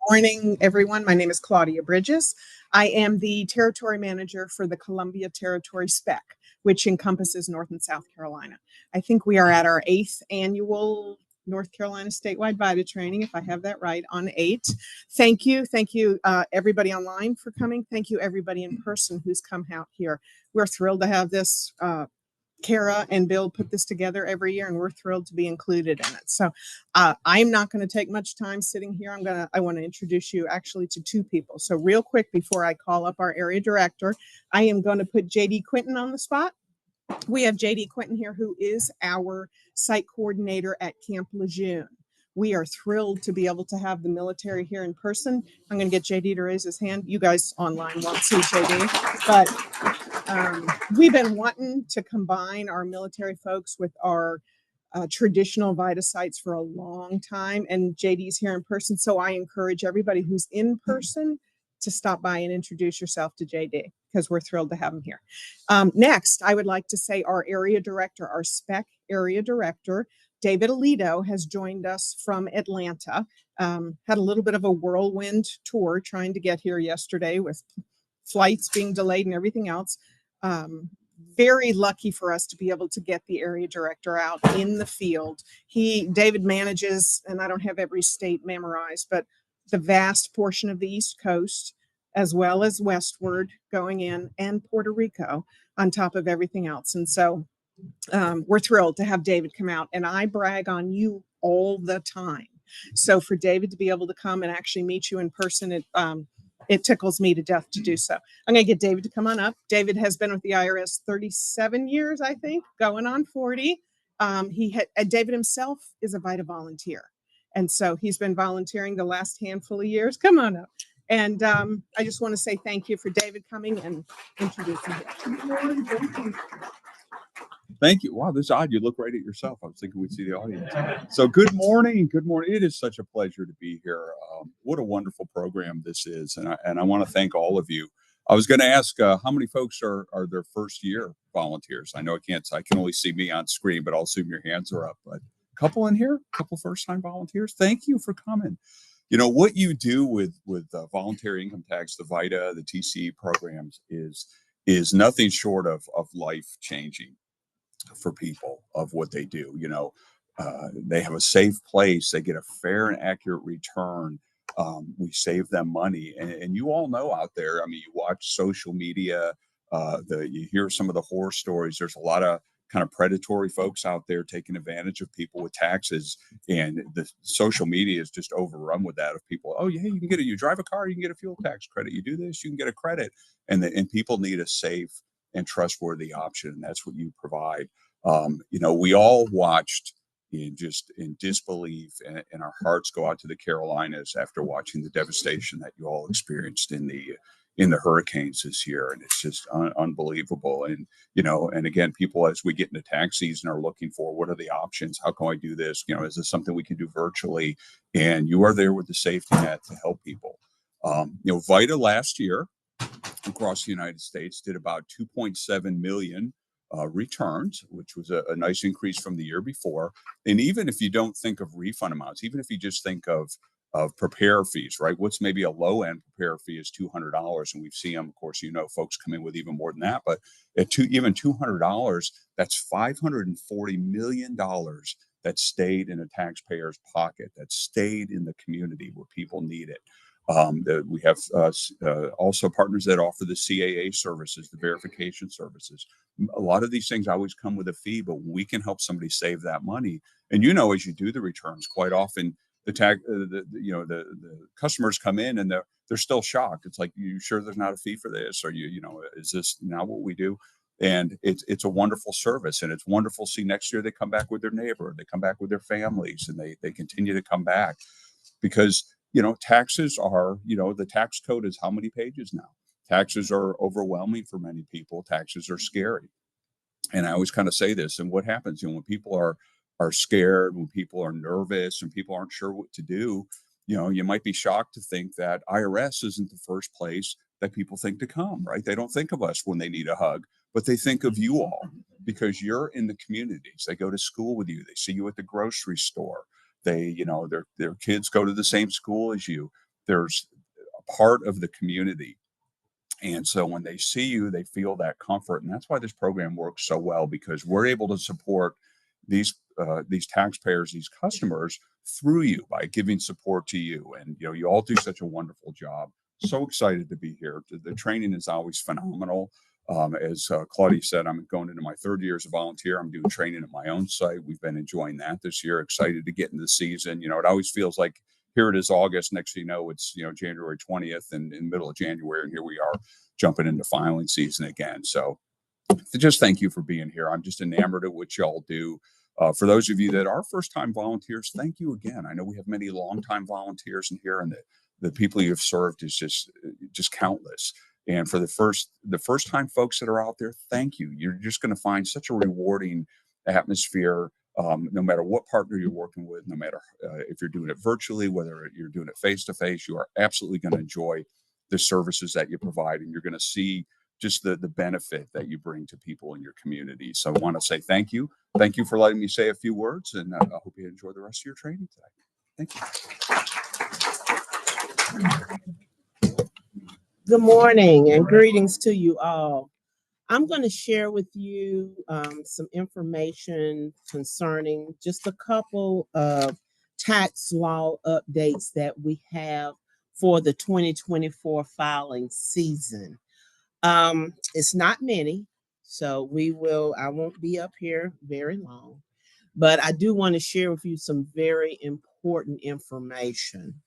Morning, everyone. My name is Claudia Bridges. I am the territory manager for the Columbia Territory SPEC, which encompasses North and South Carolina. I think we are at our 8th annual North Carolina statewide VITA training, if I have that right, on 8. Thank you. Thank you, everybody online for coming. Thank you, everybody in person who's come out here. We're thrilled to have this. Kara and Bill put this together every year, and we're thrilled to be included in it. So I'm not going to take much time sitting here. I want to introduce you actually to two people. So real quick, before I call up our area director, I am going to put JD Quinton on the spot. We have JD Quinton here, who is our site coordinator at Camp Lejeune. We are thrilled to be able to have the military here in person. I'm going to get JD to raise his hand. You guys online won't see JD, but we've been wanting to combine our military folks with our traditional VITA sites for a long time, and JD's here in person. So I encourage everybody who's in person to stop by and introduce yourself to JD, because we're thrilled to have him here. Next, I would like to say our area director, our SPEC area director, David Alito, has joined us from Atlanta. Had a little bit of a whirlwind tour trying to get here yesterday with flights being delayed and everything else. Very lucky for us to be able to get the area director out in the field. David manages, and I don't have every state memorized, but the vast portion of the East Coast, as well as westward going in, and Puerto Rico on top of everything else. And so we're thrilled to have David come out, and I brag on you all the time. So for David to be able to come and actually meet you in person, it tickles me to death to do so. I'm going to get David to come on up. David has been with the IRS 37 years, I think, going on 40. David himself is a VITA volunteer. And so he's been volunteering the last handful of years. Come on up. And I just want to say thank you for David coming and introducing him. Thank you. Wow, this is odd. You look right at yourself. I was thinking we'd see the audience. So good morning. Good morning. It is such a pleasure to be here. What a wonderful program this is. And I want to thank all of you. I was going to ask how many folks are their first year volunteers? I know I can only see me on screen, but I'll assume your hands are up. But a couple in here, a couple first time volunteers. Thank you for coming. You know, what you do with voluntary income tax, the VITA, the TCE programs is nothing short of life changing for people of what they do. You know, they have a safe place, they get a fair and accurate return. We save them money, and you all know out there, I mean, you watch social media, you hear some of the horror stories. There's a lot of kind of predatory folks out there taking advantage of people with taxes, and the social media is just overrun with that, of people, oh yeah, you can get you drive a car, you can get a fuel tax credit, you do this, you can get a credit, and people need a safe and trustworthy option, and that's what you provide. You know, we all watched in disbelief, and our hearts go out to the Carolinas after watching the devastation that you all experienced in the hurricanes this year, and it's just unbelievable. And you know, and again, people, as we get into tax season, are looking for, what are the options? How can I do this? You know, is this something we can do virtually? And you are there with the safety net to help people. You know, VITA last year across the United States did about 2.7 million returns, which was a nice increase from the year before. And even if you don't think of refund amounts, even if you just think of prepare fees, right? What's maybe a low end prepare fee is $200, and we've seen them. Of course, you know, folks come in with even more than that, but even $200, that's $540 million that stayed in a taxpayer's pocket, that stayed in the community where people need it. We have also partners that offer the CAA services, the verification services. A lot of these things always come with a fee, but we can help somebody save that money. And you know, as you do the returns, quite often the customers come in and they're still shocked. It's like, you sure there's not a fee for this? Or you know, is this not what we do? And it's a wonderful service, and it's wonderful to see next year they come back with their neighbor, they come back with their families, and they continue to come back, because you know, taxes are, you know, the tax code is how many pages now? Taxes are overwhelming for many people. Taxes are scary. And I always kind of say this, and what happens, you know, when people are scared, when people are nervous, and people aren't sure what to do, you know, you might be shocked to think that IRS isn't the first place that people think to come, right? They don't think of us when they need a hug, but they think of you all, because you're in the communities. They go to school with you. They see you at the grocery store. They, you know, their kids go to the same school as you. there's a part of the community. And so when they see you, they feel that comfort, and that's why this program works so well, because we're able to support these taxpayers, these customers, through you by giving support to you. And you all do such a wonderful job. So excited to be here. The training is always phenomenal. As Claudia said, I'm going into my third year as a volunteer. I'm doing training at my own site. We've been enjoying that this year. Excited to get into the season. It always feels like here it is August. Next thing you know, it's January 20th and in the middle of January, and here we are jumping into filing season again. So just thank you for being here. I'm just enamored of what y'all do. For those of you that are first-time volunteers, thank you again. I know we have many long-time volunteers in here, and the people you've served is just countless. And for the first-time folks that are out there, thank you. You're just going to find such a rewarding atmosphere, no matter what partner you're working with, no matter if you're doing it virtually, whether you're doing it face-to-face. You are absolutely going to enjoy the services that you provide, and you're going to see just the benefit that you bring to people in your community. So I want to say thank you. Thank you for letting me say a few words, and I hope you enjoy the rest of your training today. Thank you. Good morning and greetings to you all. I'm going to share with you some information concerning just a couple of tax law updates that we have for the 2024 filing season. It's not many, so I won't be up here very long, but I do want to share with you some very important information.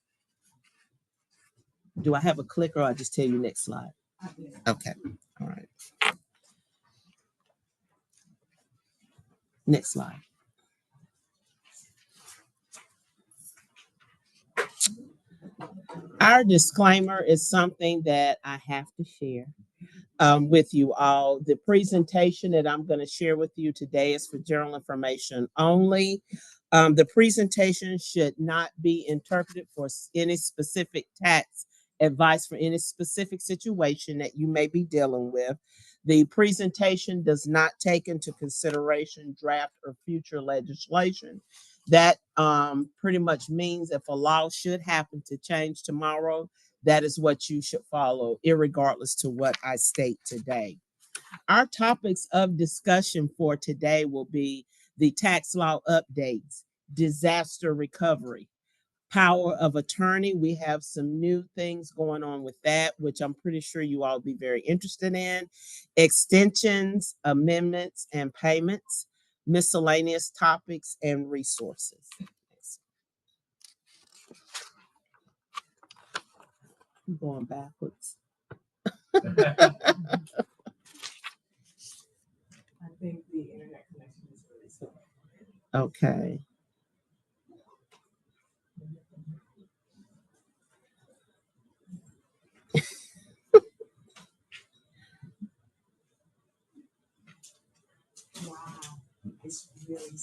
Do I have a clicker or I just tell you next slide? Okay, all right. Next slide. Our disclaimer is something that I have to share with you all. The presentation that I'm going to share with you today is for general information only. The presentation should not be interpreted for any specific tax advice for any specific situation that you may be dealing with. The presentation does not take into consideration draft or future legislation. That pretty much means if a law should happen to change tomorrow, that is what you should follow, irregardless to what I state today. Our topics of discussion for today will be the tax law updates, disaster recovery, power of attorney. We have some new things going on with that, which I'm pretty sure you all will be very interested in. Extensions, amendments, and payments, miscellaneous topics, and resources. I'm going backwards. I think the internet connection is really slow. Okay. Wow, it's really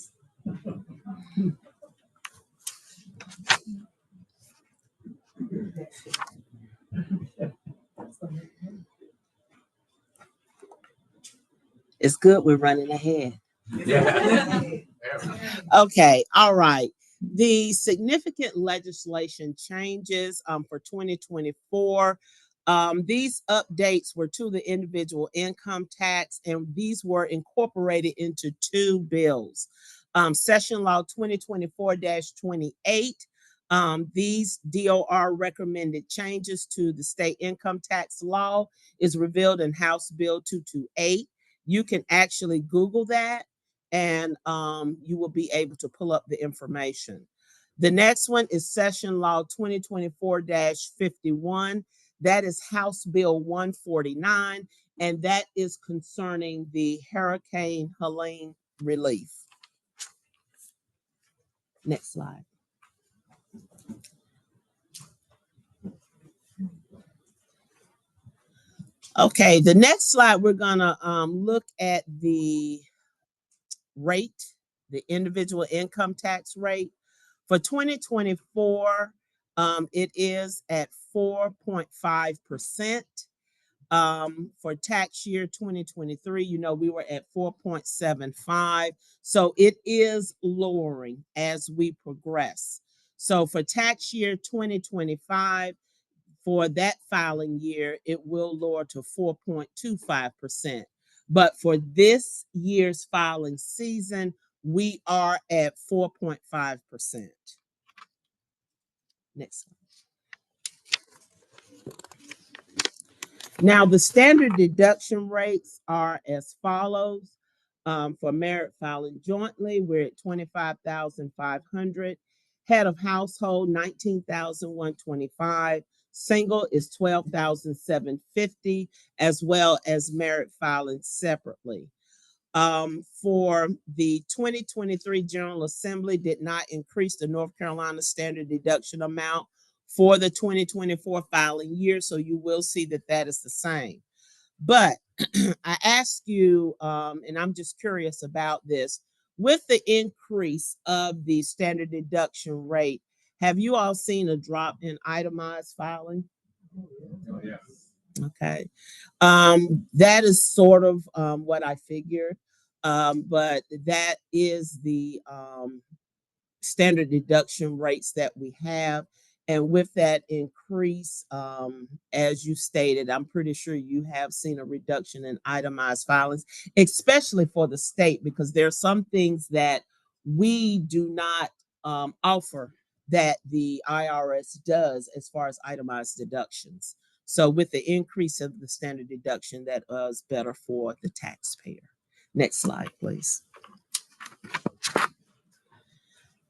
It's good we're running ahead. Yeah. Okay, all right. The significant legislation changes for 2024. These updates were to the individual income tax, and these were incorporated into two bills. Session Law 2024-28. These DOR recommended changes to the state income tax law is revealed in House Bill 228. You can actually Google that, and you will be able to pull up the information. The next one is Session Law 2024-51. That is House Bill 149, and that is concerning the Hurricane Helene relief. Next slide. Okay, the next slide, we're gonna look at the rate, the individual income tax rate. For 2024, it is at 4.5%. For tax year 2023, we were at 4.75. So it is lowering as we progress. So for tax year 2025, for that filing year, it will lower to 4.25%. But for this year's filing season, we are at 4.5%. Next slide. Now, the standard deduction rates are as follows. For merit filing jointly, we're at $25,500. Head of household, $19,125. Single is $12,750, as well as merit filing separately. For the 2023 General Assembly did not increase the North Carolina standard deduction amount for the 2024 filing year, so you will see that that is the same. But I ask you, and I'm just curious about this, with the increase of the standard deduction rate, have you all seen a drop in itemized filing? Oh, yeah. Okay. That is sort of what I figured, but that is the standard deduction rates that we have. And with that increase, as you stated, I'm pretty sure you have seen a reduction in itemized filings, especially for the state, because there are some things that we do not offer that the IRS does as far as itemized deductions. So with the increase of the standard deduction, that is better for the taxpayer. Next slide, please.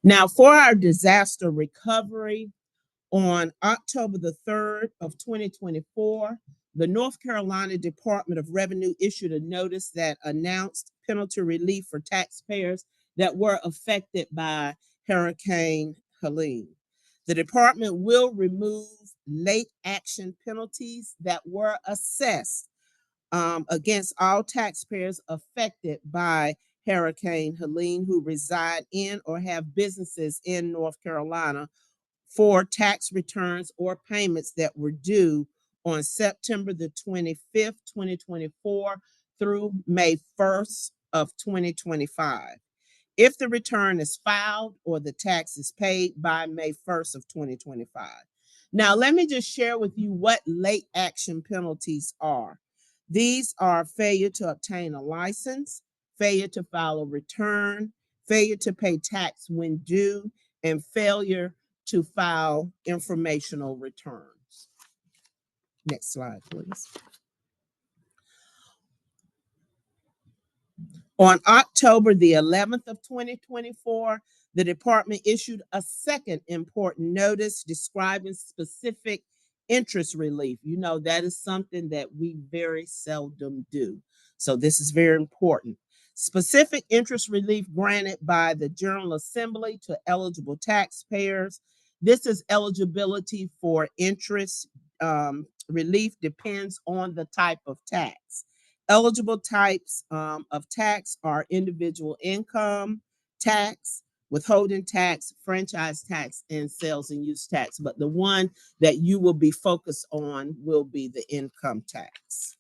Now, for our disaster recovery, on October the 3rd of 2024, the North Carolina Department of Revenue issued a notice that announced penalty relief for taxpayers that were affected by Hurricane Helene. The department will remove late action penalties that were assessed against all taxpayers affected by Hurricane Helene who reside in or have businesses in North Carolina for tax returns or payments that were due on September the 25th, 2024 through May 1st of 2025. If the return is filed or the tax is paid by May 1st of 2025. Now, let me just share with you what late action penalties are. These are failure to obtain a license, failure to file a return, failure to pay tax when due, and failure to file informational returns. Next slide, please. On October the 11th of 2024, the department issued a second important notice describing specific interest relief. You know, that is something that we very seldom do. So this is very important. Specific interest relief granted by the General Assembly to eligible taxpayers. This is eligibility for interest relief depends on the type of tax. Eligible types of tax are individual income tax, withholding tax, franchise tax, and sales and use tax. But the one that you will be focused on will be the income tax.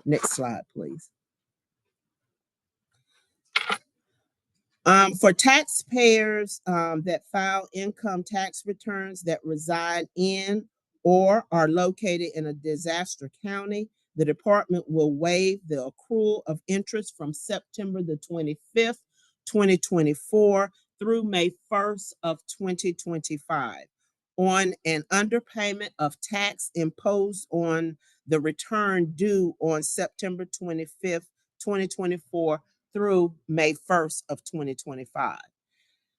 Next slide, please. For taxpayers that file income tax returns that reside in or are located in a disaster county, the department will waive the accrual of interest from September the 25th, 2024 through May 1st of 2025 on an underpayment of tax imposed on the return due on September 25th, 2024 through May 1st of 2025.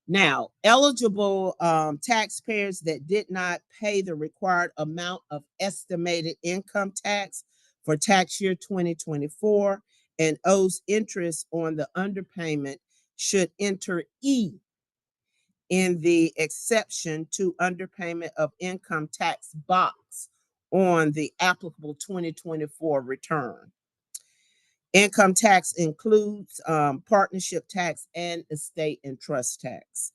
Now, eligible taxpayers that did not pay the required amount of estimated income tax for tax year 2024 and owes interest on the underpayment should enter E in the exception to underpayment of income tax box on the applicable 2024 return. Income tax includes partnership tax and estate and trust tax.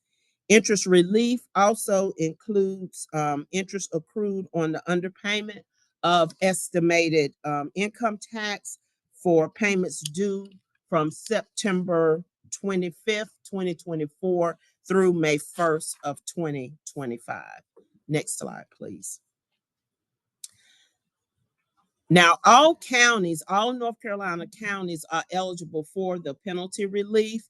Interest relief also includes interest accrued on the underpayment of estimated income tax for payments due from September 25th, 2024 through May 1st of 2025. Next slide, please. Now, all counties, all North Carolina counties are eligible for the penalty relief,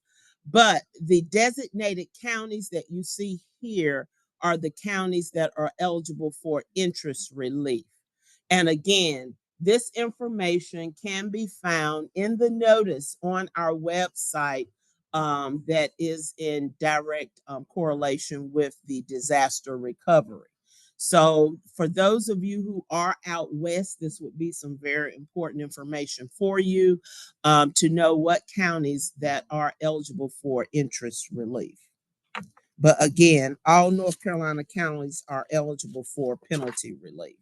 but the designated counties that you see here are the counties that are eligible for interest relief. And again, this information can be found in the notice on our website that is in direct correlation with the disaster recovery. So, for those of you who are out west, this would be some very important information for you to know what counties that are eligible for interest relief. But again, all North Carolina counties are eligible for penalty relief.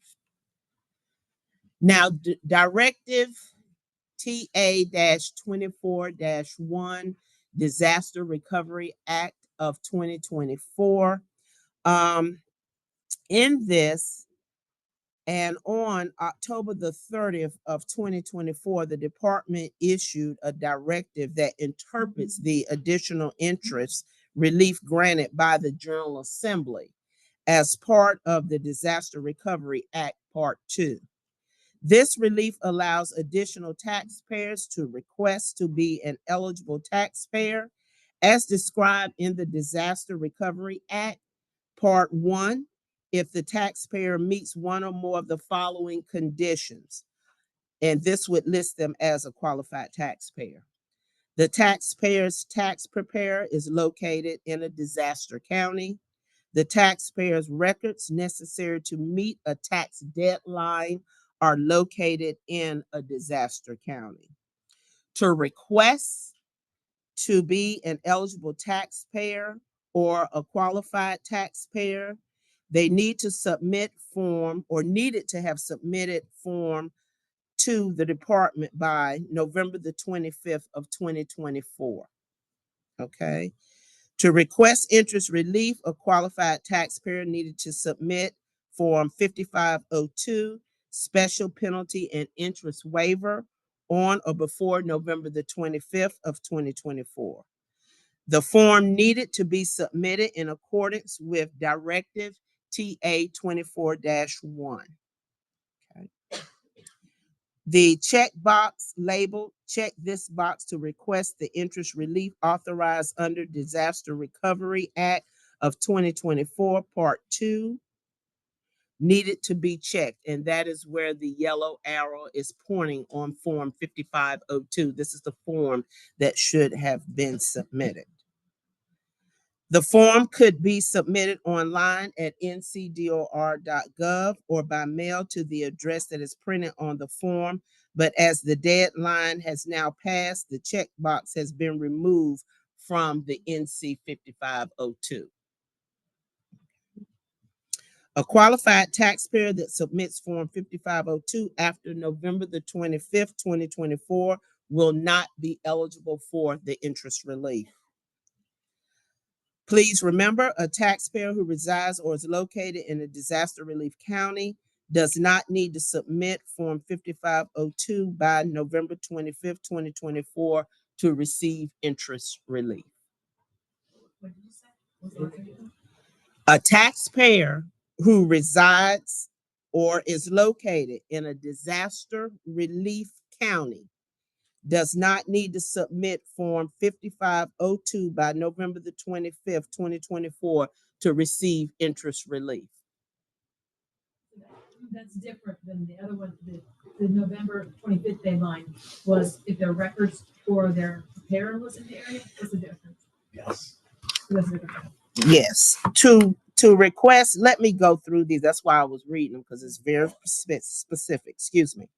Now, Directive TA-24-1, Disaster Recovery Act of 2024. In this, and on October the 30th of 2024, the department issued a directive that interprets the additional interest relief granted by the General Assembly as part of the Disaster Recovery Act Part 2. This relief allows additional taxpayers to request to be an eligible taxpayer as described in the Disaster Recovery Act, Part 1, if the taxpayer meets one or more of the following conditions. And this would list them as a qualified taxpayer. The taxpayer's tax preparer is located in a disaster county. The taxpayer's records necessary to meet a tax deadline are located in a disaster county. To request to be an eligible taxpayer or a qualified taxpayer, they need to submit form or needed to have submitted form to the department by November the 25th of 2024. Okay. To request interest relief, a qualified taxpayer needed to submit Form 5502, Special Penalty and Interest Waiver, on or before November the 25th of 2024. The form needed to be submitted in accordance with Directive TA-24-1. Okay. The checkbox labeled, check this box to request the interest relief authorized under Disaster Recovery Act of 2024, Part 2, needed to be checked. And that is where the yellow arrow is pointing on Form 5502. This is the form that should have been submitted. The form could be submitted online at ncdor.gov or by mail to the address that is printed on the form. But as the deadline has now passed, the checkbox has been removed from the NC 5502. A qualified taxpayer that submits Form 5502 after November the 25th, 2024 will not be eligible for the interest relief. Please remember, a taxpayer who resides or is located in a disaster relief county does not need to submit Form 5502 by November 25th, 2024 to receive interest relief. What did you say? What's the alternative? A taxpayer who resides or is located in a disaster relief county does not need to submit Form 5502 by November the 25th, 2024 to receive interest relief. That's different than the other one. The November 25th deadline was if their records or their preparer was in the area. What's the difference? Yes. What's the difference? Yes, to request, let me go through these. That's why I was reading them, because it's very specific. Excuse me.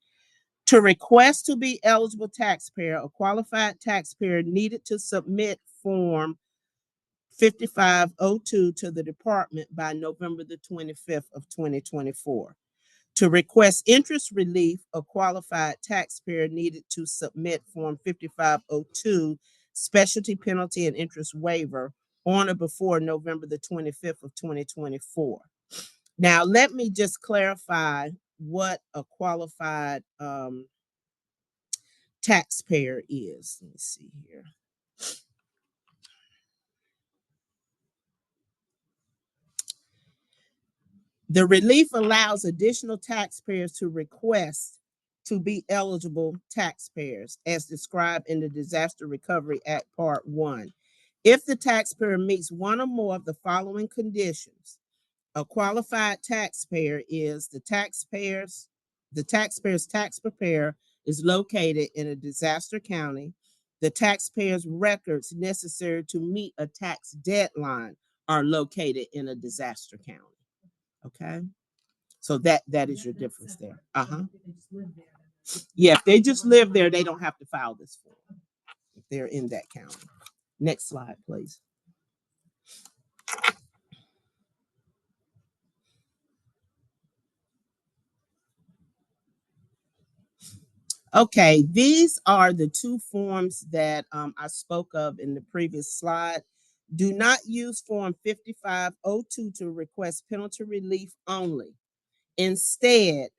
To request to be eligible taxpayer, a qualified taxpayer needed to submit Form 5502 to the department by November the 25th of 2024. To request interest relief, a qualified taxpayer needed to submit Form 5502, Specialty Penalty and Interest Waiver, on or before November the 25th of 2024. Now, let me just clarify what a qualified taxpayer is. Let me see here. The relief allows additional taxpayers to request to be eligible taxpayers as described in the Disaster Recovery Act Part 1. If the taxpayer meets one or more of the following conditions, a qualified taxpayer is the taxpayer's tax preparer is located in a disaster county. The taxpayer's records necessary to meet a tax deadline are located in a disaster county. Okay, so that is your difference there. Yeah, if they just live there, they don't have to file this form if they're in that county. Next slide, please. Okay, these are the two forms that I spoke of in the previous slide. Do not use Form 5502 to request penalty relief only. Instead,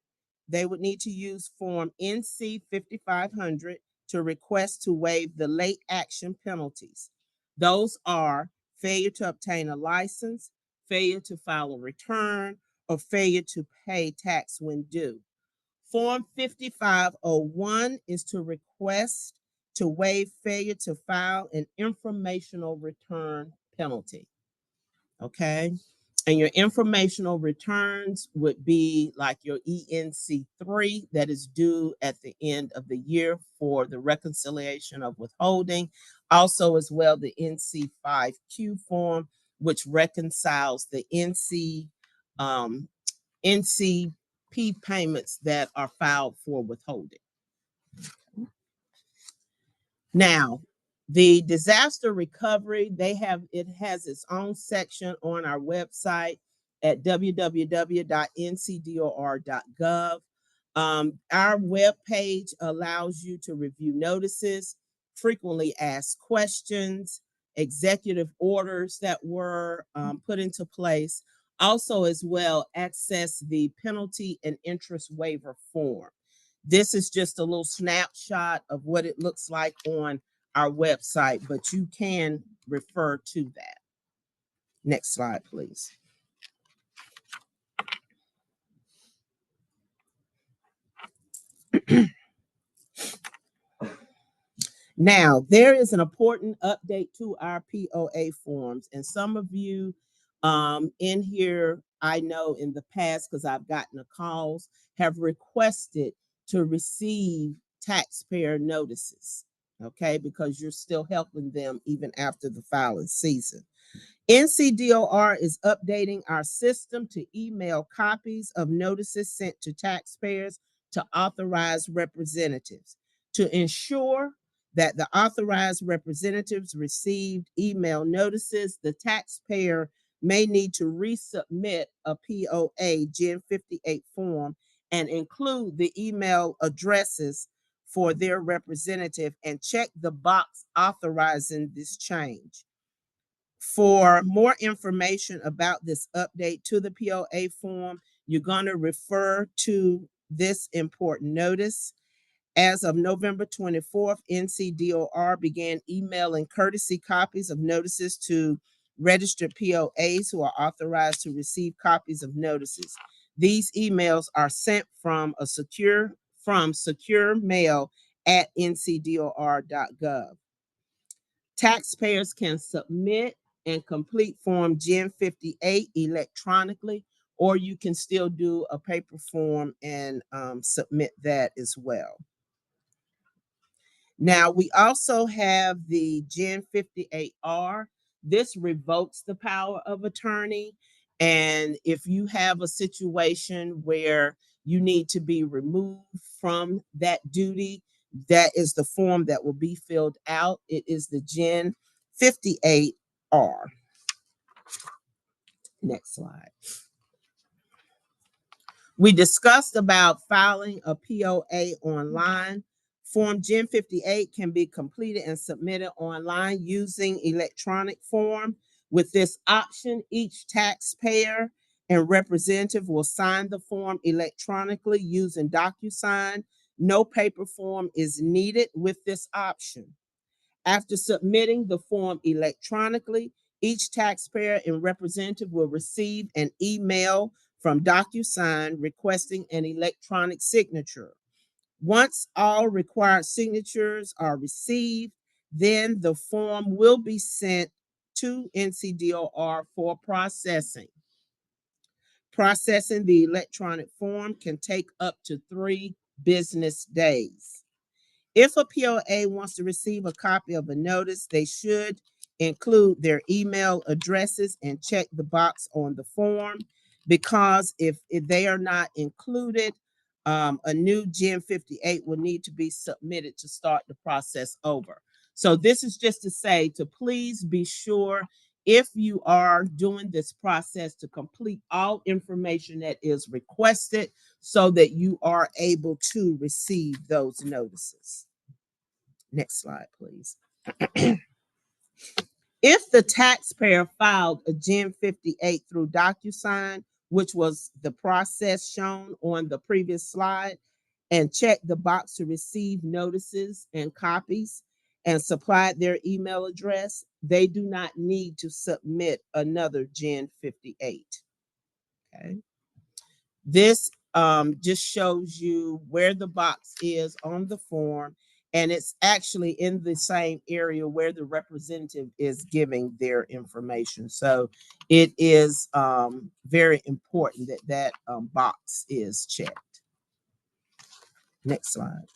they would need to use Form NC 5500 to request to waive the late action penalties. Those are failure to obtain a license, failure to file a return, or failure to pay tax when due. Form 5501 is to request to waive failure to file an informational return penalty. Okay. And your informational returns would be like your ENC3 that is due at the end of the year for the reconciliation of withholding. Also, as well, the NC5Q form, which reconciles the NCP payments that are filed for withholding. Now, the disaster recovery, it has its own section on our website at www.ncdor.gov. Our webpage allows you to review notices, frequently asked questions, executive orders that were put into place. Also, as well, access the penalty and interest waiver form. This is just a little snapshot of what it looks like on our website, but you can refer to that. Next slide, please. Now, there is an important update to our POA forms, and some of you in here, I know in the past, because I've gotten the calls, have requested to receive taxpayer notices, okay, because you're still helping them even after the filing season. NCDOR is updating our system to email copies of notices sent to taxpayers to authorized representatives. To ensure that the authorized representatives received email notices, the taxpayer may need to resubmit a POA Gen 58 form and include the email addresses for their representative and check the box authorizing this change. For more information about this update to the POA form, you're going to refer to this important notice. As of November 24th, NCDOR began emailing courtesy copies of notices to registered POAs who are authorized to receive copies of notices. These emails are sent from secure mail at ncdor.gov. Taxpayers can submit and complete Form Gen 58 electronically, or you can still do a paper form and submit that as well. Now, we also have the Gen 58R. This revokes the power of attorney. And if you have a situation where you need to be removed from that duty, that is the form that will be filled out. It is the Gen 58R. Next slide. We discussed about filing a POA online. Form Gen 58 can be completed and submitted online using electronic form. With this option, each taxpayer and representative will sign the form electronically using DocuSign. No paper form is needed with this option. After submitting the form electronically, each taxpayer and representative will receive an email from DocuSign requesting an electronic signature. Once all required signatures are received, then the form will be sent to NCDOR for processing. Processing the electronic form can take up to 3 business days. If a POA wants to receive a copy of a notice, they should include their email addresses and check the box on the form, because if they are not included, a new Gen 58 will need to be submitted to start the process over. So this is just to say to please be sure, if you are doing this process, to complete all information that is requested so that you are able to receive those notices. Next slide, please. If the taxpayer filed a Gen 58 through DocuSign, which was the process shown on the previous slide, and checked the box to receive notices and copies and supplied their email address, they do not need to submit another Gen 58. Okay. This just shows you where the box is on the form, and it's actually in the same area where the representative is giving their information. So it is very important that that box is checked. Next slide.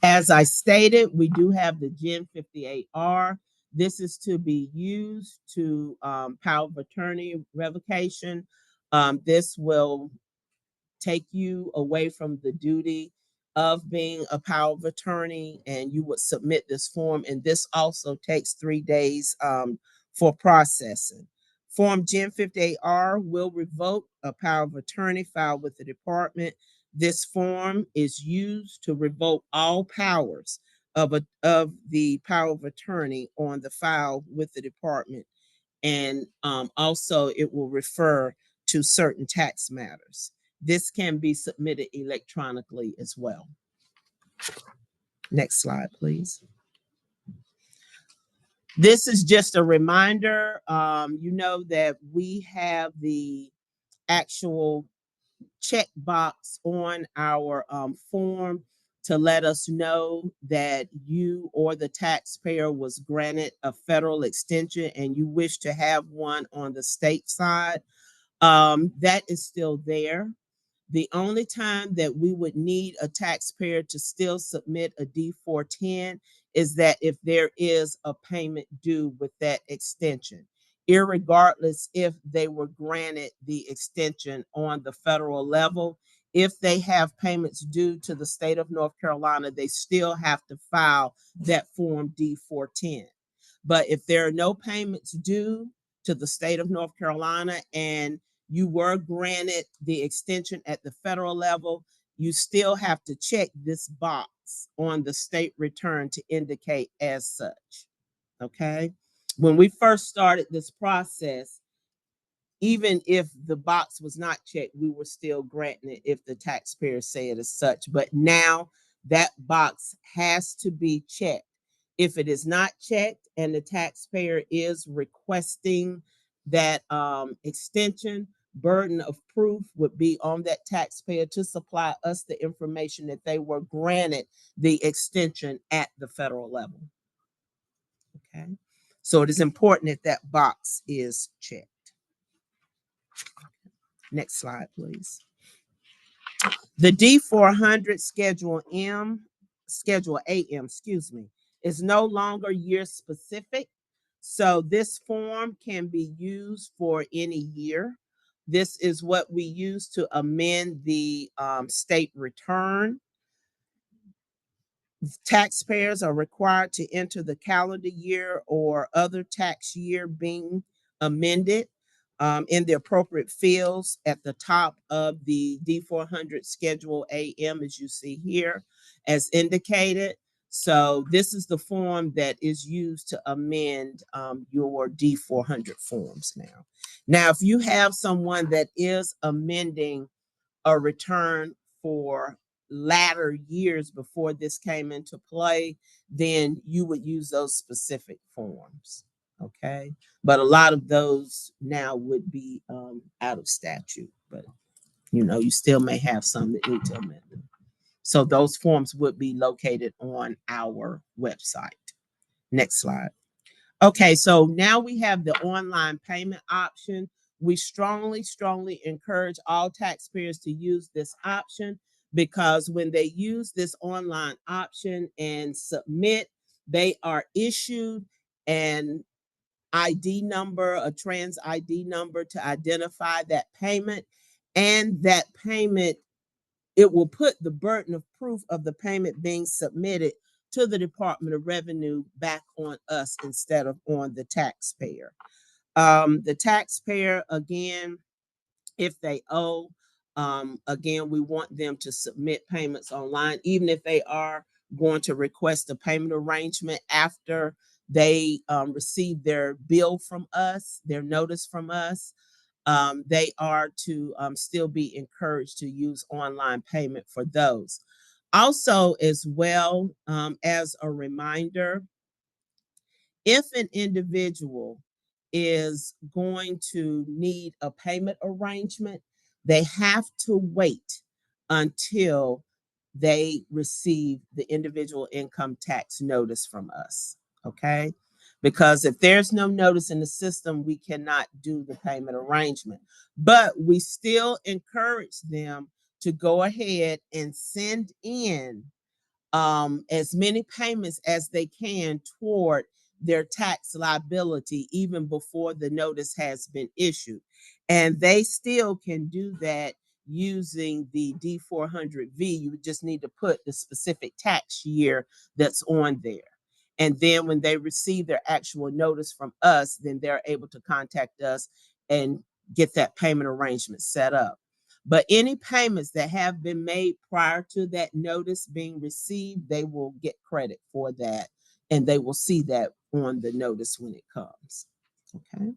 As I stated, we do have the Gen 58R. This is to be used to power of attorney revocation. This will take you away from the duty of being a power of attorney, and you would submit this form. And this also takes 3 days for processing. Form Gen 58R will revoke a power of attorney filed with the department. This form is used to revoke all powers of the power of attorney on the file with the department. And also it will refer to certain tax matters. This can be submitted electronically as well. Next slide, please. This is just a reminder. You know that we have the actual check box on our form to let us know that you or the taxpayer was granted a federal extension and you wish to have one on the state side. That is still there. The only time that we would need a taxpayer to still submit a D-410 is that if there is a payment due with that extension, irregardless if they were granted the extension on the federal level. If they have payments due to the state of North Carolina, they still have to file that Form D-410. But if there are no payments due to the state of North Carolina and you were granted the extension at the federal level, you still have to check this box on the state return to indicate as such. Okay. When we first started this process, even if the box was not checked, we were still granting it if the taxpayer said as such. But now that box has to be checked. If it is not checked and the taxpayer is requesting that extension, burden of proof would be on that taxpayer to supply us the information that they were granted the extension at the federal level. Okay, so it is important that that box is checked. Next slide, please. The D-400 Schedule AM, is no longer year specific. So this form can be used for any year. This is what we use to amend the state return. Taxpayers are required to enter the calendar year or other tax year being amended in the appropriate fields at the top of the D-400 Schedule AM, as you see here, as indicated. So this is the form that is used to amend your D-400 forms now. Now, if you have someone that is amending a return for latter years before this came into play, then you would use those specific forms. Okay, but a lot of those now would be out of statute, but you know, you still may have some that need to amend them. So those forms would be located on our website. Next slide. Okay, so now we have the online payment option. We strongly encourage all taxpayers to use this option, because when they use this online option and submit, they are issued an ID number, a trans ID number, to identify that payment. And that payment, it will put the burden of proof of the payment being submitted to the Department of Revenue back on us instead of on the taxpayer. The taxpayer, again, if they owe, again, we want them to submit payments online, even if they are going to request a payment arrangement after they receive their bill from us, their notice from us. They are to still be encouraged to use online payment for those. Also, as well, as a reminder, if an individual is going to need a payment arrangement, they have to wait until they receive the individual income tax notice from us. Okay? Because if there's no notice in the system, we cannot do the payment arrangement. But we still encourage them to go ahead and send in as many payments as they can toward their tax liability, even before the notice has been issued. And they still can do that using the D400V. You just need to put the specific tax year that's on there. And then when they receive their actual notice from us, then they're able to contact us and get that payment arrangement set up. But any payments that have been made prior to that notice being received, they will get credit for that, and they will see that on the notice when it comes. Okay.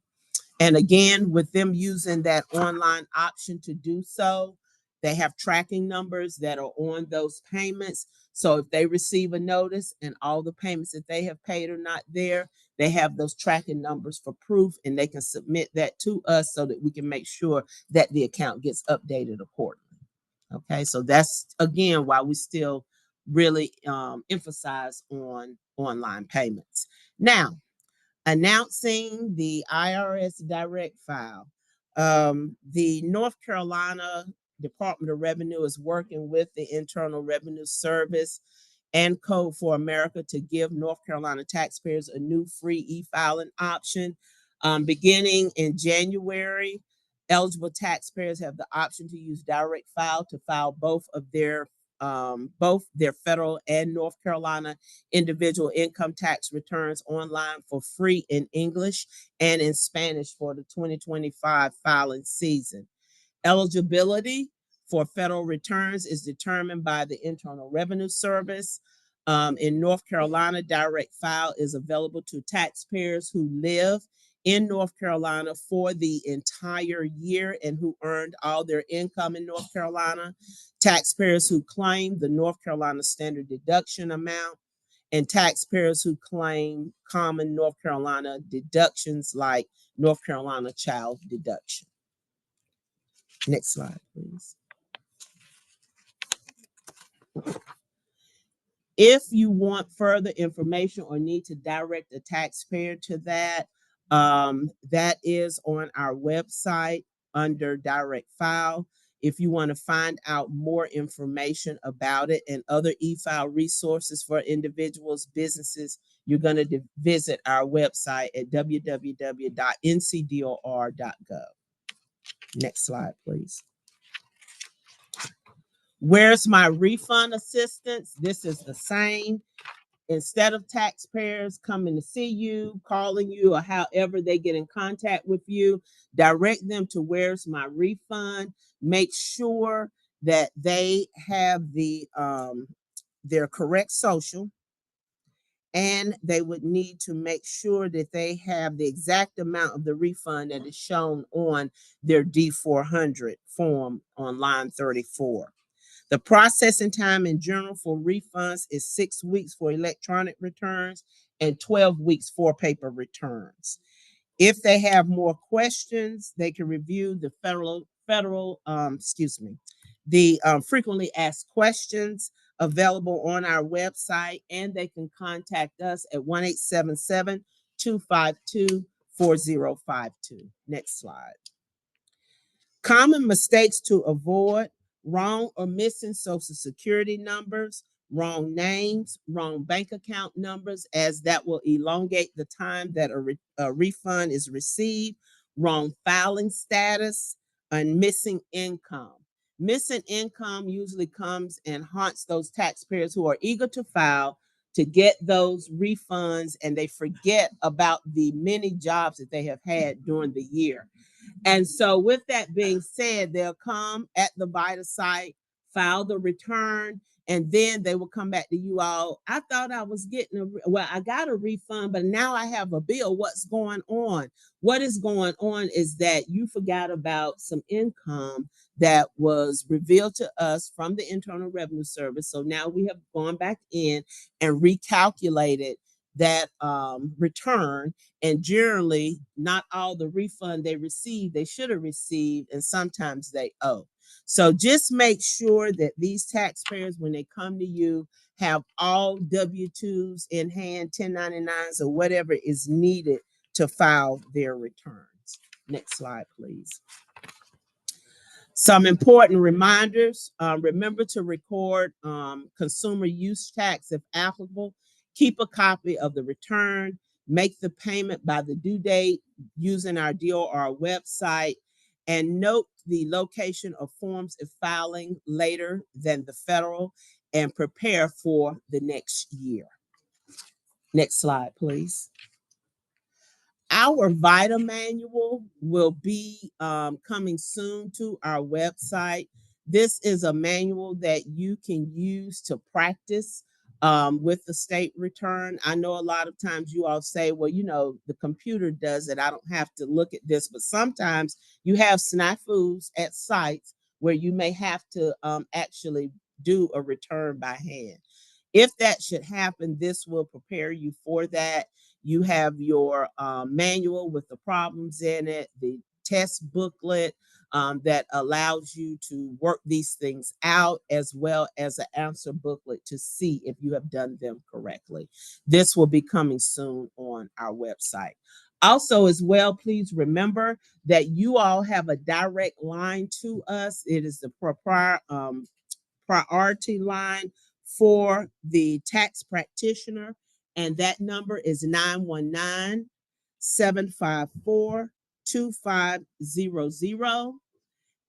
And again, with them using that online option to do so, they have tracking numbers that are on those payments. So if they receive a notice and all the payments that they have paid are not there, they have those tracking numbers for proof, and they can submit that to us so that we can make sure that the account gets updated accordingly. Okay, so that's again why we still really emphasize on online payments. Now, announcing the IRS direct file. The North Carolina Department of Revenue is working with the Internal Revenue Service and Code for America to give North Carolina taxpayers a new free e-filing option. Beginning in January, eligible taxpayers have the option to use direct file to file both their federal and North Carolina individual income tax returns online for free in English and in Spanish for the 2025 filing season. Eligibility for federal returns is determined by the Internal Revenue Service. In North Carolina, direct file is available to taxpayers who live in North Carolina for the entire year and who earned all their income in North Carolina, taxpayers who claim the North Carolina standard deduction amount, and taxpayers who claim common North Carolina deductions like North Carolina child deduction. Next slide, please. If you want further information or need to direct a taxpayer to that, that is on our website under direct file. If you want to find out more information about it and other e-file resources for individuals, businesses, you're going to visit our website at www.ncdor.gov. Next slide, please. Where's my refund assistance? This is the same. Instead of taxpayers coming to see you, calling you, or however they get in contact with you, direct them to where's my refund. Make sure that they have their correct social, and they would need to make sure that they have the exact amount of the refund that is shown on their D400 form on line 34. The processing time in general for refunds is 6 weeks for electronic returns and 12 weeks for paper returns. If they have more questions, they can review the frequently asked questions available on our website, and they can contact us at 1-877-252-4052. Next slide. Common mistakes to avoid: wrong or missing social security numbers, wrong names, wrong bank account numbers, as that will elongate the time that a refund is received, wrong filing status, and missing income. Missing income usually comes and haunts those taxpayers who are eager to file to get those refunds, and they forget about the many jobs that they have had during the year. And so, with that being said, they'll come at the VITA site, file the return, and then they will come back to you all. I thought I was getting I got a refund, but now I have a bill. What's going on? What is going on is that you forgot about some income that was revealed to us from the Internal Revenue Service. So now we have gone back in and recalculated that return, and generally not all the refund they receive they should have received, and sometimes they owe. So just make sure that these taxpayers, when they come to you, have all W-2s in hand, 1099s, or whatever is needed to file their returns. Next slide, please. Some important reminders: remember to record consumer use tax if applicable. Keep a copy of the return. Make the payment by the due date using our DOR website. And note the location of forms if filing later than the federal, and prepare for the next year. Next slide, please. Our VITA manual will be coming soon to our website. This is a manual that you can use to practice with the state return. I know a lot of times you all say, well, you know, the computer does it, I don't have to look at this, but sometimes you have snafus at sites where you may have to actually do a return by hand. If that should happen, this will prepare you for that. You have your manual with the problems in it, the test booklet that allows you to work these things out, as well as an answer booklet to see if you have done them correctly. This will be coming soon on our website. Also, as well, please remember that you all have a direct line to us. It is the priority line for the tax practitioner, and that number is 919-754-2500.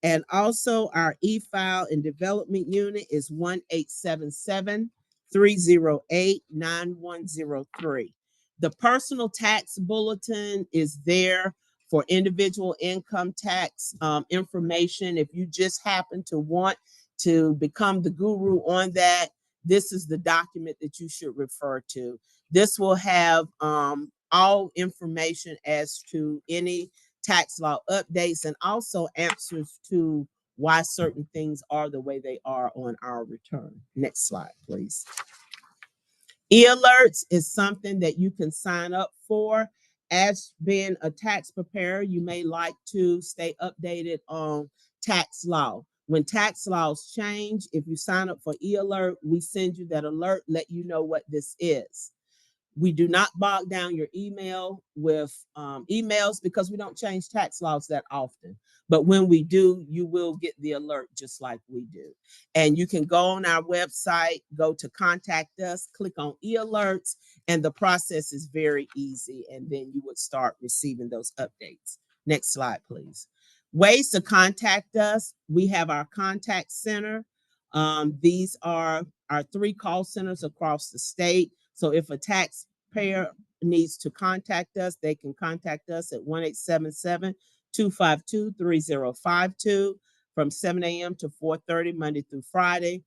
And also our e-file and development unit is 1-877-308-9103. The personal tax bulletin is there for individual income tax information. If you just happen to want to become the guru on that, this is the document that you should refer to. This will have all information as to any tax law updates, and also answers to why certain things are the way they are on our return. Next slide, please. E-alerts is something that you can sign up for. As being a tax preparer, you may like to stay updated on tax law. When tax laws change, if you sign up for e-alert, we send you that alert, let you know what this is. We do not bog down your email with emails, because we don't change tax laws that often. But when we do, you will get the alert just like we do. And you can go on our website, go to contact us, click on e-alerts, and the process is very easy. And then you would start receiving those updates. Next slide, please. Ways to contact us: we have our contact center. These are our 3 call centers across the state. So if a taxpayer needs to contact us, they can contact us at 1-877-252-3052 from 7 a.m. to 4:30, Monday through Friday.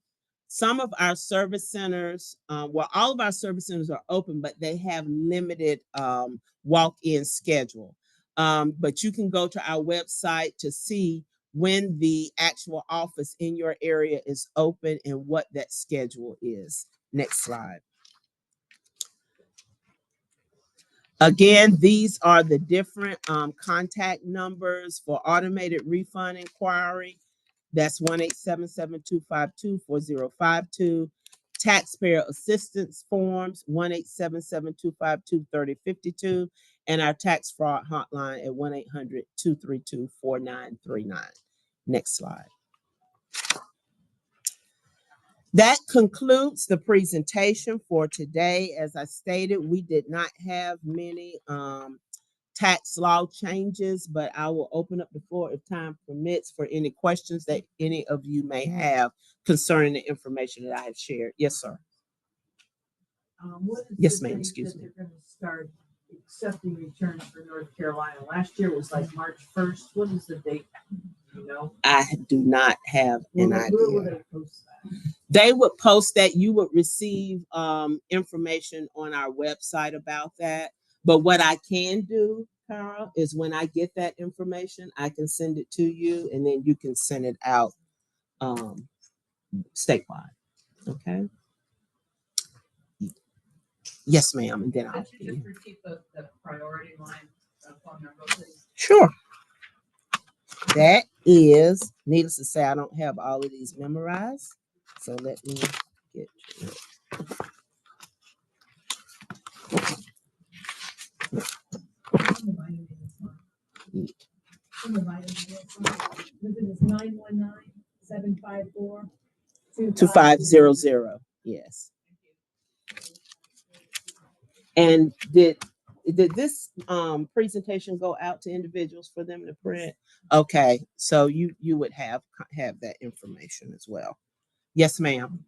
Some of our service centers, well, all of our service centers are open, but they have limited walk-in schedule. But you can go to our website to see when the actual office in your area is open and what that schedule is. Next slide. Again, these are the different contact numbers for automated refund inquiry. That's 1-877-252-4052. taxpayer assistance forms 1-877-252-3052, and our tax fraud hotline at 1-800-232-4939. Next slide. That concludes the presentation for today. As I stated, we did not have many tax law changes, but I will open up the floor if time permits for any questions that any of you may have concerning the information that I have shared. Yes, sir. What is Yes, the ma'am. date Excuse that me. they're gonna start accepting returns for North Carolina? Last year was like March 1st. What is the date? You know? I do not have an Where will idea. they post that? They would post that. You would receive information on our website about that. But what I can do, Carl, is when I get that information, I can send it to you, and then you can send it out statewide. Okay. Yes, ma'am. And then I'll. Could you just repeat the priority line phone number, please? Sure. That is, needless to say, I don't have all of these memorized. So let me get to it. It is 919-754-2500. Yes. And did this presentation go out to individuals for them to print? Okay, so you would have that information as well. Yes, ma'am.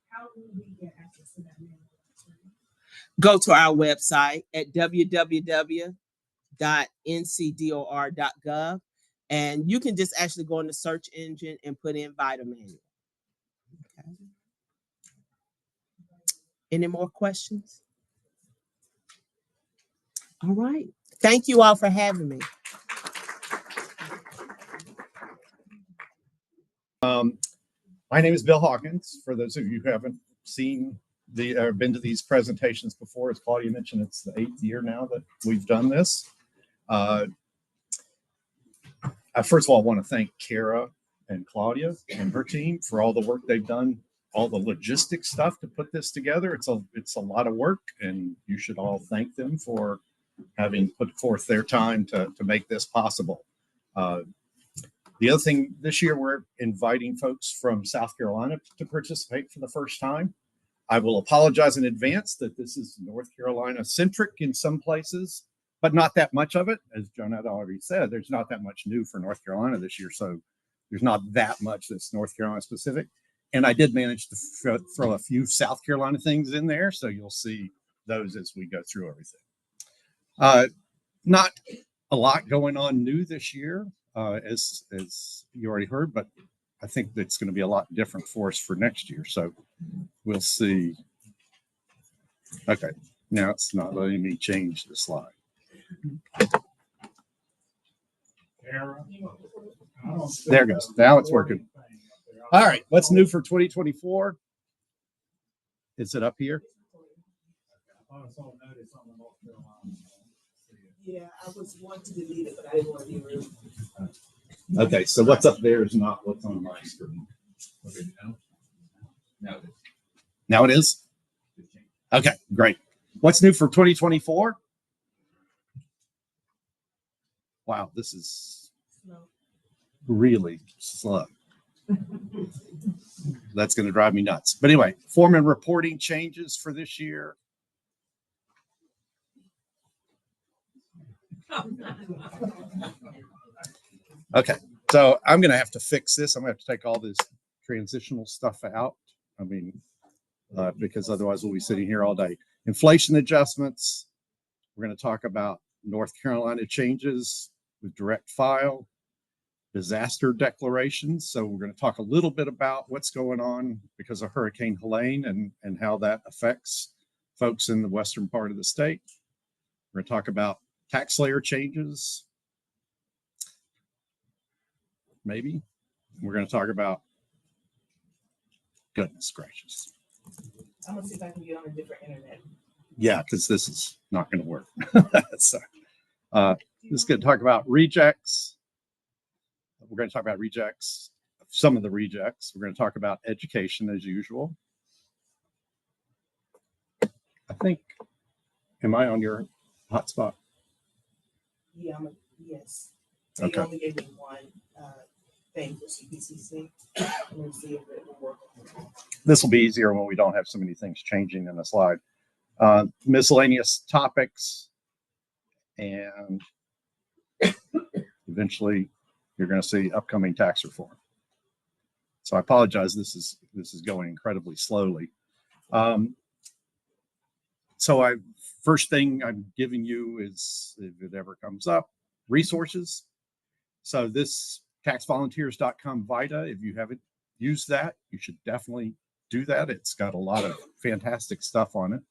How will we get access to that mail? Go to our website at www.ncdor.gov, and you can just actually go in the search engine and put in VITA manual. Okay. Any more questions? All right. Thank you all for having me. My name is Bill Hawkins. For those of you who haven't seen been to these presentations before, as Claudia mentioned, it's the 8th year now that we've done this. I first of all want to thank Kara and Claudia and her team for all the work they've done, all the logistics stuff to put this together. It's a lot of work, and you should all thank them for having put forth their time to make this possible. The other thing, this year we're inviting folks from South Carolina to participate for the first time. I will apologize in advance that this is North Carolina centric in some places, but not that much of it. As Jonette already said, there's not that much new for North Carolina this year, so there's not that much that's North Carolina specific. And I did manage to throw a few South Carolina things in there, so you'll see those as we go through everything. Not a lot going on new this year, as you already heard, but I think that's going to be a lot different for us for next year. So we'll see. Okay, now it's not letting me change the slide. There it goes. Now it's working. All right, what's new for 2024? Is it up here? Yeah, I was wanting to delete it, but I didn't want to be rude. Okay, so what's up there is not what's on my screen. Okay, now it is? Okay, great. What's new for 2024? Wow, this is really slow. That's going to drive me nuts. But anyway, form and reporting changes for this year. Okay, so I'm going to have to fix this. I'm going to have to take all this transitional stuff out. I mean, because otherwise we'll be sitting here all day. Inflation adjustments. We're going to talk about North Carolina changes with direct file, disaster declarations. So we're going to talk a little bit about what's going on because of Hurricane Helene and how that affects folks in the western part of the state. We're going to talk about tax layer changes. Maybe. We're going to talk about, goodness gracious. I'm going to see if I can get on a different internet. Yeah, because this is not going to work. So, this is going to talk about rejects. We're going to talk about rejects, some of the rejects. We're going to talk about education as usual. I think, am I on your hotspot? Yeah, yes. They Okay. only gave me one thing for CPCC. I'm going to see if it will work. This will be easier when we don't have so many things changing in the slide. Miscellaneous topics, and eventually you're going to see upcoming tax reform. So I apologize. This is going incredibly slowly. So first thing I'm giving you is, if it ever comes up, resources. So this taxvolunteers.com VITA, if you haven't used that, you should definitely do that. It's got a lot of fantastic stuff on it.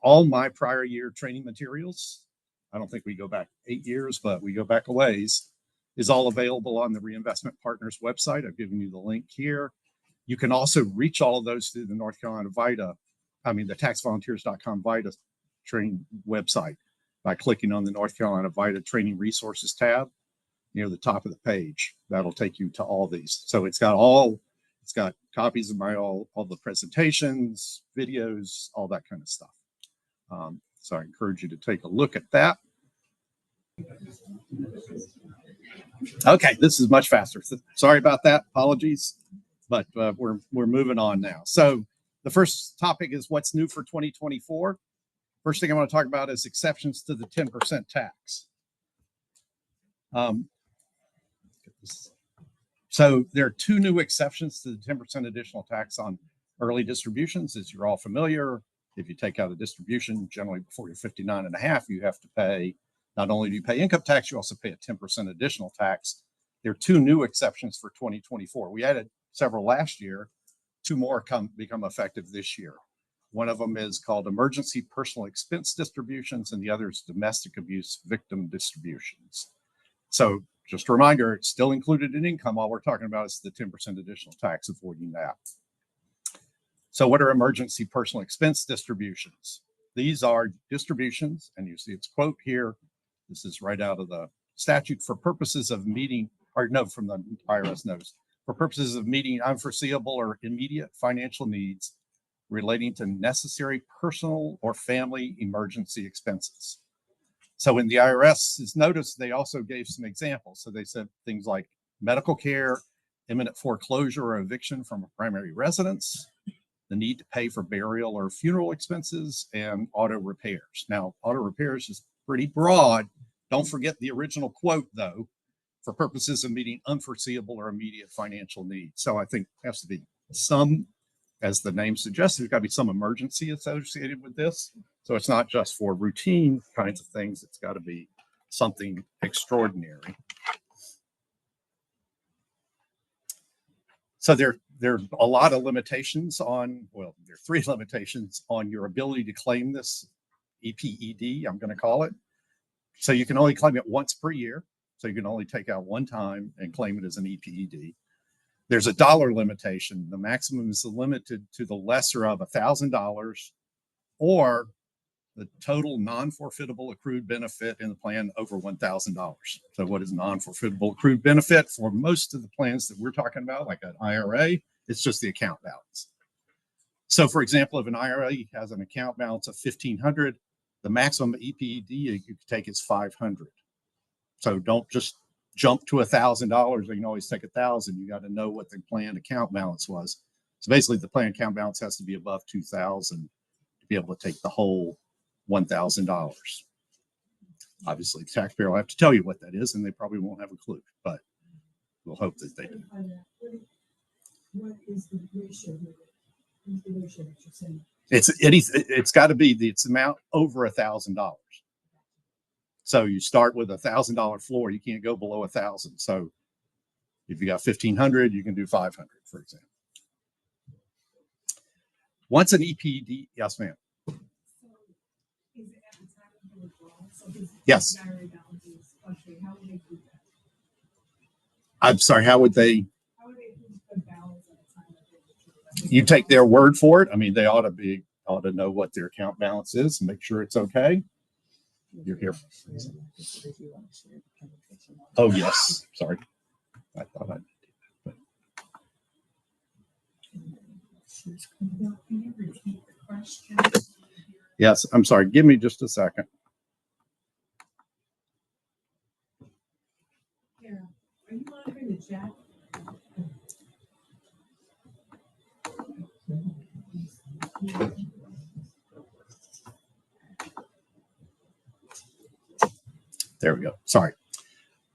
All my prior year training materials, I don't think we go back 8 years, but we go back a ways, is all available on the Reinvestment Partners website. I've given you the link here. You can also reach all of those through the North Carolina VITA, the taxvolunteers.com VITA training website by clicking on the North Carolina VITA Training Resources tab near the top of the page. That'll take you to all these. So it's got copies of all the presentations, videos, all that kind of stuff. So I encourage you to take a look at that. Okay, this is much faster. Sorry about that. Apologies, but we're moving on now. So the first topic is what's new for 2024. First thing I want to talk about is exceptions to the 10% tax. So there are two new exceptions to the 10% additional tax on early distributions. As you're all familiar, if you take out a distribution, generally before you're 59 and a half, you have to pay, not only do you pay income tax, you also pay a 10% additional tax. There are two new exceptions for 2024. We added several last year. Two more become effective this year. One of them is called emergency personal expense distributions, and the other is domestic abuse victim distributions. So just a reminder, it's still included in income. All we're talking about is the 10% additional tax, avoiding that. So what are emergency personal expense distributions? These are distributions, and you see its quote here. This is right out of the statute for purposes of meeting, or no, from the IRS notes, for purposes of meeting unforeseeable or immediate financial needs relating to necessary personal or family emergency expenses. So in the IRS's notice, they also gave some examples. So they said things like medical care, imminent foreclosure or eviction from a primary residence, the need to pay for burial or funeral expenses, and auto repairs. Now, auto repairs is pretty broad. Don't forget the original quote, though, for purposes of meeting unforeseeable or immediate financial needs. So I think it has to be some, as the name suggests, there's got to be some emergency associated with this. So it's not just for routine kinds of things. It's got to be something extraordinary. So there are a lot of limitations on, well, there are three limitations on your ability to claim this EPED, I'm going to call it. So you can only claim it once per year. So you can only take out one time and claim it as an EPED. There's a dollar limitation. The maximum is limited to the lesser of $1,000 or the total non-forfeitable accrued benefit in the plan over $1,000. So what is non-forfeitable accrued benefit? For most of the plans that we're talking about, like an IRA, it's just the account balance. So for example, if an IRA has an account balance of $1,500, the maximum EPED you can take is $500. So don't just jump to $1,000. You can always take $1,000. You got to know what the planned account balance was. So basically, the planned account balance has to be above $2,000 to be able to take the whole $1,000. Obviously, the taxpayer will have to tell you what that is, and they probably won't have a clue. But we'll hope that they do. What is the ratio? What is the ratio that you're saying? It's got to be the amount over $1,000. So you start with $1,000 floor. You can't go below 1,000. So if you got 1,500, you can do 500, for example. Once an EPD, yes, ma'am. So is it at the time of the withdrawal? So his Yes. IRA balance is fluctuating. How would they do that? I'm sorry. How would they? How would they use the balance at the time of the withdrawal? You take their word for it. I mean, they ought to know what their account balance is and make sure it's okay. You're here. Oh, yes. Sorry. I thought Yes, I'm sorry. Give me just a second. Kara, are you monitoring the chat? There we go. Sorry.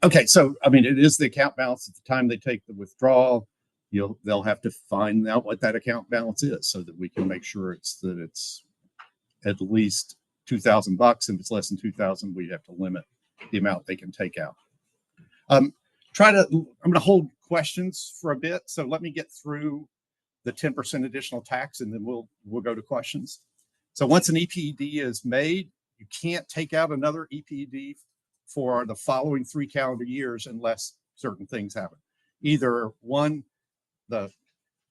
Okay, so I mean, it is the account balance at the time they take the withdrawal. They'll have to find out what that account balance is so that we can make sure it's at least $2,000. If it's less than 2,000, we have to limit the amount they can take out. I'm going to hold questions for a bit. So let me get through the 10% additional tax, and then we'll go to questions. So once an EPD is made, you can't take out another EPD for the following 3 calendar years unless certain things happen. Either one, the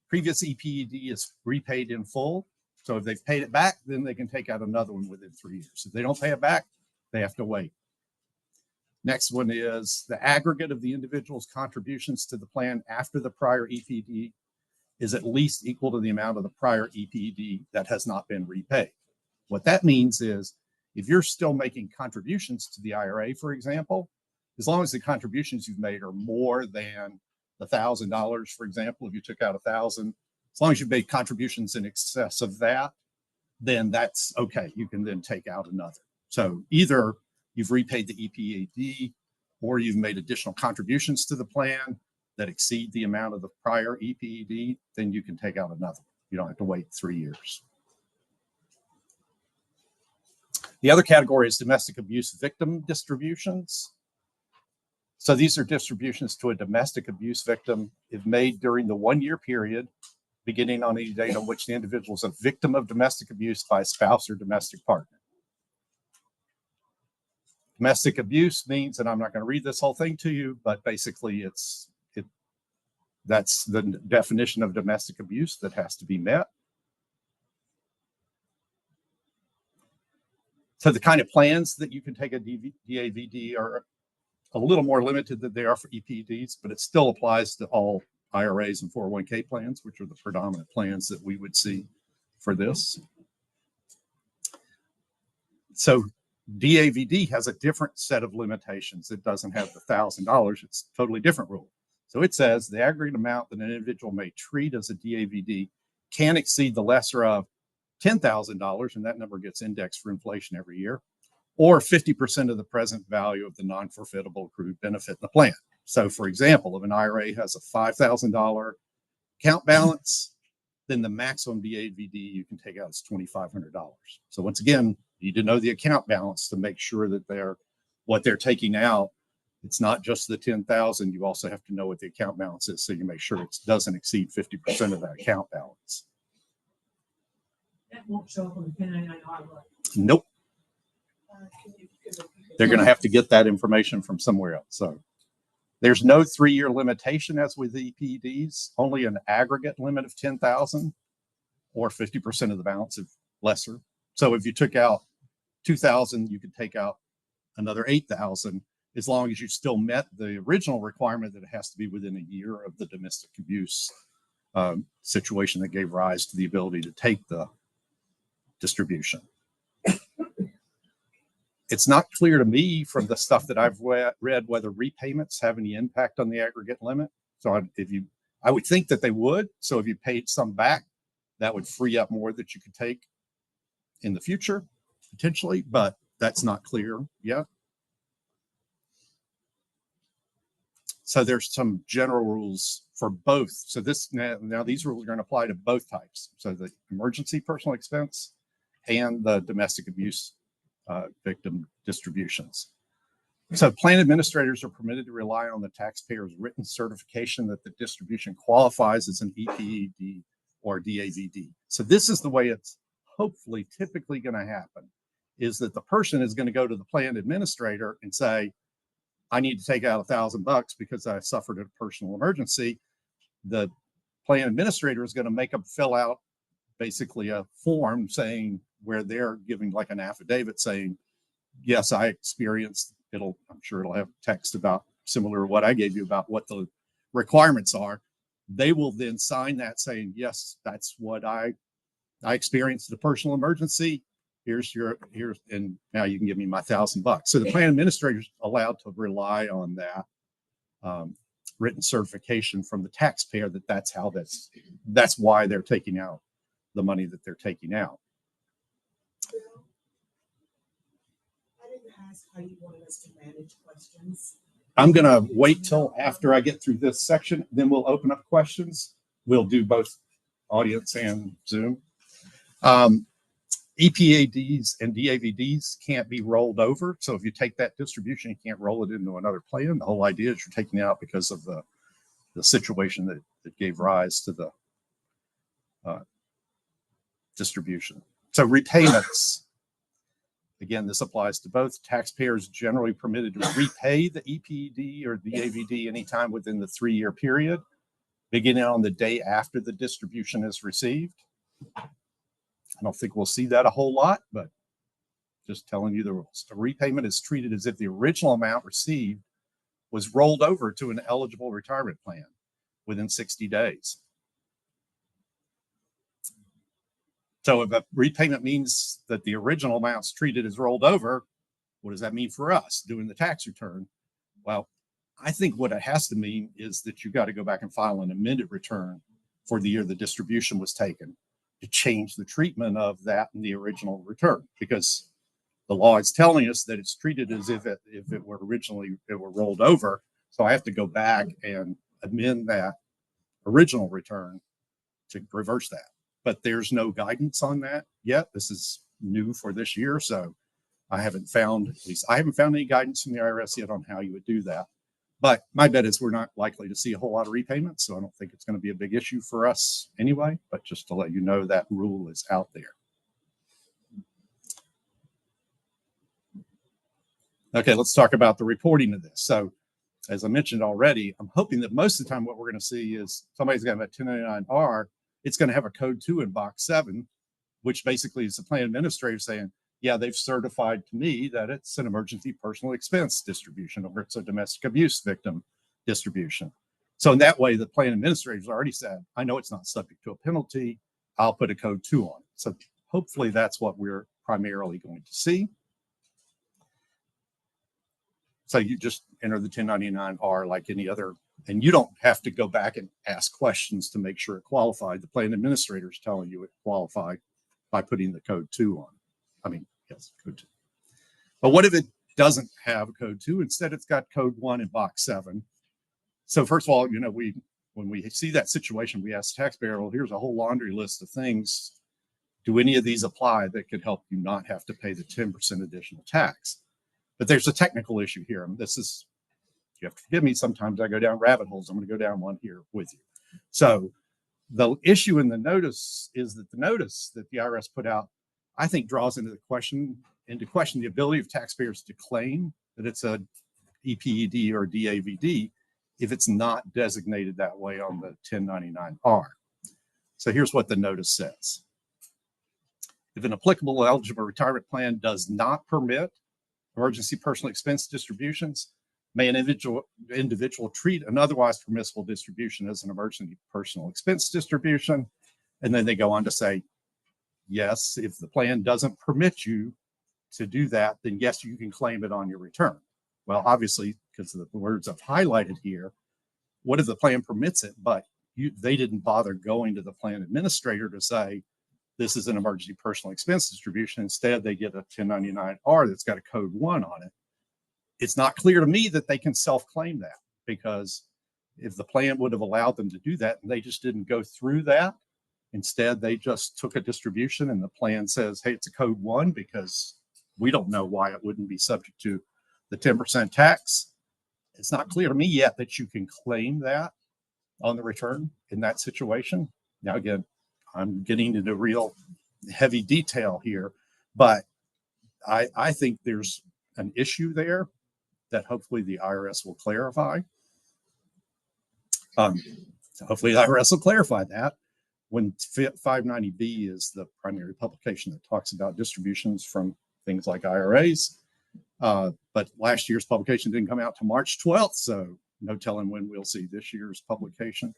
previous EPD is repaid in full. So if they've paid it back, then they can take out another one within 3 years. If they don't pay it back, they have to wait. Next one is the aggregate of the individual's contributions to the plan after the prior EPD is at least equal to the amount of the prior EPD that has not been repaid. What that means is if you're still making contributions to the IRA, for example, as long as the contributions you've made are more than $1,000, for example, if you took out 1,000, as long as you've made contributions in excess of that, then that's okay. You can then take out another. So either you've repaid the EPAD or you've made additional contributions to the plan that exceed the amount of the prior EPAD, then you can take out another. You don't have to wait 3 years. The other category is domestic abuse victim distributions. So these are distributions to a domestic abuse victim if made during the 1 year period, beginning on any date on which the individual is a victim of domestic abuse by a spouse or domestic partner. Domestic abuse means, and I'm not going to read this whole thing to you, but basically that's the definition of domestic abuse that has to be met. So the kind of plans that you can take a DAVD are a little more limited than they are for EPDs, but it still applies to all IRAs and 401k plans, which are the predominant plans that we would see for this. So DAVD has a different set of limitations. It doesn't have the $1,000. It's a totally different rule. So it says the aggregate amount that an individual may treat as a DAVD can exceed the lesser of $10,000, and that number gets indexed for inflation every year, or 50% of the present value of the non-forfeitable accrued benefit in the plan. So for example, if an IRA has a $5,000 account balance, then the maximum DAVD you can take out is $2,500. So once again, you need to know the account balance to make sure that what they're taking out, it's not just the 10,000. You also have to know what the account balance is, so you make sure it doesn't exceed 50% of that account balance. That won't show up on the 1099-R book. Nope. They're going to have to get that information from somewhere else. So there's no 3-year limitation as with EPDs, only an aggregate limit of 10,000 or 50% of the balance of lesser. So if you took out 2,000, you could take out another 8,000 as long as you still met the original requirement that it has to be within a year of the domestic abuse situation that gave rise to the ability to take the distribution. It's not clear to me from the stuff that I've read whether repayments have any impact on the aggregate limit. So I would think that they would. So if you paid some back, that would free up more that you could take in the future, potentially, but that's not clear yet. So there's some general rules for both. So now these rules are going to apply to both types. So the emergency personal expense and the domestic abuse victim distributions. So plan administrators are permitted to rely on the taxpayer's written certification that the distribution qualifies as an EPD or DAVD. So this is the way it's hopefully typically going to happen, is that the person is going to go to the plan administrator and say, I need to take out $1,000 because I suffered a personal emergency. The plan administrator is going to make them fill out basically a form saying, where they're giving like an affidavit saying, yes, I experienced, I'm sure it'll have text about similar to what I gave you about what the requirements are. They will then sign that saying, yes, that's what I experienced a personal emergency. here's, and now you can give me my $1,000. So the plan administrator is allowed to rely on that written certification from the taxpayer that that's why they're taking out the money that they're taking out. I didn't ask how you wanted us to manage questions. I'm going to wait till after I get through this section, then we'll open up questions. We'll do both audience and Zoom. EPADs and DAVDs can't be rolled over. So if you take that distribution, you can't roll it into another plan. The whole idea is you're taking it out because of the situation that gave rise to the distribution. So repayments. Again, this applies to both. Taxpayers generally permitted to repay the EPD or DAVD anytime within the 3-year period, beginning on the day after the distribution is received. I don't think we'll see that a whole lot, but just telling you the rules. The repayment is treated as if the original amount received was rolled over to an eligible retirement plan within 60 days. So if a repayment means that the original amount's treated as rolled over, what does that mean for us doing the tax return? Well, I think what it has to mean is that you got to go back and file an amended return for the year the distribution was taken to change the treatment of that in the original return, because the law is telling us that it's treated as if it were originally rolled over. So I have to go back and amend that original return to reverse that. But there's no guidance on that yet. This is new for this year, so I haven't found any guidance from the IRS yet on how you would do that. But my bet is we're not likely to see a whole lot of repayments, so I don't think it's going to be a big issue for us anyway. But just to let you know, that rule is out there. Okay, let's talk about the reporting of this. So, as I mentioned already, I'm hoping that most of the time what we're going to see is somebody's got a 1099-R. It's going to have a code 2 in box 7, which basically is the plan administrator saying, yeah, they've certified to me that it's an emergency personal expense distribution or it's a domestic abuse victim distribution. So in that way, the plan administrator's already said, I know it's not subject to a penalty. I'll put a code 2 on it. So hopefully that's what we're primarily going to see. So you just enter the 1099-R like any other, and you don't have to go back and ask questions to make sure it qualified. The plan administrator is telling you it qualified by putting the code 2 on. I mean, yes, code 2. But what if it doesn't have a code 2? Instead, it's got code 1 in box 7. So first of all, when we see that situation, we ask the taxpayer, well, here's a whole laundry list of things. Do any of these apply that could help you not have to pay the 10% additional tax? But there's a technical issue here. And this is, you have to forgive me, sometimes I go down rabbit holes. I'm going to go down one here with you. So the issue in the notice is that the notice that the IRS put out, I think, draws into question the ability of taxpayers to claim that it's a EPED or DAVD if it's not designated that way on the 1099-R. So here's what the notice says. If an applicable eligible retirement plan does not permit emergency personal expense distributions, may an individual treat an otherwise permissible distribution as an emergency personal expense distribution. And then they go on to say, yes, if the plan doesn't permit you to do that, then yes, you can claim it on your return. Well, obviously, because of the words I've highlighted here, what if the plan permits it, but they didn't bother going to the plan administrator to say, this is an emergency personal expense distribution. Instead, they get a 1099-R that's got a code 1 on it. It's not clear to me that they can self-claim that, because if the plan would have allowed them to do that and they just didn't go through that, instead they just took a distribution and the plan says, hey, it's a code 1 because we don't know why it wouldn't be subject to the 10% tax. It's not clear to me yet that you can claim that on the return in that situation. Now, again, I'm getting into real heavy detail here, but I think there's an issue there that hopefully the IRS will clarify. So hopefully the IRS will clarify that when 590B is the primary publication that talks about distributions from things like IRAs. But last year's publication didn't come out till March 12th, so no telling when we'll see this year's publication.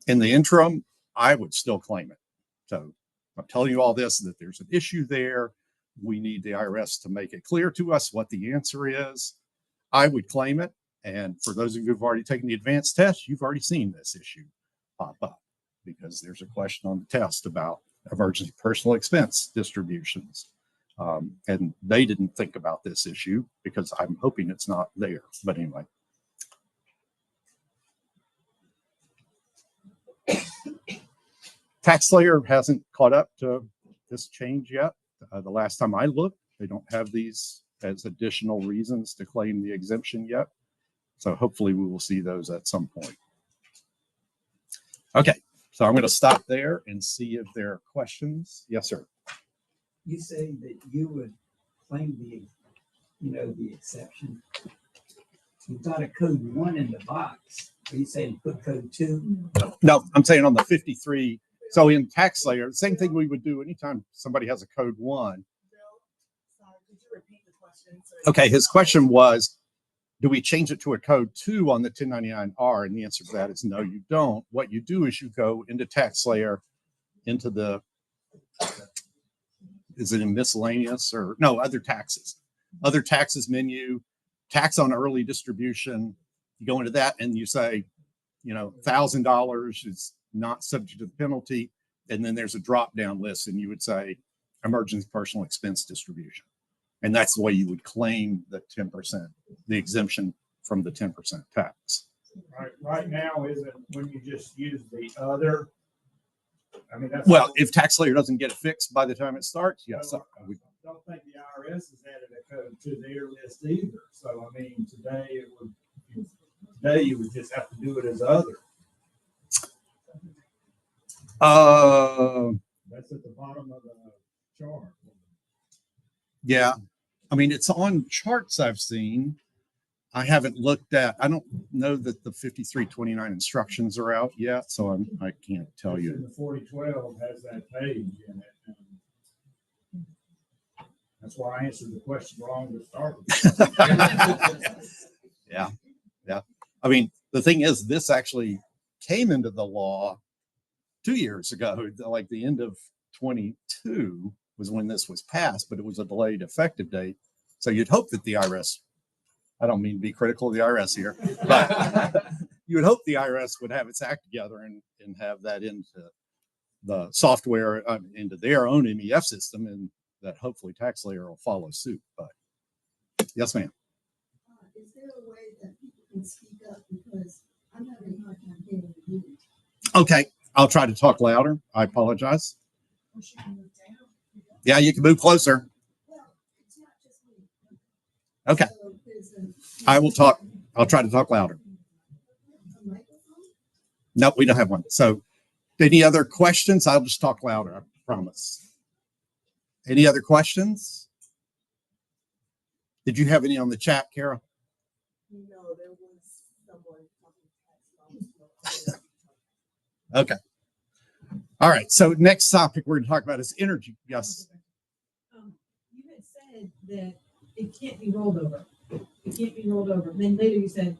In the interim, I would still claim it. So I'm telling you all this, that there's an issue there. We need the IRS to make it clear to us what the answer is. I would claim it. And for those of you who've already taken the advanced test, you've already seen this issue pop up because there's a question on the test about emergency personal expense distributions. And they didn't think about this issue because I'm hoping it's not there. But anyway. TaxSlayer hasn't caught up to this change yet. The last time I looked, they don't have these as additional reasons to claim the exemption yet. So hopefully we will see those at some point. Okay, so I'm going to stop there and see if there are questions. Yes, sir. You say that you would claim the exception. You've got a code 1 in the box. Are you saying put code 2? No, I'm saying on the 53. So in TaxSlayer, the same thing we would do anytime somebody has a code 1. Okay, his question was, do we change it to a code 2 on the 1099-R? And the answer to that is no, you don't. What you do is you go into TaxSlayer, into the, is it in miscellaneous or no, other taxes menu, tax on early distribution. You go into that and you say, $1,000 is not subject to the penalty. And then there's a drop down list and you would say emergency personal expense distribution. And that's the way you would claim the 10%, the exemption from the 10% tax. Right now, is it when you just use the other? I mean, that's Well, if TaxSlayer doesn't get it fixed by the time it starts, yes. I don't think the IRS has added a code to their list either. So I mean, today you would just have to do it as other. That's at the bottom of the chart. Yeah. I mean, it's on charts I've seen. I haven't looked at, I don't know that the 5329 instructions are out yet, so I can't tell you. The 4012 has that page in it. And that's why I answered the question wrong to start with. Yeah. I mean, the thing is, this actually came into the law 2 years ago, like the end of 22 was when this was passed, but it was a delayed effective date. So you'd hope that the IRS, I don't mean to be critical of the IRS here, but you would hope the IRS would have its act together and have that into the software, into their own MEF system, and that hopefully TaxSlayer will follow suit. But yes, ma'am. Is there a way that people can speak up, because I'm having a hard time hearing you? Okay, I'll try to talk louder. I apologize. Yeah, you can move closer. Well, it's not just me. Okay, So I will talk. I'll try to talk louder. a microphone? No, we don't have one. So any other questions? I'll just talk louder, I promise. Any other questions? Did you have any on the chat, Kara? No, there was someone talking. Okay. All right. So next topic we're going to talk about is energy. Yes. You had said that it can't be rolled over. It can't be rolled over. Then later you said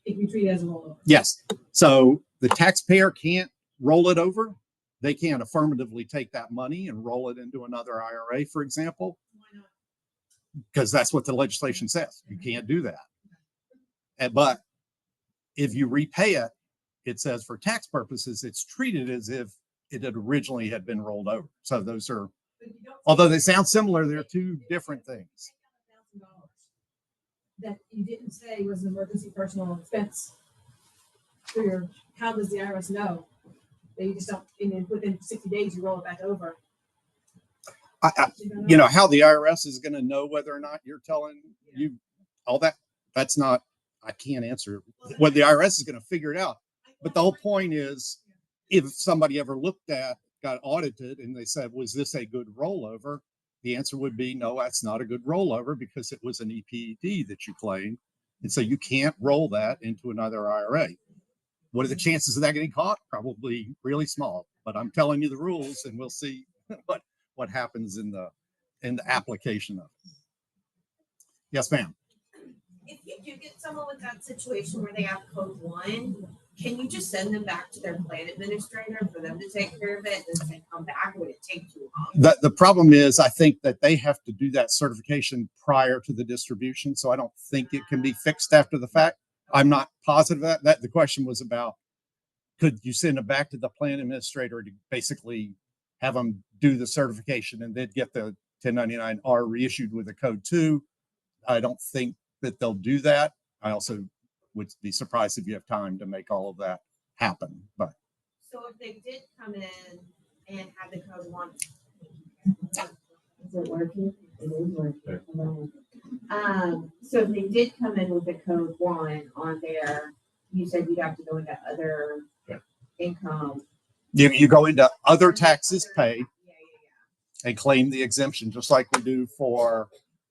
it can be treated as a rollover. Yes. So the taxpayer can't roll it over. They can't affirmatively take that money and roll it into another IRA, for example, Why not? because that's what the legislation says. You can't do that. But if you repay it, it says for tax purposes, it's treated as if it had originally had been rolled over. So those are, But you don't although they sound similar, they're two different things. $1,000 that you didn't say was an emergency personal expense. How does the IRS know that you just don't, and then within 60 days you roll it back over? You know how the IRS is going to know whether or not you're telling you all that. That's not, I can't answer what the IRS is going to figure it out. But the whole point is, if somebody ever got audited and they said, was this a good rollover? The answer would be, no, that's not a good rollover because it was an EPD that you claimed. And so you can't roll that into another IRA. What are the chances of that getting caught? Probably really small, but I'm telling you the rules and we'll see what happens in the application of it. Yes, ma'am. If you do get someone with that situation where they have code 1, can you just send them back to their plan administrator for them to take care of it and then come back? Would it take too long? The problem is, I think that they have to do that certification prior to the distribution. So I don't think it can be fixed after the fact. I'm not positive that the question was about, could you send it back to the plan administrator to basically have them do the certification and then get the 1099-R reissued with a code 2? I don't think that they'll do that. I also would be surprised if you have time to make all of that happen. But So if they did come in and have the code 1, Is it working? It is working. so if they did come in with the code 1 on there, you said you'd have to go into other income. you go into other taxes paid Yeah. and claim the exemption, just like we do for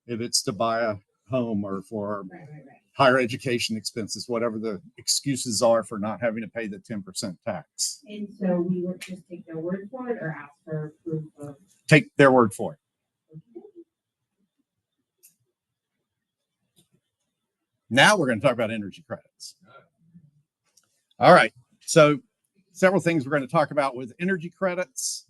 if it's to buy a home or for Right. higher education expenses, whatever the excuses are for not having to pay the 10% tax. And so we would just take their word for it or ask for proof of. Take their word for it. Now we're going to talk about energy credits. All right. So several things we're going to talk about with energy credits.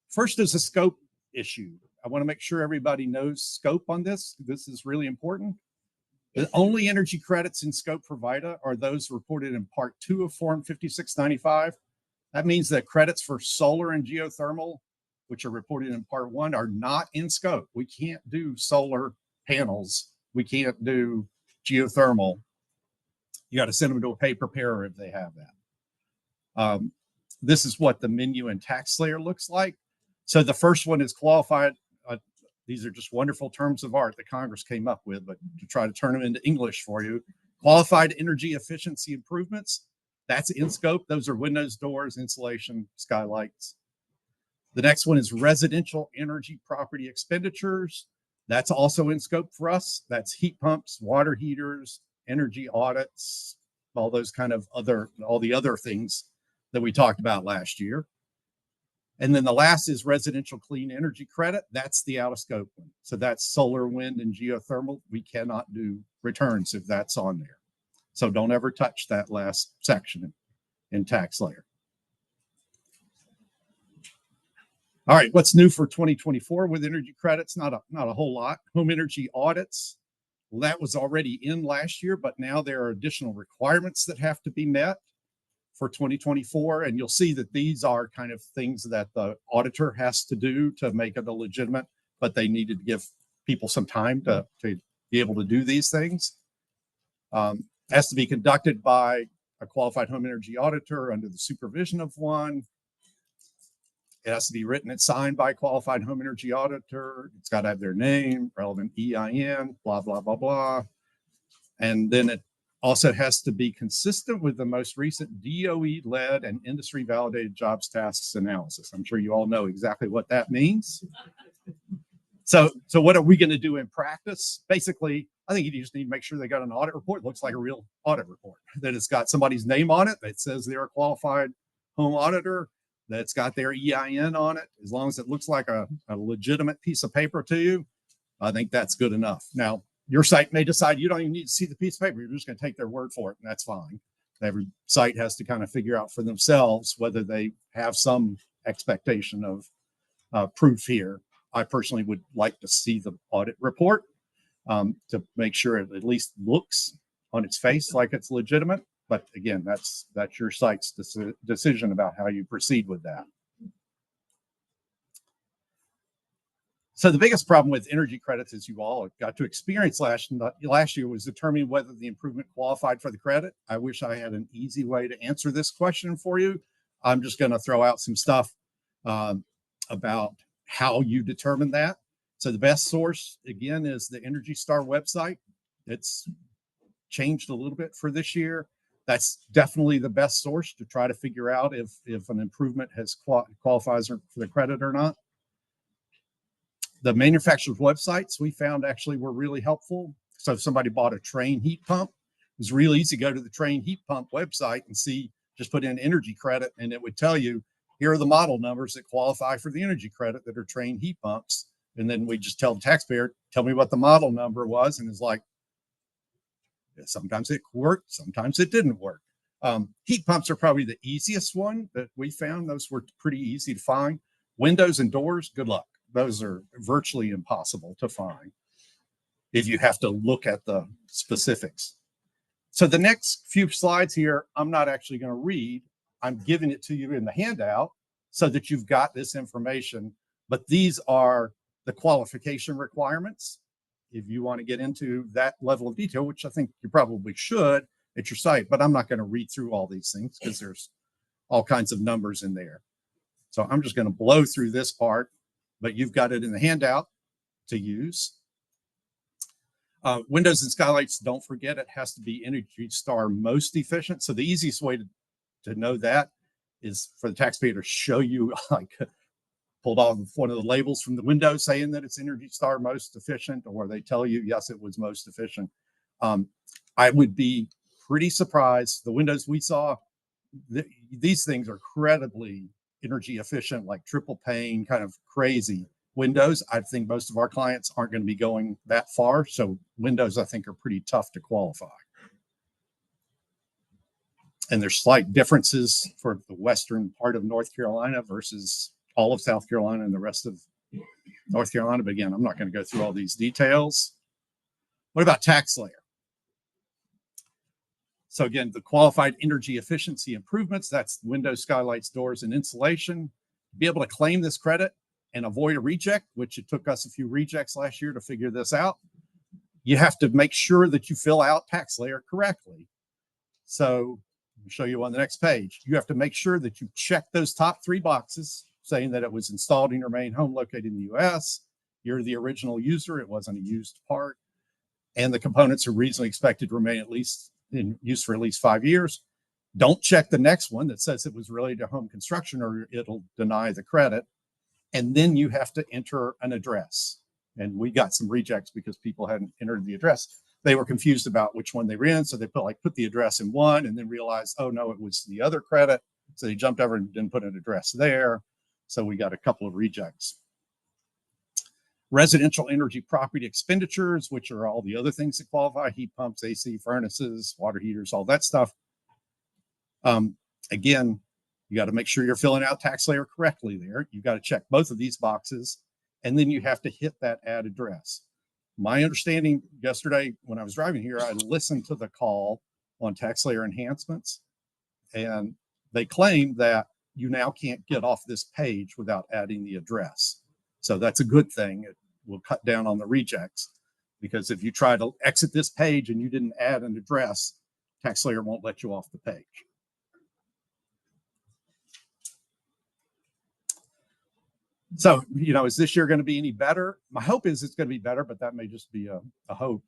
First is a scope issue. I want to make sure everybody knows scope on this. This is really important. The only energy credits in scope for VITA are those reported in Part 2 of Form 5695. That means that credits for solar and geothermal, which are reported in Part 1, are not in scope. We can't do solar panels. We can't do geothermal. You got to send them to a pay preparer if they have that. This is what the menu and tax layer looks like. So the first one is qualified. These are just wonderful terms of art that Congress came up with, but to try to turn them into English for you. Qualified energy efficiency improvements. That's in scope. Those are windows, doors, insulation, skylights. The next one is residential energy property expenditures. That's also in scope for us. That's heat pumps, water heaters, energy audits, all those kind of all the other things that we talked about last year. And then the last is residential clean energy credit. That's the out of scope one. So that's solar, wind, and geothermal. We cannot do returns if that's on there. So don't ever touch that last section in tax layer. All right, what's new for 2024 with energy credits? Not a whole lot. Home energy audits. Well, that was already in last year, but now there are additional requirements that have to be met for 2024. And you'll see that these are kind of things that the auditor has to do to make it a legitimate, but they needed to give people some time to be able to do these things. Has to be conducted by a qualified home energy auditor under the supervision of one. It has to be written and signed by a qualified home energy auditor. It's got to have their name, relevant EIN, blah, blah, blah, blah. And then it also has to be consistent with the most recent DOE-led and industry-validated jobs tasks analysis. I'm sure you all know exactly what that means. So what are we going to do in practice? Basically, I think you just need to make sure they got an audit report. It looks like a real audit report, that it's got somebody's name on it, that says they're a qualified home auditor, that's got their EIN on it. As long as it looks like a legitimate piece of paper to you, I think that's good enough. Now, your site may decide you don't even need to see the piece of paper. You're just going to take their word for it, and that's fine. Every site has to kind of figure out for themselves whether they have some expectation of proof here. I personally would like to see the audit report to make sure it at least looks on its face like it's legitimate. But again, that's your site's decision about how you proceed with that. So the biggest problem with energy credits, as you all got to experience last year, was determining whether the improvement qualified for the credit. I wish I had an easy way to answer this question for you. I'm just going to throw out some stuff about how you determine that. So the best source, again, is the Energy Star website. It's changed a little bit for this year. That's definitely the best source to try to figure out if an improvement has qualifies for the credit or not. The manufacturer's websites we found actually were really helpful. So if somebody bought a Train heat pump, it was really easy to go to the Train heat pump website and see, just put in energy credit, and it would tell you, here are the model numbers that qualify for the energy credit that are Train heat pumps. And then we just tell the taxpayer, tell me what the model number was. And it's like, sometimes it worked, sometimes it didn't work. Heat pumps are probably the easiest one that we found. Those were pretty easy to find. Windows and doors, good luck. Those are virtually impossible to find if you have to look at the specifics. So the next few slides here, I'm not actually going to read. I'm giving it to you in the handout so that you've got this information. But these are the qualification requirements. If you want to get into that level of detail, which I think you probably should at your site, but I'm not going to read through all these things because there's all kinds of numbers in there. So I'm just going to blow through this part, but you've got it in the handout to use. Windows and skylights, don't forget, it has to be Energy Star most efficient. So the easiest way to know that is for the taxpayer to show you, like, pulled off one of the labels from the window saying that it's Energy Star most efficient, or they tell you, yes, it was most efficient. I would be pretty surprised. The windows we saw, these things are incredibly energy efficient, like triple pane, kind of crazy windows. I think most of our clients aren't going to be going that far. So windows, I think, are pretty tough to qualify. And there's slight differences for the western part of North Carolina versus all of South Carolina and the rest of North Carolina. But again, I'm not going to go through all these details. What about tax layer? So again, the qualified energy efficiency improvements, that's windows, skylights, doors, and insulation. To be able to claim this credit and avoid a reject, which it took us a few rejects last year to figure this out, you have to make sure that you fill out tax layer correctly. So I'll show you on the next page. You have to make sure that you check those top 3 boxes saying that it was installed in your main home located in the U.S. You're the original user. It wasn't a used part. And the components are reasonably expected to remain at least in use for at least 5 years. Don't check the next one that says it was related to home construction, or it'll deny the credit. And then you have to enter an address. And we got some rejects because people hadn't entered the address. They were confused about which one they were in. So they put the address in one and then realized, oh no, it was the other credit. So they jumped over and didn't put an address there. So we got a couple of rejects. Residential energy property expenditures, which are all the other things that qualify: heat pumps, AC, furnaces, water heaters, all that stuff. Again, you got to make sure you're filling out tax layer correctly there. You got to check both of these boxes, and then you have to hit that add address. My understanding yesterday when I was driving here, I listened to the call on tax layer enhancements, and they claim that you now can't get off this page without adding the address. So that's a good thing. It will cut down on the rejects, because if you try to exit this page and you didn't add an address, tax layer won't let you off the page. So, you know, is this year going to be any better? My hope is it's going to be better, but that may just be a hope,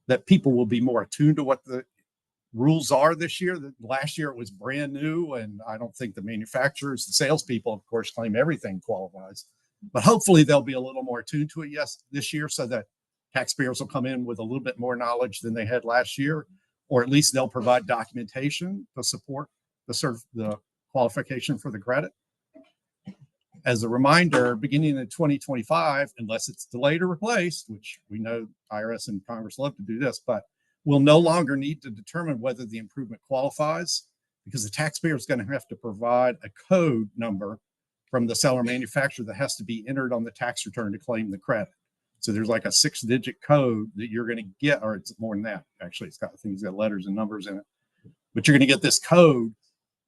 that people will be more attuned to what the rules are this year. Last year it was brand new, and I don't think the manufacturers, the salespeople, of course, claim everything qualifies. But hopefully they'll be a little more attuned to it, yes, this year, so that taxpayers will come in with a little bit more knowledge than they had last year, or at least they'll provide documentation to support the qualification for the credit. As a reminder, beginning in 2025, unless it's delayed or replaced, which we know IRS and Congress love to do this, but we'll no longer need to determine whether the improvement qualifies, because the taxpayer is going to have to provide a code number from the seller manufacturer that has to be entered on the tax return to claim the credit. So there's like a 6-digit code that you're going to get, or it's more than that. Actually, it's got things, got letters and numbers in it, but you're going to get this code.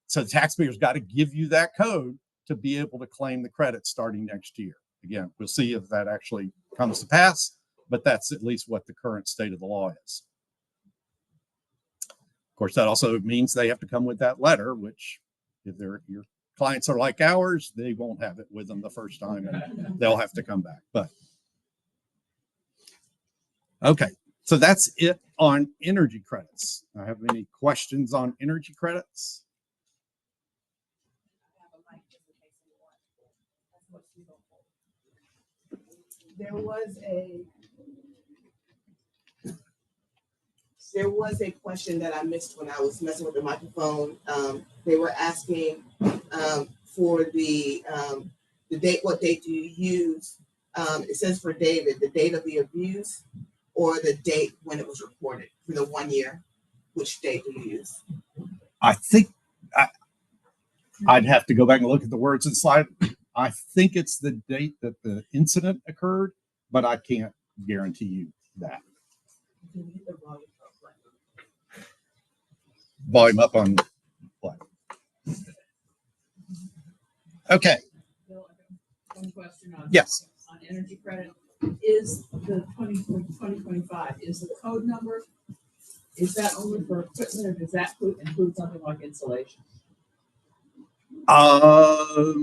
So the taxpayer's got to give you that code to be able to claim the credit starting next year. Again, we'll see if that actually comes to pass, but that's at least what the current state of the law is. Of course, that also means they have to come with that letter, which if your clients are like ours, they won't have it with them the first time, and they'll have to come back. But okay, so that's it on energy credits. I have any questions on energy credits? There was a question that I missed when I was messing with the microphone. They were asking for the date. What date do you use? It says for David, the date of the abuse or the date when it was reported for the 1 year. Which date do you use? I think I'd have to go back and look at the words inside. I think it's the date that the incident occurred, but I can't guarantee you that. Volume up on play. Okay. One question on. Yes. On energy credit, is the 2025, is the code number, is that only for equipment or does that include something like insulation? Because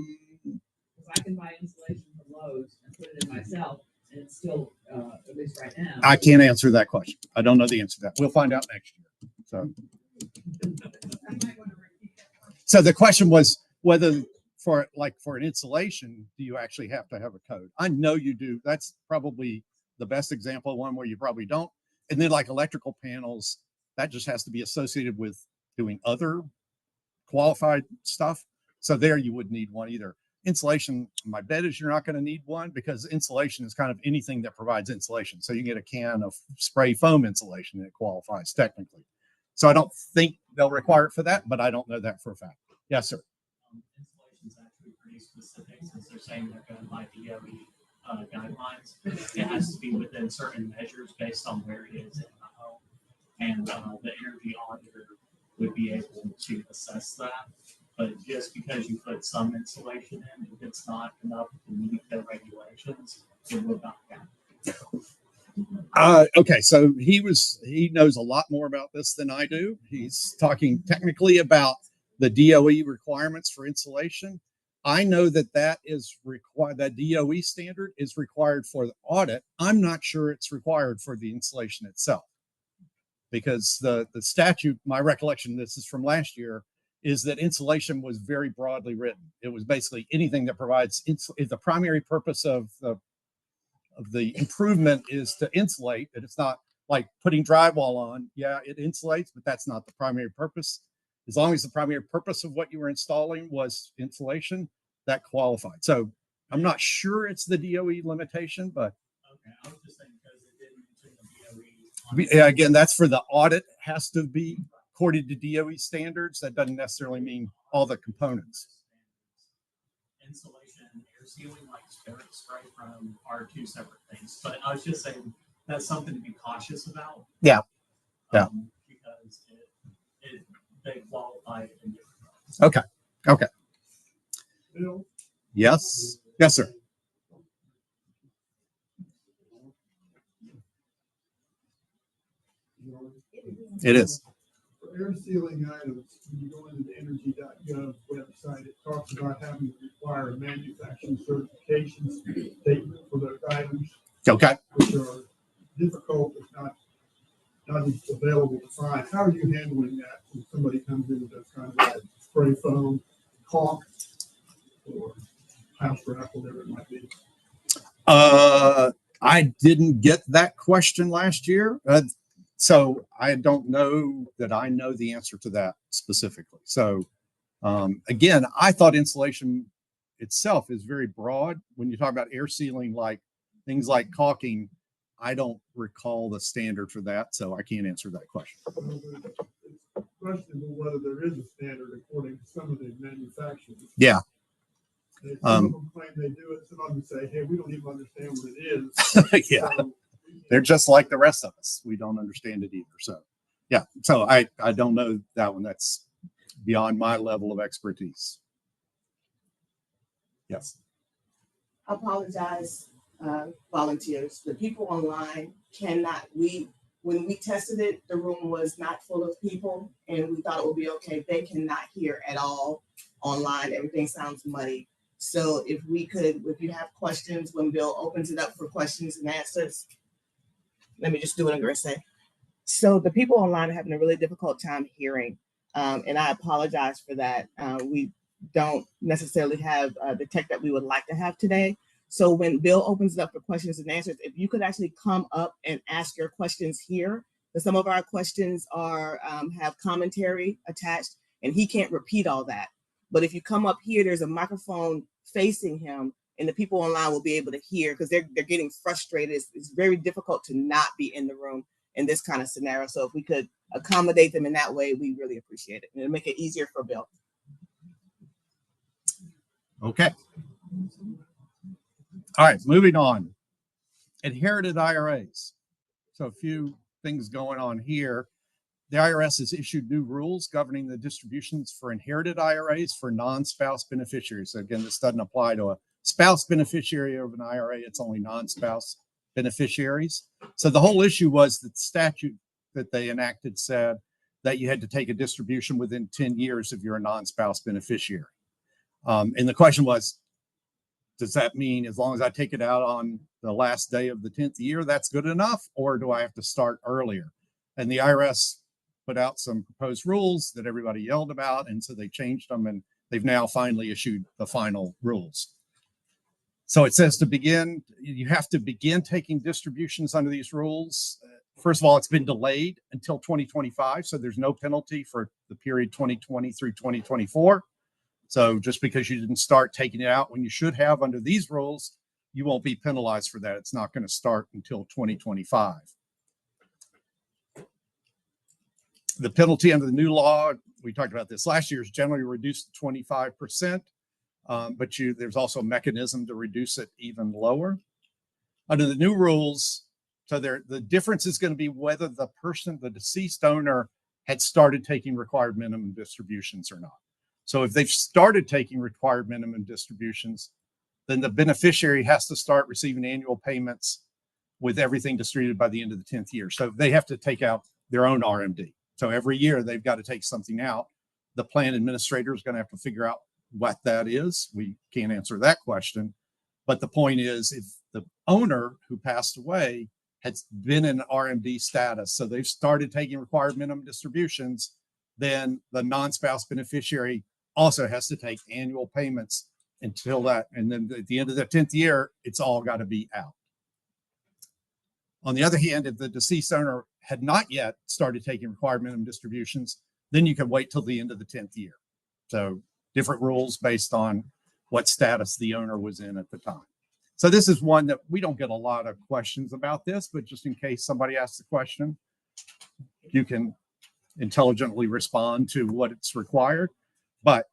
I can buy insulation from Lowe's and put it in myself and it's still, at least right now. I can't answer that question. I don't know the answer to that. We'll find out next year. So the question was whether for an insulation, do you actually have to have a code? I know you do. That's probably the best example of one where you probably don't. And then like electrical panels, that just has to be associated with doing other qualified stuff. So there you wouldn't need one either. Insulation, my bet is you're not going to need one because insulation is kind of anything that provides insulation. So you get a can of spray foam insulation and it qualifies technically. So I don't think they'll require it for that, but I don't know that for a fact. Yes, sir. Insulation is actually pretty specific since they're saying they're going by DOE guidelines. It has to be within certain measures based on where it is in the home. And the energy auditor would be able to assess that. But just because you put some insulation in, if it's not enough to meet the regulations, it would not count. Okay, so he knows a lot more about this than I do. He's talking technically about the DOE requirements for insulation. I know that is required. That DOE standard is required for the audit. I'm not sure it's required for the insulation itself, because the statute, my recollection, this is from last year, is that insulation was very broadly written. It was basically anything that provides the primary purpose of the improvement is to insulate. And it's not like putting drywall on. Yeah, it insulates, but that's not the primary purpose. As long as the primary purpose of what you were installing was insulation, that qualified. So I'm not sure it's the DOE limitation, but okay, I was just saying because it didn't mention the DOE. Yeah, again, that's for the audit, has to be according to DOE standards. That doesn't necessarily mean all the components. Insulation and air sealing, like spray foam, are two separate things. But I was just saying that's something to be cautious about. Yeah. Yeah. Because they qualify in different ways. Okay. Okay. Bill? Yes. Yes, sir. It is. For air sealing items, when you go into the energy.gov website, it talks about having to require a manufacturing certification statement for those items. Okay. Which are difficult, if not available to find. How are you handling that when somebody comes in with those kind of items? Spray foam, caulk, or house wrap, whatever it might be? I didn't get that question last year. So I don't know that I know the answer to that specifically. So again, I thought insulation itself is very broad. When you talk about air sealing, like things like caulking, I don't recall the standard for that, so I can't answer that question. It's questionable whether there is a standard according to some of the manufacturers. Yeah. Some of them claim they do it. Some of them say, hey, we don't even understand what it is. Yeah. So, they're just like the rest of us. We don't understand it either. So yeah. So I don't know that one. That's beyond my level of expertise. Yes. I apologize, volunteers. The people online cannot, when we tested it, the room was not full of people and we thought it would be okay. They cannot hear at all online. Everything sounds muddy. So if you have questions, when Bill opens it up for questions and answers, let me just do what I'm going to say. So the people online are having a really difficult time hearing, and I apologize for that. We don't necessarily have the tech that we would like to have today. So when Bill opens it up for questions and answers, if you could actually come up and ask your questions here, because some of our questions have commentary attached, and he can't repeat all that. But if you come up here, there's a microphone facing him, and the people online will be able to hear because they're getting frustrated. It's very difficult to not be in the room in this kind of scenario. So if we could accommodate them in that way, we really appreciate it. And it'll make it easier for Bill. Okay. All right, moving on. Inherited IRAs. So a few things going on here. The IRS has issued new rules governing the distributions for inherited IRAs for non-spouse beneficiaries. So again, this doesn't apply to a spouse beneficiary of an IRA. It's only non-spouse beneficiaries. So the whole issue was that the statute that they enacted said that you had to take a distribution within 10 years if you're a non-spouse beneficiary. And the question was, does that mean as long as I take it out on the last day of the 10th year, that's good enough? Or do I have to start earlier? And the IRS put out some proposed rules that everybody yelled about. And so they changed them, and they've now finally issued the final rules. So it says to begin, you have to begin taking distributions under these rules. First of all, it's been delayed until 2025. So there's no penalty for the period 2020 through 2024. So just because you didn't start taking it out when you should have under these rules, you won't be penalized for that. It's not going to start until 2025. The penalty under the new law, we talked about this last year, is generally reduced to 25%, but there's also a mechanism to reduce it even lower. Under the new rules, so the difference is going to be whether the deceased owner, had started taking required minimum distributions or not. So if they've started taking required minimum distributions, then the beneficiary has to start receiving annual payments with everything distributed by the end of the 10th year. So they have to take out their own RMD. So every year they've got to take something out. The plan administrator is going to have to figure out what that is. We can't answer that question. But the point is, if the owner who passed away has been in RMD status, so they've started taking required minimum distributions, then the non-spouse beneficiary also has to take annual payments until that. And then at the end of the 10th year, it's all got to be out. On the other hand, if the deceased owner had not yet started taking required minimum distributions, then you can wait till the end of the 10th year. So different rules based on what status the owner was in at the time. So this is one that we don't get a lot of questions about this, but just in case somebody asks a question, you can intelligently respond to what it's required. But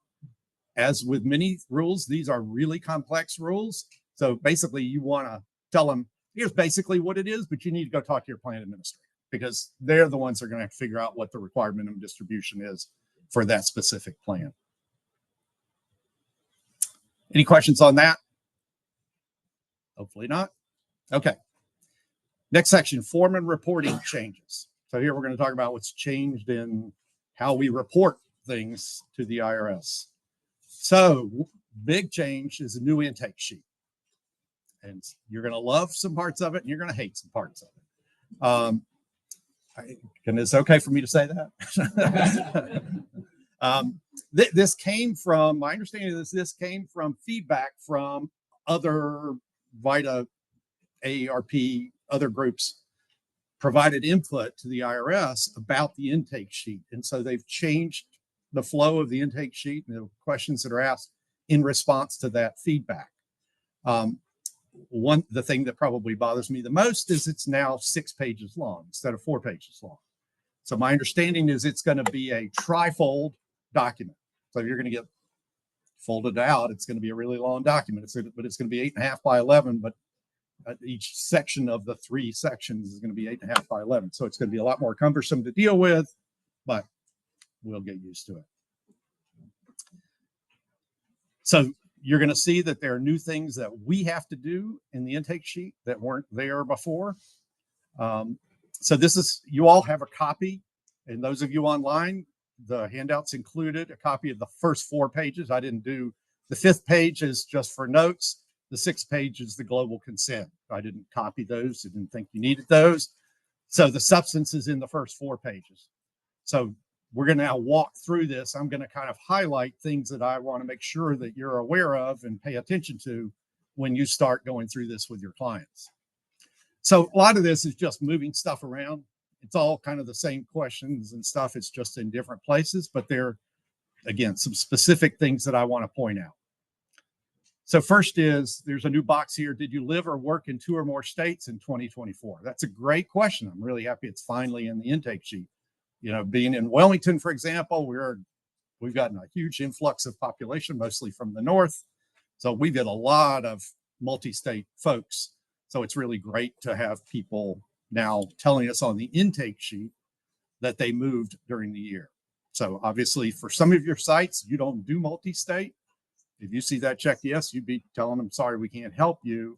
as with many rules, these are really complex rules. So basically you want to tell them, here's basically what it is, but you need to go talk to your plan administrator, because they're the ones that are going to have to figure out what the required minimum distribution is for that specific plan. Any questions on that? Hopefully not. Okay. Next section, form and reporting changes. So here we're going to talk about what's changed in how we report things to the IRS. So big change is a new intake sheet. And you're going to love some parts of it, and you're going to hate some parts of it. And it's okay for me to say that? This came from, my understanding of this came from feedback from other VITA, AARP, other groups provided input to the IRS about the intake sheet. And so they've changed the flow of the intake sheet and the questions that are asked in response to that feedback. The thing that probably bothers me the most is it's now 6 pages long instead of 4 pages long. So my understanding is it's going to be a trifold document. So you're going to get folded out. It's going to be a really long document, but it's going to be 8.5 by 11. But each section of the 3 sections is going to be 8.5 by 11. So it's going to be a lot more cumbersome to deal with, but we'll get used to it. So you're going to see that there are new things that we have to do in the intake sheet that weren't there before. So this is, you all have a copy, and those of you online, the handouts included a copy of the first 4 pages. I didn't do, the 5th page is just for notes. The 6th page is the global consent. I didn't copy those. I didn't think you needed those. So the substance is in the first 4 pages. So we're going to now walk through this. I'm going to kind of highlight things that I want to make sure that you're aware of and pay attention to when you start going through this with your clients. So a lot of this is just moving stuff around. It's all kind of the same questions and stuff. It's just in different places, but there, again, some specific things that I want to point out. So first is, there's a new box here. Did you live or work in 2 or more states in 2024? That's a great question. I'm really happy it's finally in the intake sheet. You know, being in Wellington, for example, we've gotten a huge influx of population, mostly from the north. So we get a lot of multi-state folks. So it's really great to have people now telling us on the intake sheet that they moved during the year. So obviously for some of your sites, you don't do multi-state. If you see that checked yes, you'd be telling them, sorry, we can't help you.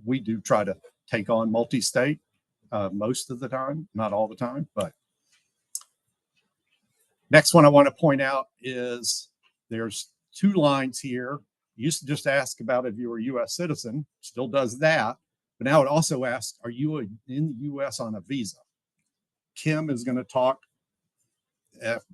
We do try to take on multi-state most of the time, not all the time, but. Next one I want to point out is there's 2 lines here. It used to just ask about if you were a U.S. citizen, still does that, but now it also asks, are you in the U.S. on a visa? Kim is going to talk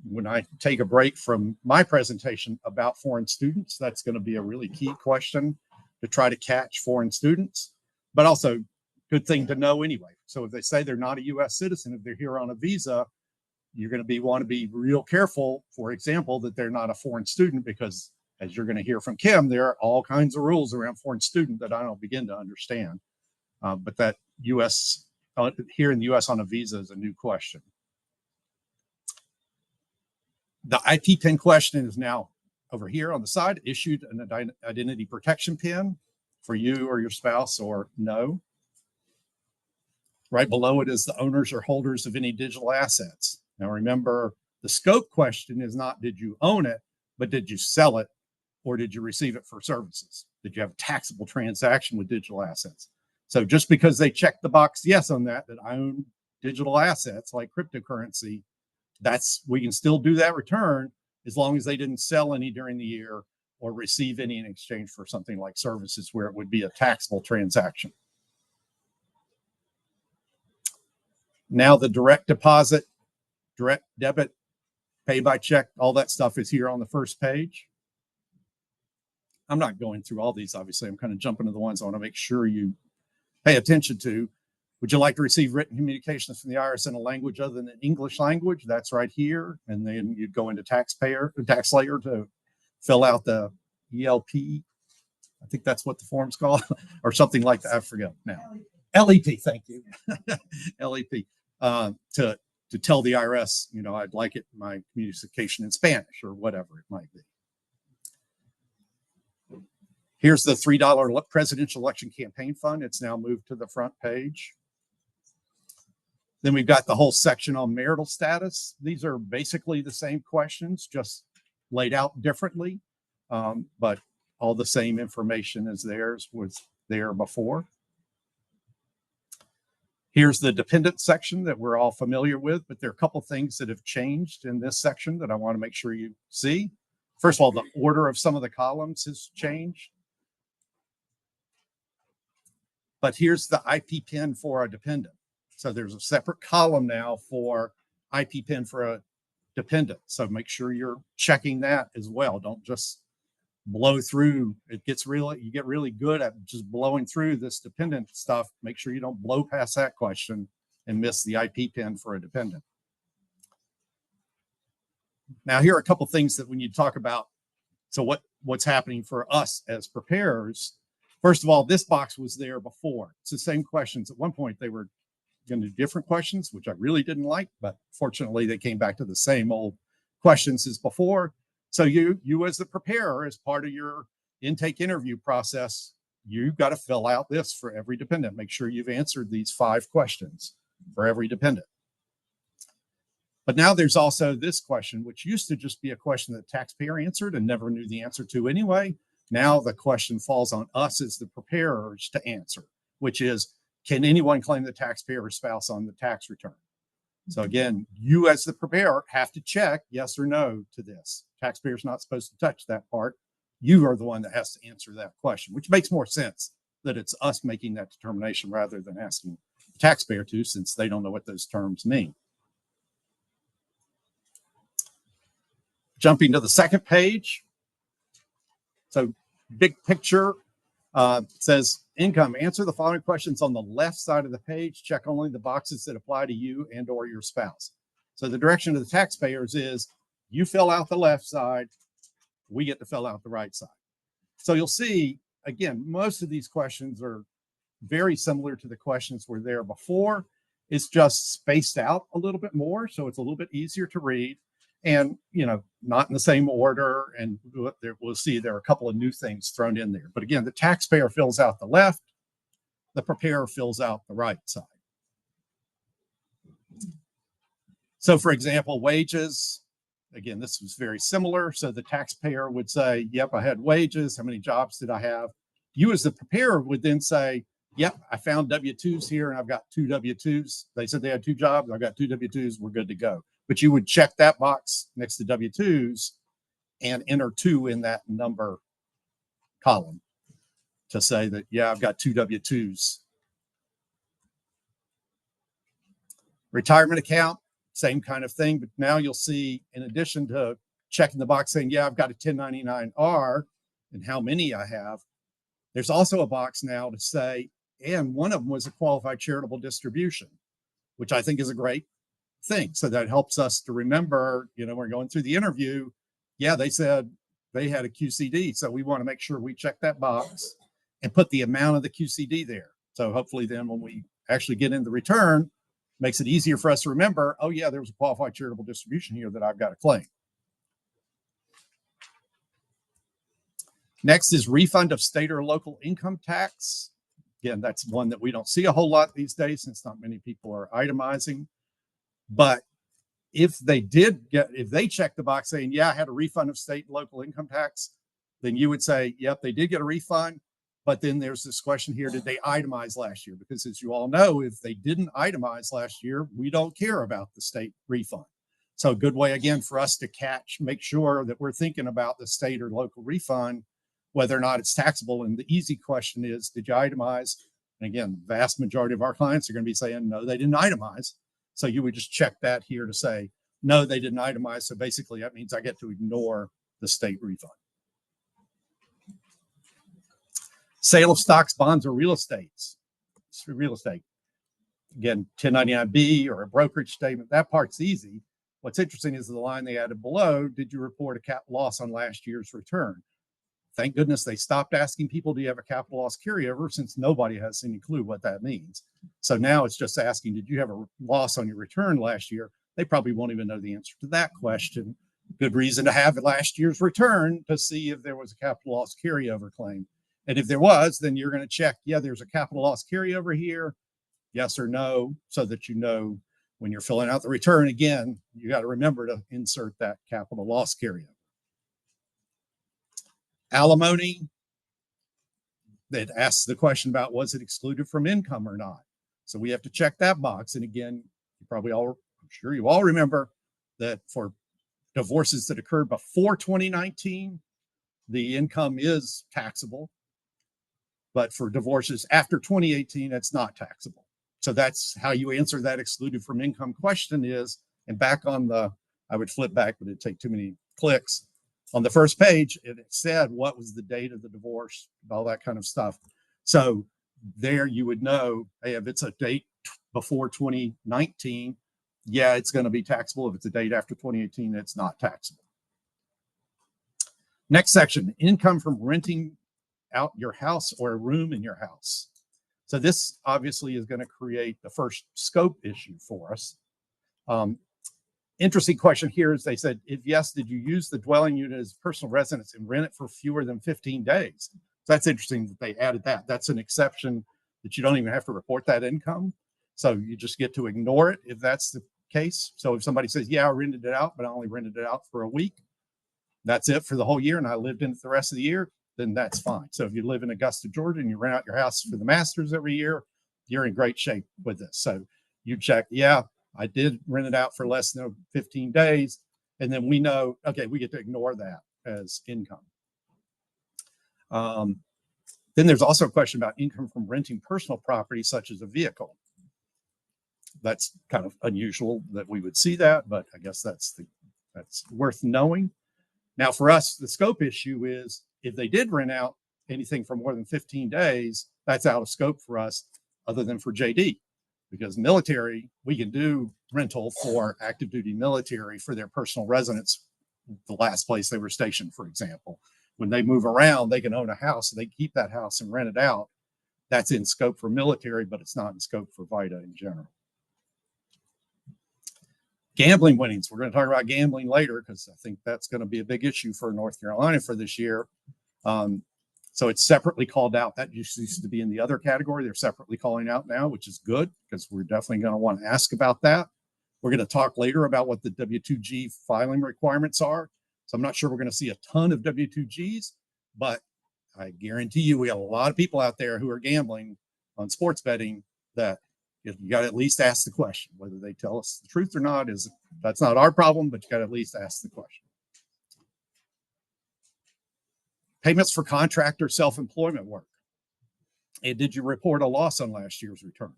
when I take a break from my presentation about foreign students. That's going to be a really key question to try to catch foreign students, but also good thing to know anyway. So if they say they're not a U.S. citizen, if they're here on a visa, you're going to want to be real careful, for example, that they're not a foreign student, because as you're going to hear from Kim, there are all kinds of rules around foreign student that I don't begin to understand. But that U.S. Here in the U.S. on a visa is a new question. The IP pin question is now over here on the side, issued an identity protection pin for you or your spouse or no. Right below it is the owners or holders of any digital assets. Now remember, the scope question is not did you own it, but did you sell it or did you receive it for services? Did you have a taxable transaction with digital assets? So just because they check the box yes on that I own digital assets like cryptocurrency, we can still do that return as long as they didn't sell any during the year or receive any in exchange for something like services where it would be a taxable transaction. Now the direct deposit, direct debit, pay by check, all that stuff is here on the first page. I'm not going through all these, obviously. I'm kind of jumping to the ones I want to make sure you pay attention to. Would you like to receive written communications from the IRS in a language other than English language? That's right here. And then you'd go into tax layer to fill out the ELP. I think that's what the form's called, or something like that. I forget now. LEP, thank you. LEP. To tell the IRS, you know, I'd like it my communication in Spanish or whatever it might be. Here's the $3 presidential election campaign fund. It's now moved to the front page. Then we've got the whole section on marital status. These are basically the same questions, just laid out differently, but all the same information as theirs was there before. Here's the dependent section that we're all familiar with, but there are a couple things that have changed in this section that I want to make sure you see. First of all, the order of some of the columns has changed. But here's the IP pin for a dependent. So there's a separate column now for IP pin for a dependent. So make sure you're checking that as well. Don't just blow through. You get really good at just blowing through this dependent stuff. Make sure you don't blow past that question and miss the IP pin for a dependent. Now, here are a couple things that when you talk about, so what's happening for us as preparers. First of all, this box was there before. It's the same questions. At one point, they were going to do different questions, which I really didn't like, but fortunately, they came back to the same old questions as before. So you as the preparer, as part of your intake interview process, you've got to fill out this for every dependent. Make sure you've answered these 5 questions for every dependent. But now there's also this question, which used to just be a question that the taxpayer answered and never knew the answer to anyway. Now the question falls on us as the preparers to answer, which is, can anyone claim the taxpayer or spouse on the tax return? So again, you as the preparer have to check yes or no to this. Taxpayer's not supposed to touch that part. You are the one that has to answer that question, which makes more sense that it's us making that determination rather than asking the taxpayer to, since they don't know what those terms mean. Jumping to the second page. So big picture says income. Answer the following questions on the left side of the page. Check only the boxes that apply to you and or your spouse. So the direction of the taxpayers is you fill out the left side, we get to fill out the right side. So you'll see, again, most of these questions are very similar to the questions were there before. It's just spaced out a little bit more, so it's a little bit easier to read, and not in the same order. And we'll see there are a couple of new things thrown in there. But again, the taxpayer fills out the left, the preparer fills out the right side. So for example, wages, again, this was very similar. So the taxpayer would say, yep, I had wages. How many jobs did I have? You as the preparer would then say, yep, I found W-2s here and I've got 2 W-2s. They said they had 2 jobs. I've got 2 W-2s. We're good to go. But you would check that box next to W-2s and enter 2 in that number column to say that, yeah, I've got 2 W-2s. Retirement account, same kind of thing. But now you'll see, in addition to checking the box saying, yeah, I've got a 1099-R and how many I have, there's also a box now to say, and one of them was a qualified charitable distribution, which I think is a great thing. So that helps us to remember, we're going through the interview. Yeah, they said they had a QCD. So we want to make sure we check that box and put the amount of the QCD there. So hopefully then when we actually get in the return, makes it easier for us to remember, oh yeah, there was a qualified charitable distribution here that I've got to claim. Next is refund of state or local income tax. Again, that's one that we don't see a whole lot these days since not many people are itemizing. But if they check the box saying, yeah, I had a refund of state and local income tax, then you would say, yep, they did get a refund. But then there's this question here, did they itemize last year? Because as you all know, if they didn't itemize last year, we don't care about the state refund. So a good way, again, for us to make sure that we're thinking about the state or local refund, whether or not it's taxable. And the easy question is, did you itemize? And again, the vast majority of our clients are going to be saying, no, they didn't itemize. So you would just check that here to say, no, they didn't itemize. So basically that means I get to ignore the state refund. Sale of stocks, bonds, or real estate. Again, 1099-B or a brokerage statement, that part's easy. What's interesting is the line they added below, did you report a cap loss on last year's return? Thank goodness they stopped asking people, do you have a capital loss carryover, since nobody has any clue what that means. So now it's just asking, did you have a loss on your return last year? They probably won't even know the answer to that question. Good reason to have last year's return to see if there was a capital loss carryover claim. And if there was, then you're going to check, yeah, there's a capital loss carryover here, yes or no, so that you know when you're filling out the return. Again, you got to remember to insert that capital loss carryover. Alimony, that asks the question about, was it excluded from income or not? So we have to check that box. And again, I'm sure you all remember that for divorces that occurred before 2019, the income is taxable. But for divorces after 2018, it's not taxable. So that's how you answer that excluded from income question is, and back on I would flip back, but it'd take too many clicks. On the first page, it said what was the date of the divorce, all that kind of stuff. So there you would know, hey, if it's a date before 2019, yeah, it's going to be taxable. If it's a date after 2018, it's not taxable. Next section, income from renting out your house or a room in your house. So this obviously is going to create the first scope issue for us. Interesting question here is they said, if yes, did you use the dwelling unit as personal residence and rent it for fewer than 15 days? So that's interesting that they added that. That's an exception that you don't even have to report that income. So you just get to ignore it if that's the case. So if somebody says, yeah, I rented it out, but I only rented it out for a week, that's it for the whole year, and I lived in it the rest of the year, then that's fine. So if you live in Augusta, Georgia, and you rent out your house for the Masters every year, you're in great shape with this. So you check, yeah, I did rent it out for less than 15 days. And then we know, okay, we get to ignore that as income. Then there's also a question about income from renting personal property, such as a vehicle. That's kind of unusual that we would see that, but I guess that's worth knowing. Now for us, the scope issue is if they did rent out anything for more than 15 days, that's out of scope for us other than for JD, because military, we can do rental for active duty military for their personal residence, the last place they were stationed, for example. when they move around, they can own a house and they keep that house and rent it out. That's in scope for military, but it's not in scope for VITA in general. Gambling winnings. We're going to talk about gambling later because I think that's going to be a big issue for North Carolina for this year. So it's separately called out. That used to be in the other category. They're separately calling out now, which is good because we're definitely going to want to ask about that. We're going to talk later about what the W-2G filing requirements are. So I'm not sure we're going to see a ton of W-2Gs, but I guarantee you we have a lot of people out there who are gambling on sports betting that you got to at least ask the question. Whether they tell us the truth or not that's not our problem, but you got to at least ask the question. Payments for contract or self-employment work. And did you report a loss on last year's return?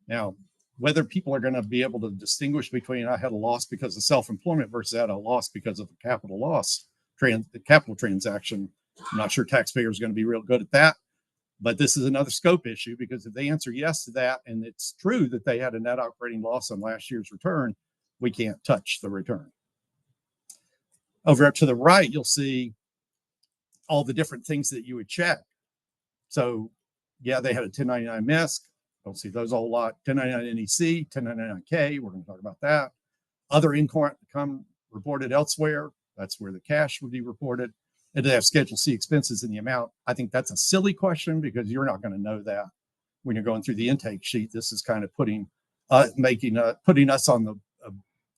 Now, whether people are going to be able to distinguish between I had a loss because of self-employment versus I had a loss because of a capital loss, capital transaction, I'm not sure taxpayers are going to be real good at that. But this is another scope issue because if they answer yes to that and it's true that they had a net operating loss on last year's return, we can't touch the return. Over to the right, you'll see all the different things that you would check. So yeah, they had a 1099 MISC. Don't see those a whole lot. 1099 NEC, 1099K. We're going to talk about that. Other income reported elsewhere. That's where the cash would be reported. And they have Schedule C expenses in the amount. I think that's a silly question because you're not going to know that when you're going through the intake sheet. This is kind of putting us on the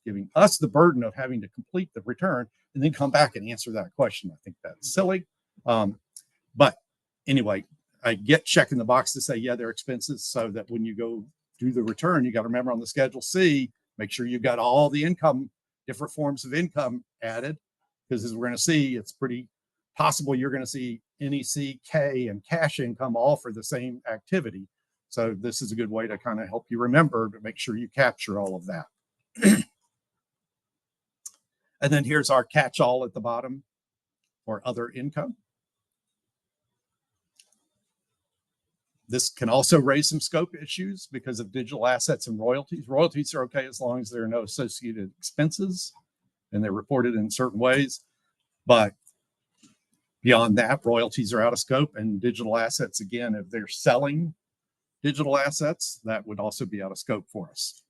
giving us the burden of having to complete the return and then come back and answer that question. I think that's silly. But anyway, I get checking the box to say, yeah, they're expenses so that when you go do the return, you got to remember on the Schedule C, make sure you've got all the income, different forms of income added. Because as we're going to see, it's pretty possible you're going to see NEC, K, and cash income all for the same activity. So this is a good way to kind of help you remember to make sure you capture all of that. And then here's our catch-all at the bottom for other income. This can also raise some scope issues because of digital assets and royalties. Royalties are okay as long as there are no associated expenses and they're reported in certain ways. But beyond that, royalties are out of scope, and digital assets, again, if they're selling digital assets, that would also be out of scope for us.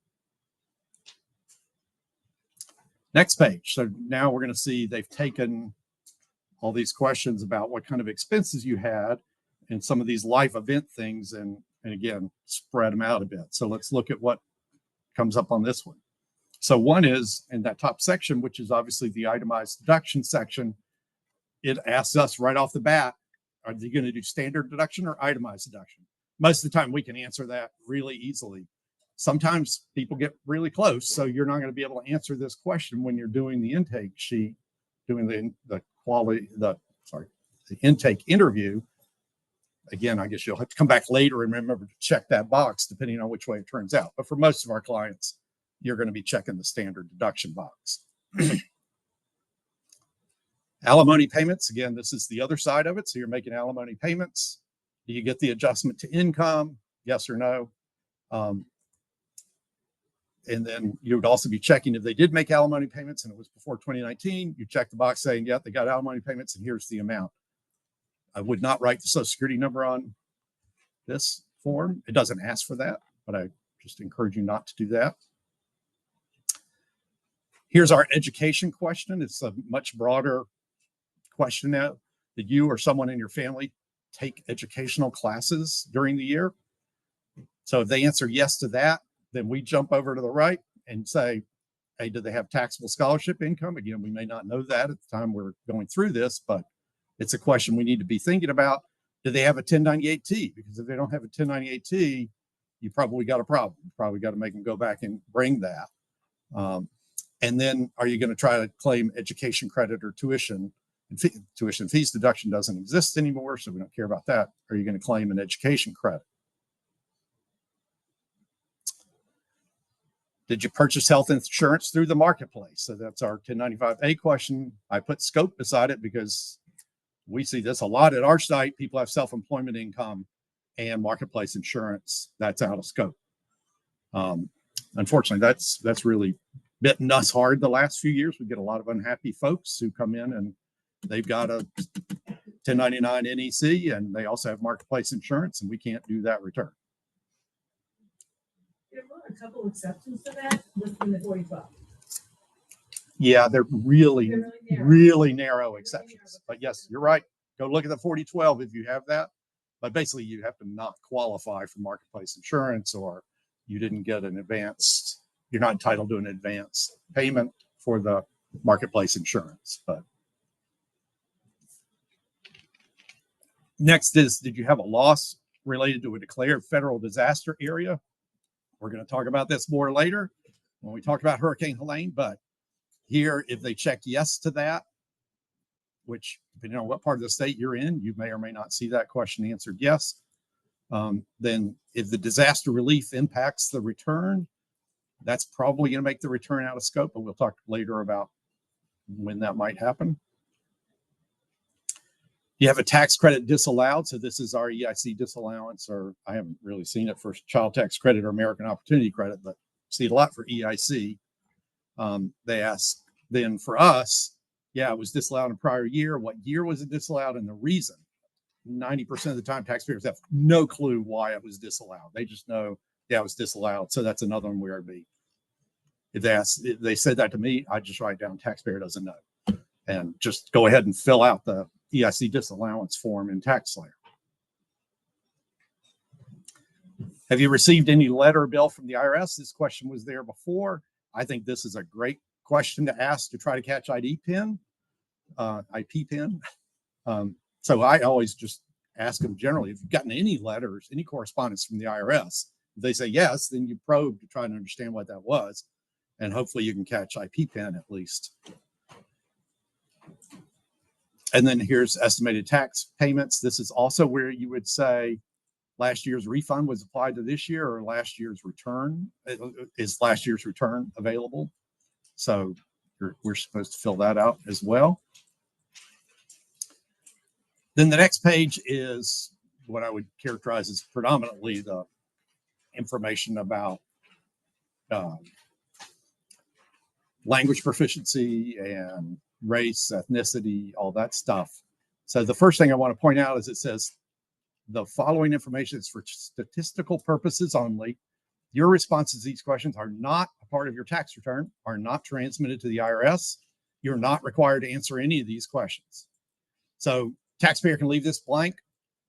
Next page. So now we're going to see they've taken all these questions about what kind of expenses you had and some of these life event things and again, spread them out a bit. So let's look at what comes up on this one. So one is in that top section, which is obviously the itemized deduction section. It asks us right off the bat, are they going to do standard deduction or itemized deduction? Most of the time we can answer that really easily. Sometimes people get really close, so you're not going to be able to answer this question when you're doing the intake sheet, doing the intake interview. Again, I guess you'll have to come back later and remember to check that box depending on which way it turns out. But for most of our clients, you're going to be checking the standard deduction box. Alimony payments, again, this is the other side of it. So you're making alimony payments. Do you get the adjustment to income? Yes or no? And then you would also be checking if they did make alimony payments and it was before 2019, you check the box saying, yeah, they got alimony payments and here's the amount. I would not write the Social Security number on this form. It doesn't ask for that, but I just encourage you not to do that. Here's our education question. It's a much broader question now. Did you or someone in your family take educational classes during the year? So if they answer yes to that, then we jump over to the right and say, hey, do they have taxable scholarship income? Again, we may not know that at the time we're going through this, but it's a question we need to be thinking about. Do they have a 1098-T? Because if they don't have a 1098-T, you probably got a problem. You probably got to make them go back and bring that. And then are you going to try to claim education credit or tuition? Tuition fees deduction doesn't exist anymore, so we don't care about that. Are you going to claim an education credit? Did you purchase health insurance through the marketplace? So that's our 1095A question. I put scope beside it because we see this a lot at our site. People have self-employment income and marketplace insurance. That's out of scope. Unfortunately, that's really bitten us hard the last few years. We get a lot of unhappy folks who come in and they've got a 1099 NEC, and they also have marketplace insurance, and we can't do that return. There were a couple exceptions to that within the 4012. Yeah, they're really, They're really narrow. really narrow exceptions. But yes, you're right. Go look at the 4012 if you have that. But basically, you have to not qualify for marketplace insurance, or you didn't get an advance. You're not entitled to an advance payment for the marketplace insurance. But next is, did you have a loss related to a declared federal disaster area? We're going to talk about this more later when we talk about Hurricane Helene. But here, if they check yes to that, which depending on what part of the state you're in, you may or may not see that question answered yes. Then if the disaster relief impacts the return, that's probably going to make the return out of scope, but we'll talk later about when that might happen. You have a tax credit disallowed. So this is our EIC disallowance, or I haven't really seen it for child tax credit or American Opportunity Credit, but see it a lot for EIC. They ask then for us, yeah, it was disallowed in a prior year. What year was it disallowed and the reason? 90% of the time, taxpayers have no clue why it was disallowed. They just know, yeah, it was disallowed. So that's another one where if they said that to me, I just write down taxpayer doesn't know, and just go ahead and fill out the EIC disallowance form in TaxSlayer. Have you received any letter or bill from the IRS? This question was there before. I think this is a great question to ask to try to catch IP PIN. So I always just ask them generally, if you've gotten any letters, any correspondence from the IRS, if they say yes, then you probe to try to understand what that was. And hopefully you can catch IP PIN at least. And then here's estimated tax payments. This is also where you would say last year's refund was applied to this year, or last year's return. Is last year's return available? So we're supposed to fill that out as well. Then the next page is what I would characterize as predominantly the information about language proficiency and race, ethnicity, all that stuff. So the first thing I want to point out is it says the following information is for statistical purposes only. Your responses to these questions are not a part of your tax return, are not transmitted to the IRS. You're not required to answer any of these questions. So taxpayer can leave this blank.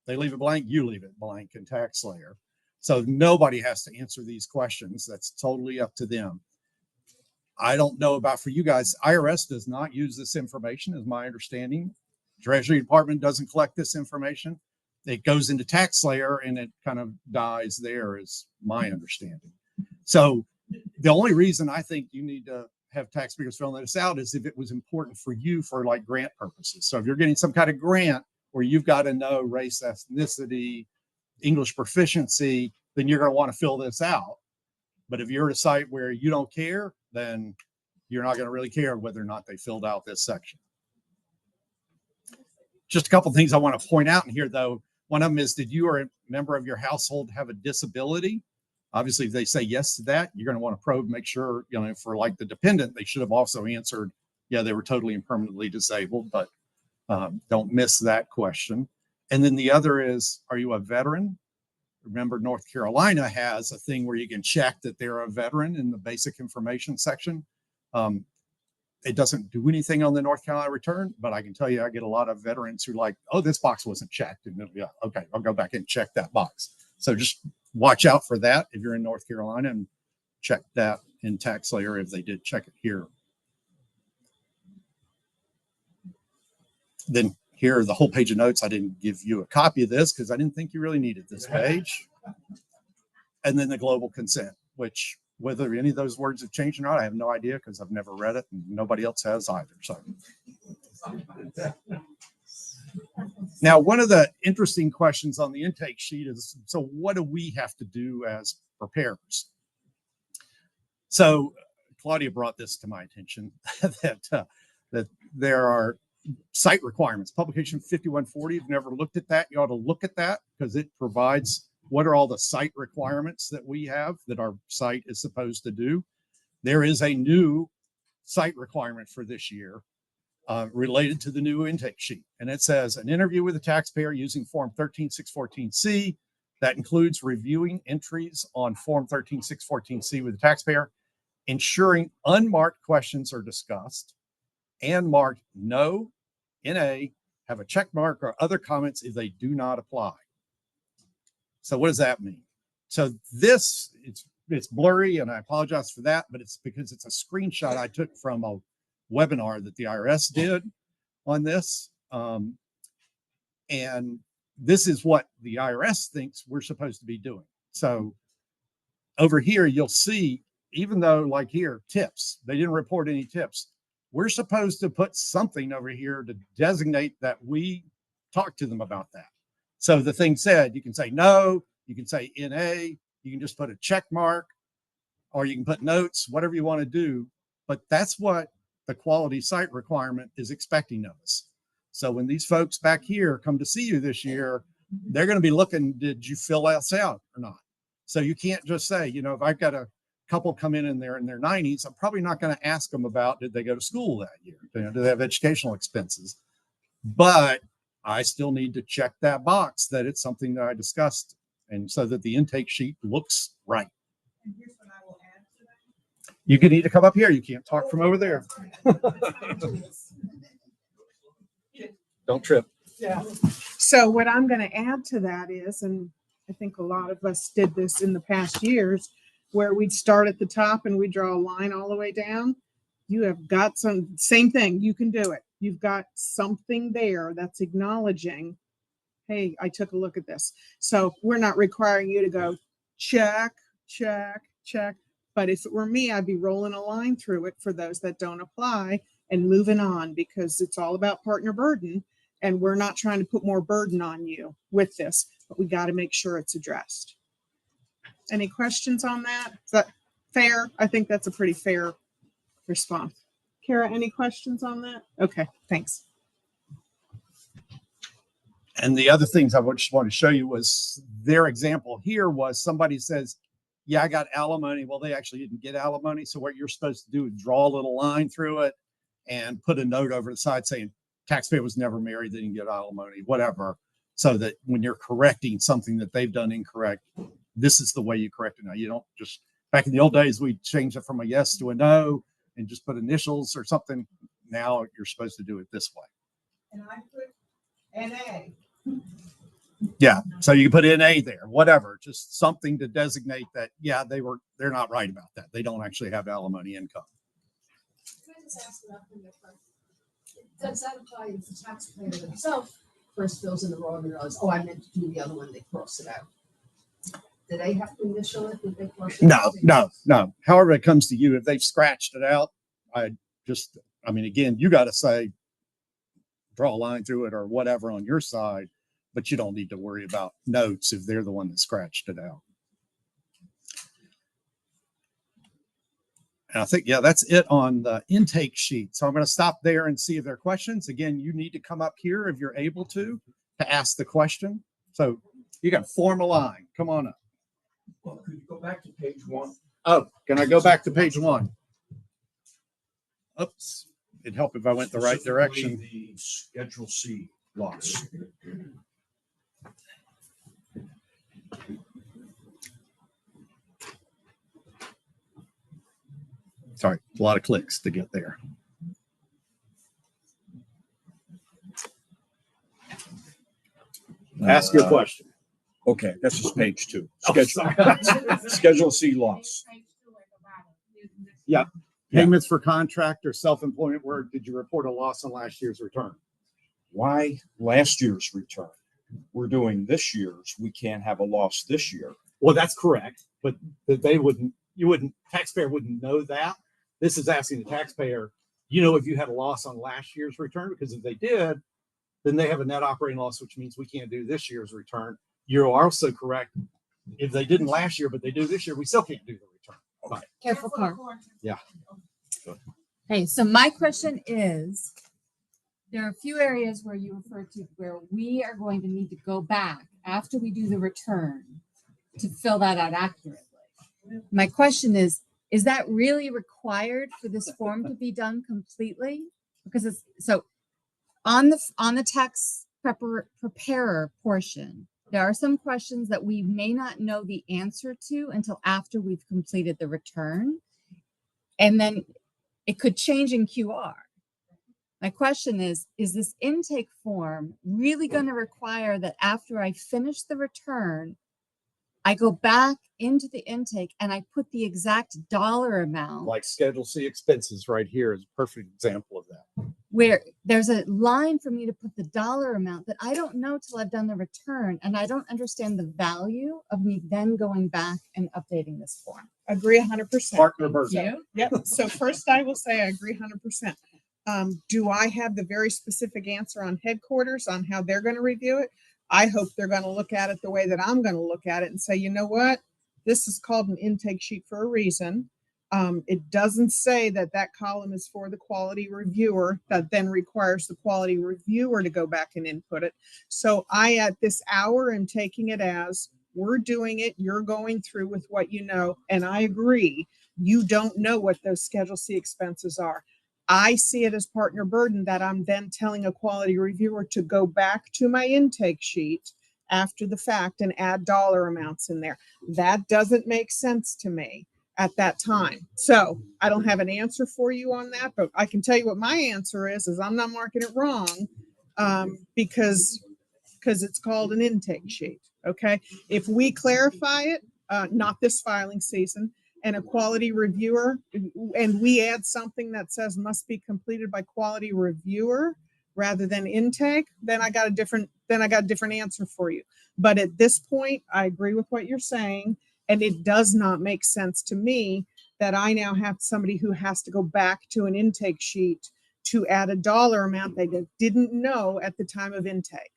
They leave it blank, you leave it blank in TaxSlayer. So nobody has to answer these questions. That's totally up to them. I don't know about for you guys. IRS does not use this information, is my understanding. Treasury Department doesn't collect this information. It goes into TaxSlayer and it kind of dies there, is my understanding. So the only reason I think you need to have taxpayers filling this out is if it was important for you for like grant purposes. So if you're getting some kind of grant where you've got to know race, ethnicity, English proficiency, then you're going to want to fill this out. But if you're at a site where you don't care, then you're not going to really care whether or not they filled out this section. Just a couple of things I want to point out in here, though. One of them is, did you or a member of your household have a disability? Obviously, if they say yes to that, you're going to want to probe, make sure, you know, for like the dependent, they should have also answered, yeah, they were totally and permanently disabled, but don't miss that question. And then the other is, are you a veteran? Remember, North Carolina has a thing where you can check that they're a veteran in the basic information section. It doesn't do anything on the North Carolina return, but I can tell you, I get a lot of veterans who are like, oh, this box wasn't checked. And yeah, okay, I'll go back and check that box. So just watch out for that if you're in North Carolina, and check that in TaxSlayer if they did check it here. Then here are the whole page of notes. I didn't give you a copy of this because I didn't think you really needed this page. And then the global consent, which whether any of those words have changed or not, I have no idea because I've never read it and nobody else has either. So now, one of the interesting questions on the intake sheet is, so what do we have to do as preparers? So Claudia brought this to my attention that there are site requirements. Publication 5140, if you've never looked at that, you ought to look at that because it provides what are all the site requirements that we have that our site is supposed to do. There is a new site requirement for this year. related to the new intake sheet. And it says an interview with the taxpayer using Form 13614C that includes reviewing entries on Form 13614C with the taxpayer, ensuring unmarked questions are discussed, and marked no, NA, have a check mark or other comments if they do not apply. So what does that mean? So this, it's blurry and I apologize for that, but it's because it's a screenshot I took from a webinar that the IRS did on this. And this is what the IRS thinks we're supposed to be doing. So over here, you'll see, even though like here, tips, they didn't report any tips. We're supposed to put something over here to designate that we talked to them about that. So the thing said, you can say no, you can say NA, you can just put a check mark, or you can put notes, whatever you want to do. But that's what the quality site requirement is expecting of us. So when these folks back here come to see you this year, they're going to be looking, did you fill us out or not? So you can't just say, you know, if I've got a couple come in there in their 90s, I'm probably not going to ask them about, did they go to school that year? You know, do they have educational expenses? But I still need to check that box that it's something that I discussed, and so that the intake sheet looks right. And here's what I will add to that. You can need to come up here. You can't talk from over there. Don't trip. Yeah. So what I'm going to add to that is, and I think a lot of us did this in the past years, where we'd start at the top and we draw a line all the way down. You have got some, same thing, you can do it. You've got something there that's acknowledging, hey, I took a look at this. So we're not requiring you to go check, check, check. But if it were me, I'd be rolling a line through it for those that don't apply and moving on, because it's all about partner burden. And we're not trying to put more burden on you with this, but we got to make sure it's addressed. Any questions on that? Is that fair? I think that's a pretty fair response. Kara, any questions on that? Okay, thanks. And the other things I just want to show you was their example here was somebody says, yeah, I got alimony. Well, they actually didn't get alimony. So what you're supposed to do is draw a little line through it and put a note over the side saying taxpayer was never married, they didn't get alimony, whatever. So that when you're correcting something that they've done incorrect, this is the way you correct it. Now, you don't just, back in the old days, we changed it from a yes to a no and just put initials or something. Now you're supposed to do it this way. And I put NA. Yeah, so you can put NA there, whatever, just something to designate that, yeah, they're not right about that. They don't actually have alimony income. Can I just ask about the question? Does that apply if the taxpayer themselves first fills in the wrong and realizes, oh, I meant to do the other one, they cross it out? Do they have to initial it? Did they cross it out? No. However it comes to you, if they've scratched it out, I mean, again, you got to say, draw a line through it or whatever on your side, but you don't need to worry about notes if they're the one that scratched it out. And I think, yeah, that's it on the intake sheet. So I'm going to stop there and see if there are questions. Again, you need to come up here if you're able to ask the question. So you can form a line. Come on up. Well, could you go back to page 1? Oh, can I go back to page 1? Oops. It'd help if I went the right direction. The Schedule C loss. Sorry, a lot of clicks to get there. Ask your question. Okay, this is page 2. Schedule C loss. Yeah. Payments for contract or self-employment work. Did you report a loss on last year's return? Why last year's return? We're doing this year's. We can't have a loss this year. Well, that's correct, but taxpayer wouldn't know that. This is asking the taxpayer, if you had a loss on last year's return, because if they did, then they have a net operating loss, which means we can't do this year's return. You're also correct. If they didn't last year, but they do this year, we still can't do the return. Right. Careful car. Yeah. Hey, so my question is, there are a few areas where you refer to where we are going to need to go back after we do the return to fill that out accurately. My question is that really required for this form to be done completely? because it's so on the tax preparer portion, there are some questions that we may not know the answer to until after we've completed the return. And then it could change in QR. My question is this intake form really going to require that after I finish the return, I go back into the intake and I put the exact dollar amount? Like Schedule C expenses right here is a perfect example of that. Where there's a line for me to put the dollar amount that I don't know till I've done the return, and I don't understand the value of me then going back and updating this form. Agree 100%. Partner Berger. You? Yep. So first I will say I agree 100%. Do I have the very specific answer on headquarters on how they're going to review it? I hope they're going to look at it the way that I'm going to look at it and say, you know what? This is called an intake sheet for a reason. It doesn't say that that column is for the quality reviewer that then requires the quality reviewer to go back and input it. So I, at this hour, am taking it as we're doing it. You're going through with what you know. And I agree. You don't know what those Schedule C expenses are. I see it as partner burden that I'm then telling a quality reviewer to go back to my intake sheet after the fact and add dollar amounts in there. That doesn't make sense to me at that time. So I don't have an answer for you on that, but I can tell you what my answer is I'm not marking it wrong because it's called an intake sheet. Okay. If we clarify it, not this filing season, and a quality reviewer, and we add something that says must be completed by quality reviewer rather than intake, then I got a different answer for you. But at this point, I agree with what you're saying, and it does not make sense to me that I now have somebody who has to go back to an intake sheet to add a dollar amount they didn't know at the time of intake.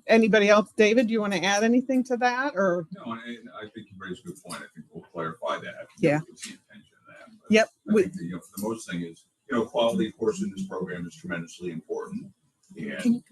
Anybody else? David, do you want to add anything to that? Or No, and I think you raised a good point. I think we'll clarify that. Yeah. What's the intention of that? But Yep. I think that, for the most thing is, quality, of course, in this program is tremendously important. And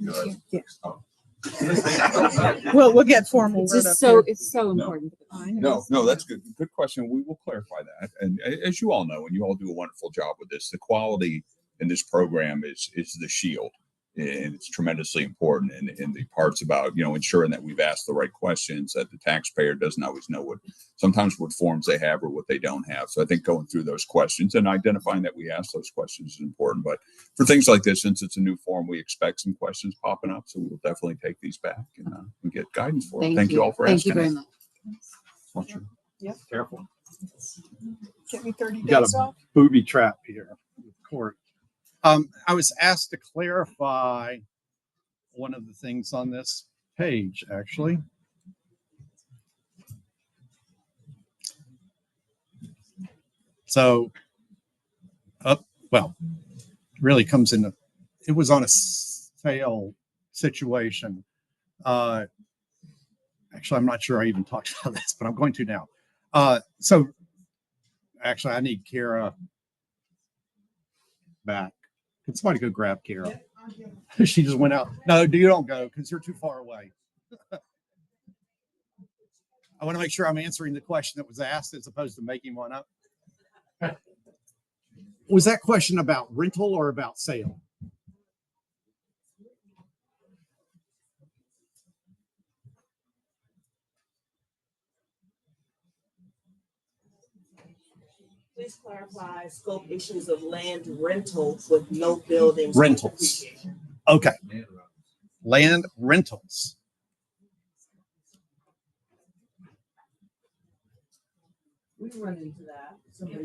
well, we'll get formal. It's just so important. No, that's good. Good question. We will clarify that. And as you all know, and you all do a wonderful job with this, the quality in this program is the shield. And it's tremendously important in the parts about, ensuring that we've asked the right questions, that the taxpayer doesn't always know sometimes what forms they have or what they don't have. So I think going through those questions and identifying that we ask those questions is important. But for things like this, since it's a new form, we expect some questions popping up. So we will definitely take these back and get guidance for it. Thank you all for asking. Thank you very much. Yep. Careful. Get me 30 You got days a off. booby trap here with court. I was asked to clarify one of the things on this page, actually. So, really comes in. It was on a sale situation. Actually, I'm not sure I even talked about this, but I'm going to now. So, actually, I need Kara back. Can somebody go grab Kara? She just went out. No, you don't go because you're too far away. I want to make sure I'm answering the question that was asked as opposed to making one up. Was that question about rental or about sale? Please clarify scope issues of land rentals with no buildings. Rentals. Okay. Land rentals. We run into that.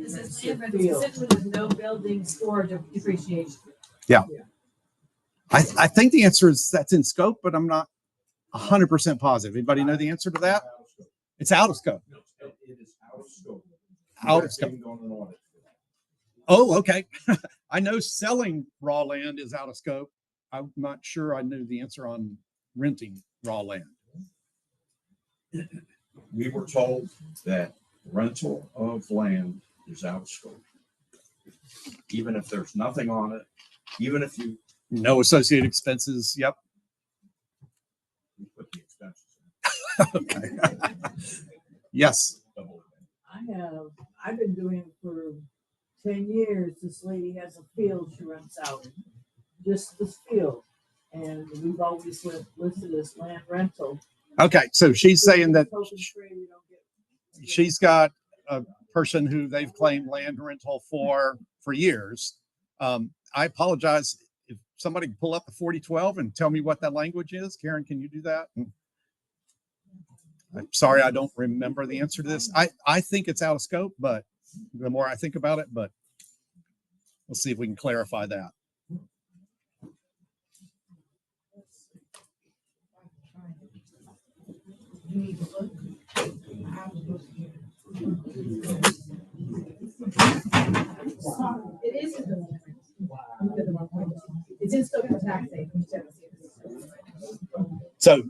This is land rentals essentially with no building storage of depreciation. Yeah. I think the answer is that's in scope, but I'm not 100% positive. Anybody know the answer to that? It's out of scope. It is out of scope. Out of scope. Oh, okay. I know selling raw land is out of scope. I'm not sure I knew the answer on renting raw land. We were told that rental of land is out of scope. Even if there's nothing on it, even if you no associated expenses. Yep. put the expenses in. Okay. Yes. I've been doing it for 10 years, this lady has a field she rents out, just this field. And we've always listed as land rental. Okay, so she's saying that Open free, we don't get- she's got a person who they've claimed land rental for years. I apologize if somebody can pull up the 4012 and tell me what that language is. Karen, can you do that? I'm sorry, I don't remember the answer to this. I think it's out of scope, but the more I think about it, but we'll see if we can clarify that. It is. It's in scope for tax aid. So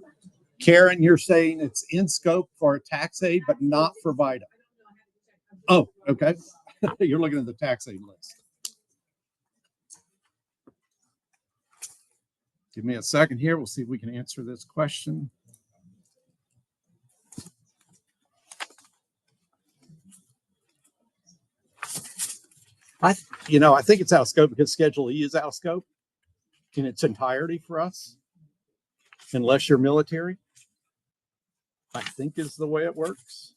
Karen, you're saying it's in scope for tax aid, but not for VITA. Oh, okay. You're looking at the tax aid list. Give me a second here. We'll see if we can answer this question. I think it's out of scope because Schedule E is out of scope in its entirety for us, unless you're military. I think is the way it works.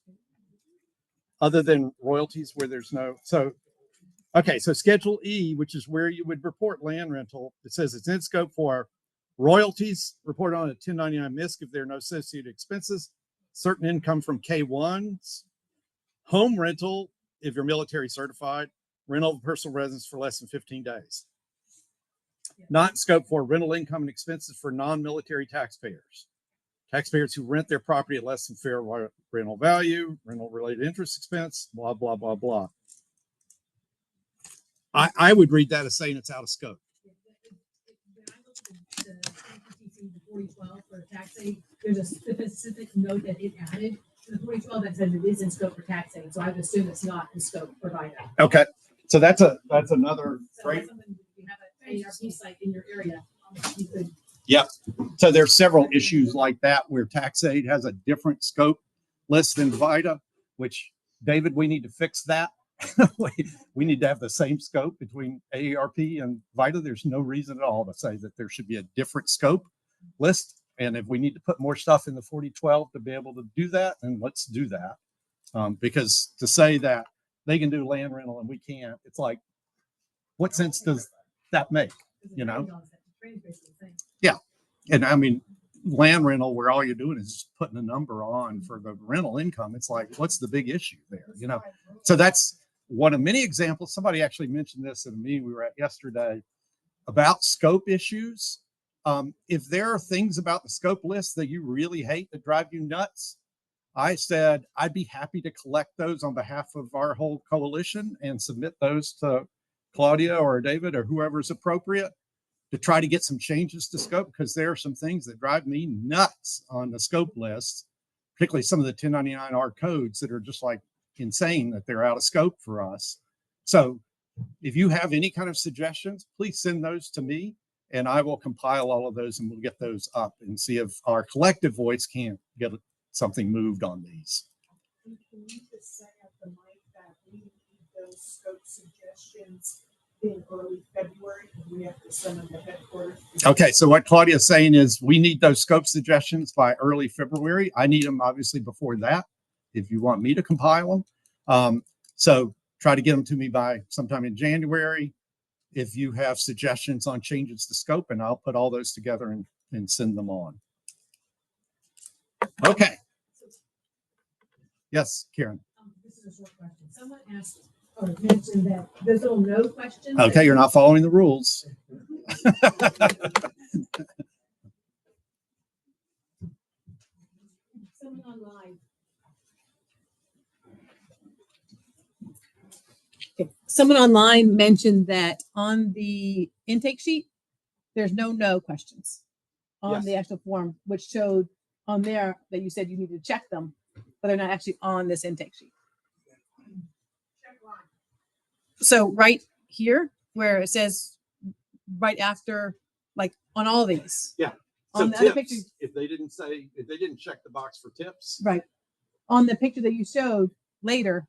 Other than royalties where there's no, okay, so Schedule E, which is where you would report land rental, it says it's in scope for royalties reported on a 1099 MISC if there are no associated expenses, certain income from K1s, home rental if you're military certified, rental of personal residence for less than 15 days. Not in scope for rental income and expenses for non-military taxpayers. Taxpayers who rent their property at less than fair rental value, rental related interest expense, blah, blah, blah, blah. I would read that as saying it's out of scope. The 4012 for tax aid, there's a specific note that it added to the 4012 that says it is in scope for tax aid. So I would assume it's not in scope for VITA. Okay. So that's another great. You have an ARP site in your area. You could. Yep. So there's several issues like that where tax aid has a different scope list than VITA, which David, we need to fix that. We need to have the same scope between AARP and VITA. There's no reason at all to say that there should be a different scope list. And if we need to put more stuff in the 4012 to be able to do that, then let's do that. Because to say that they can do land rental and we can't, it's like, what sense does that make? You know? Yeah. And I mean, land rental where all you're doing is just putting a number on for the rental income. It's like, what's the big issue there? You know? So that's one of many examples. Somebody actually mentioned this in a meeting we were at yesterday about scope issues. If there are things about the scope list that you really hate that drive you nuts, I said I'd be happy to collect those on behalf of our whole coalition and submit those to Claudia or David or whoever's appropriate to try to get some changes to scope, because there are some things that drive me nuts on the scope list, particularly some of the 1099R codes that are just like insane that they're out of scope for us. So if you have any kind of suggestions, please send those to me and I will compile all of those and we'll get those up and see if our collective voice can't get something moved on these. Can you just say at the mic that we need those scope suggestions in early February? We have to send them to headquarters. Okay, so what Claudia's saying is we need those scope suggestions by early February. I need them obviously before that if you want me to compile them. So try to get them to me by sometime in January. If you have suggestions on changes to scope, and I'll put all those together and send them on. Okay. Yes, Karen. This is a short question. Someone asked or mentioned that there's little no questions. Okay, you're not following the rules. Someone online. Okay. Someone online mentioned that on the intake sheet, there's no questions on the actual form, which showed on there that you said you needed to check them, but they're not actually on this intake sheet. So right here, where it says right after, like on all these. Yeah. On So the other tips, picture, if they didn't check the box for tips. right. On the picture that you showed later,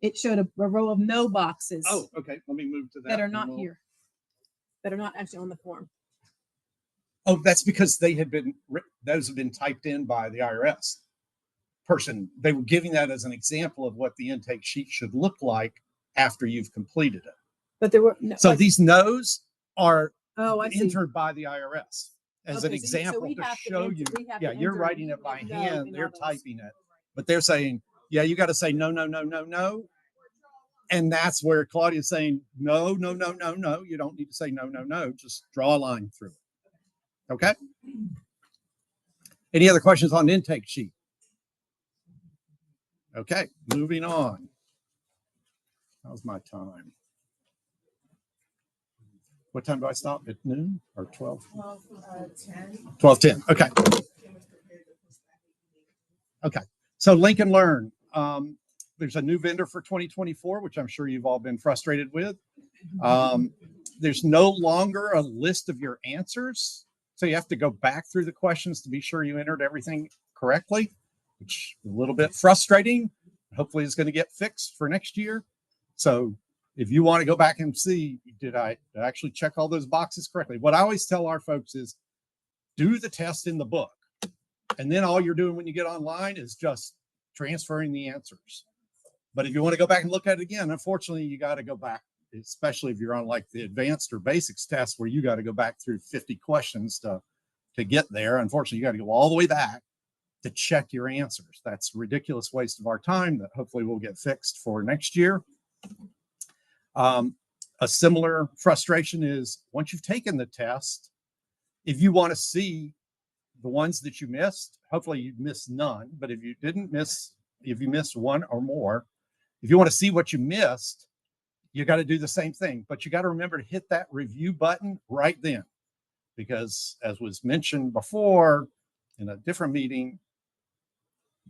it showed a row of no boxes Oh, okay. Let me move to that. that are and not we'll- here, that are not actually on the form. Oh, that's because they had been, those have been typed in by the IRS person. They were giving that as an example of what the intake sheet should look like after you've completed it. But there were no. So these no's are Oh, I see. entered by the IRS as an Okay, so example we to have show enter- you. we have Yeah, to you're enter writing it by no hand, in they're others. typing it, but they're saying, yeah, you got to say no, no, no, no, no. And that's where Claudia's saying, no, no, no, no, no. You don't need to say no, no, no. Just draw a line through it. Okay. Any other questions on the intake sheet? Okay, moving on. How's my time? What time do I stop? At noon or 12? 12:10. Okay. Okay. So Link and Learn. There's a new vendor for 2024, which I'm sure you've all been frustrated with. There's no longer a list of your answers. So you have to go back through the questions to be sure you entered everything correctly, which is a little bit frustrating. Hopefully it's going to get fixed for next year. So if you want to go back and see, did I actually check all those boxes correctly? What I always tell our folks is do the test in the book. And then all you're doing when you get online is just transferring the answers. But if you want to go back and look at it again, unfortunately, you got to go back, especially if you're on like the advanced or basics test where you got to go back through 50 questions to get there. Unfortunately, you got to go all the way back to check your answers. That's a ridiculous waste of our time that hopefully will get fixed for next year. A similar frustration is once you've taken the test, if you want to see the ones that you missed, hopefully you missed none, but if you missed one or more, if you want to see what you missed, you got to do the same thing, but you got to remember to hit that review button right then, because as was mentioned before in a different meeting,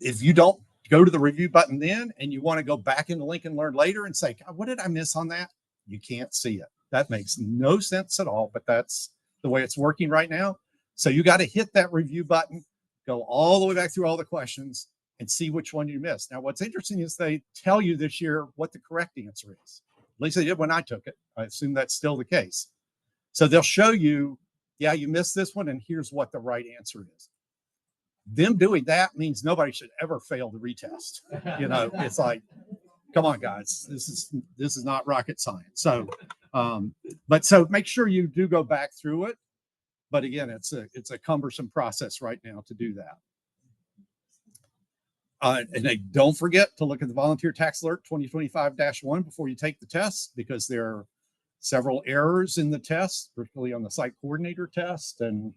if you don't go to the review button then and you want to go back into Link and Learn later and say, God, what did I miss on that? You can't see it. That makes no sense at all, but that's the way it's working right now. So you got to hit that review button, go all the way back through all the questions and see which one you missed. Now, what's interesting is they tell you this year what the correct answer is. At least they did when I took it. I assume that's still the case. So they'll show you, yeah, you missed this one, and here's what the right answer is. Them doing that means nobody should ever fail the retest. You know, it's like, come on, guys, this is not rocket science. So, so make sure you do go back through it. But again, it's a cumbersome process right now to do that. And don't forget to look at the Volunteer Tax Alert 2025-1 before you take the test, because there are several errors in the test, particularly on the site coordinator test, and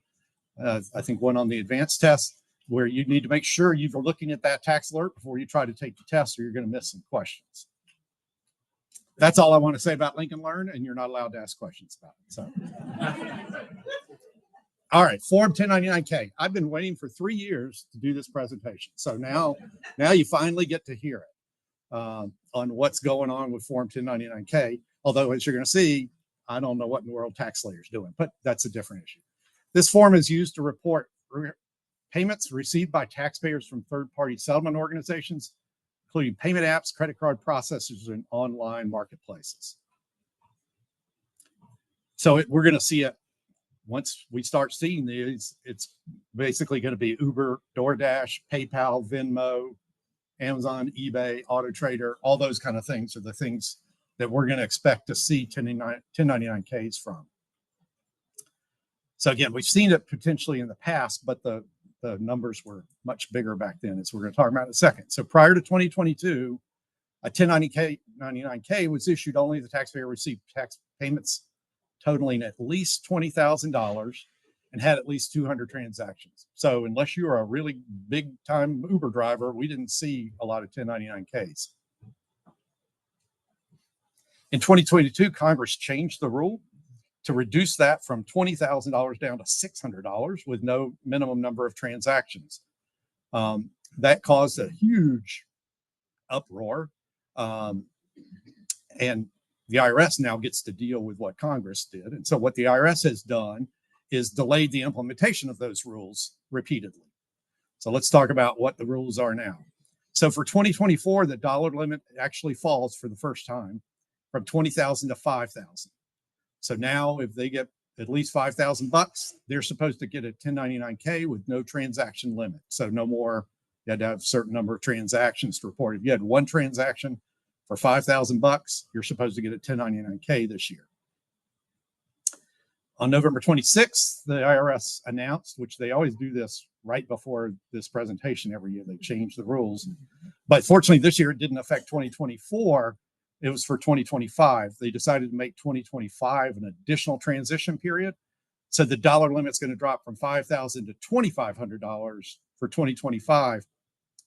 I think one on the advanced test, where you need to make sure you're looking at that tax alert before you try to take the test, or you're going to miss some questions. That's all I want to say about Link and Learn, and you're not allowed to ask questions about it. So, all right, Form 1099-K. I've been waiting for 3 years to do this presentation, so now you finally get to hear it on what's going on with Form 1099-K. Although, as you're going to see, I don't know what in the world tax layer's doing, but that's a different issue. This form is used to report payments received by taxpayers from third-party settlement organizations, including payment apps, credit card processors, and online marketplaces. So we're going to see it once we start seeing these. It's basically going to be Uber, DoorDash, PayPal, Venmo, Amazon, eBay, Auto Trader, all those kind of things are the things that we're going to expect to see 1099-Ks from. So again, we've seen it potentially in the past, but the numbers were much bigger back then, as we're going to talk about in a second. So prior to 2022, a 1099-K was issued only if the taxpayer received tax payments totaling at least $20,000 and had at least 200 transactions. So unless you are a really big time Uber driver, we didn't see a lot of 1099-Ks. In 2022, Congress changed the rule to reduce that from $20,000 down to $600 with no minimum number of transactions. That caused a huge uproar. And the IRS now gets to deal with what Congress did. And so what the IRS has done is delayed the implementation of those rules repeatedly. So let's talk about what the rules are now. So for 2024, the dollar limit actually falls for the first time from 20,000 to 5,000. So now if they get at least $5,000, they're supposed to get a 1099K with no transaction limit. So no more, you had to have a certain number of transactions to report. If you had one transaction for $5,000, you're supposed to get a 1099K this year. On November 26th, the IRS announced, which they always do this right before this presentation every year, they change the rules. But fortunately, this year it didn't affect 2024. It was for 2025. They decided to make 2025 an additional transition period. So the dollar limit's going to drop from $5,000 to $2,500 for 2025,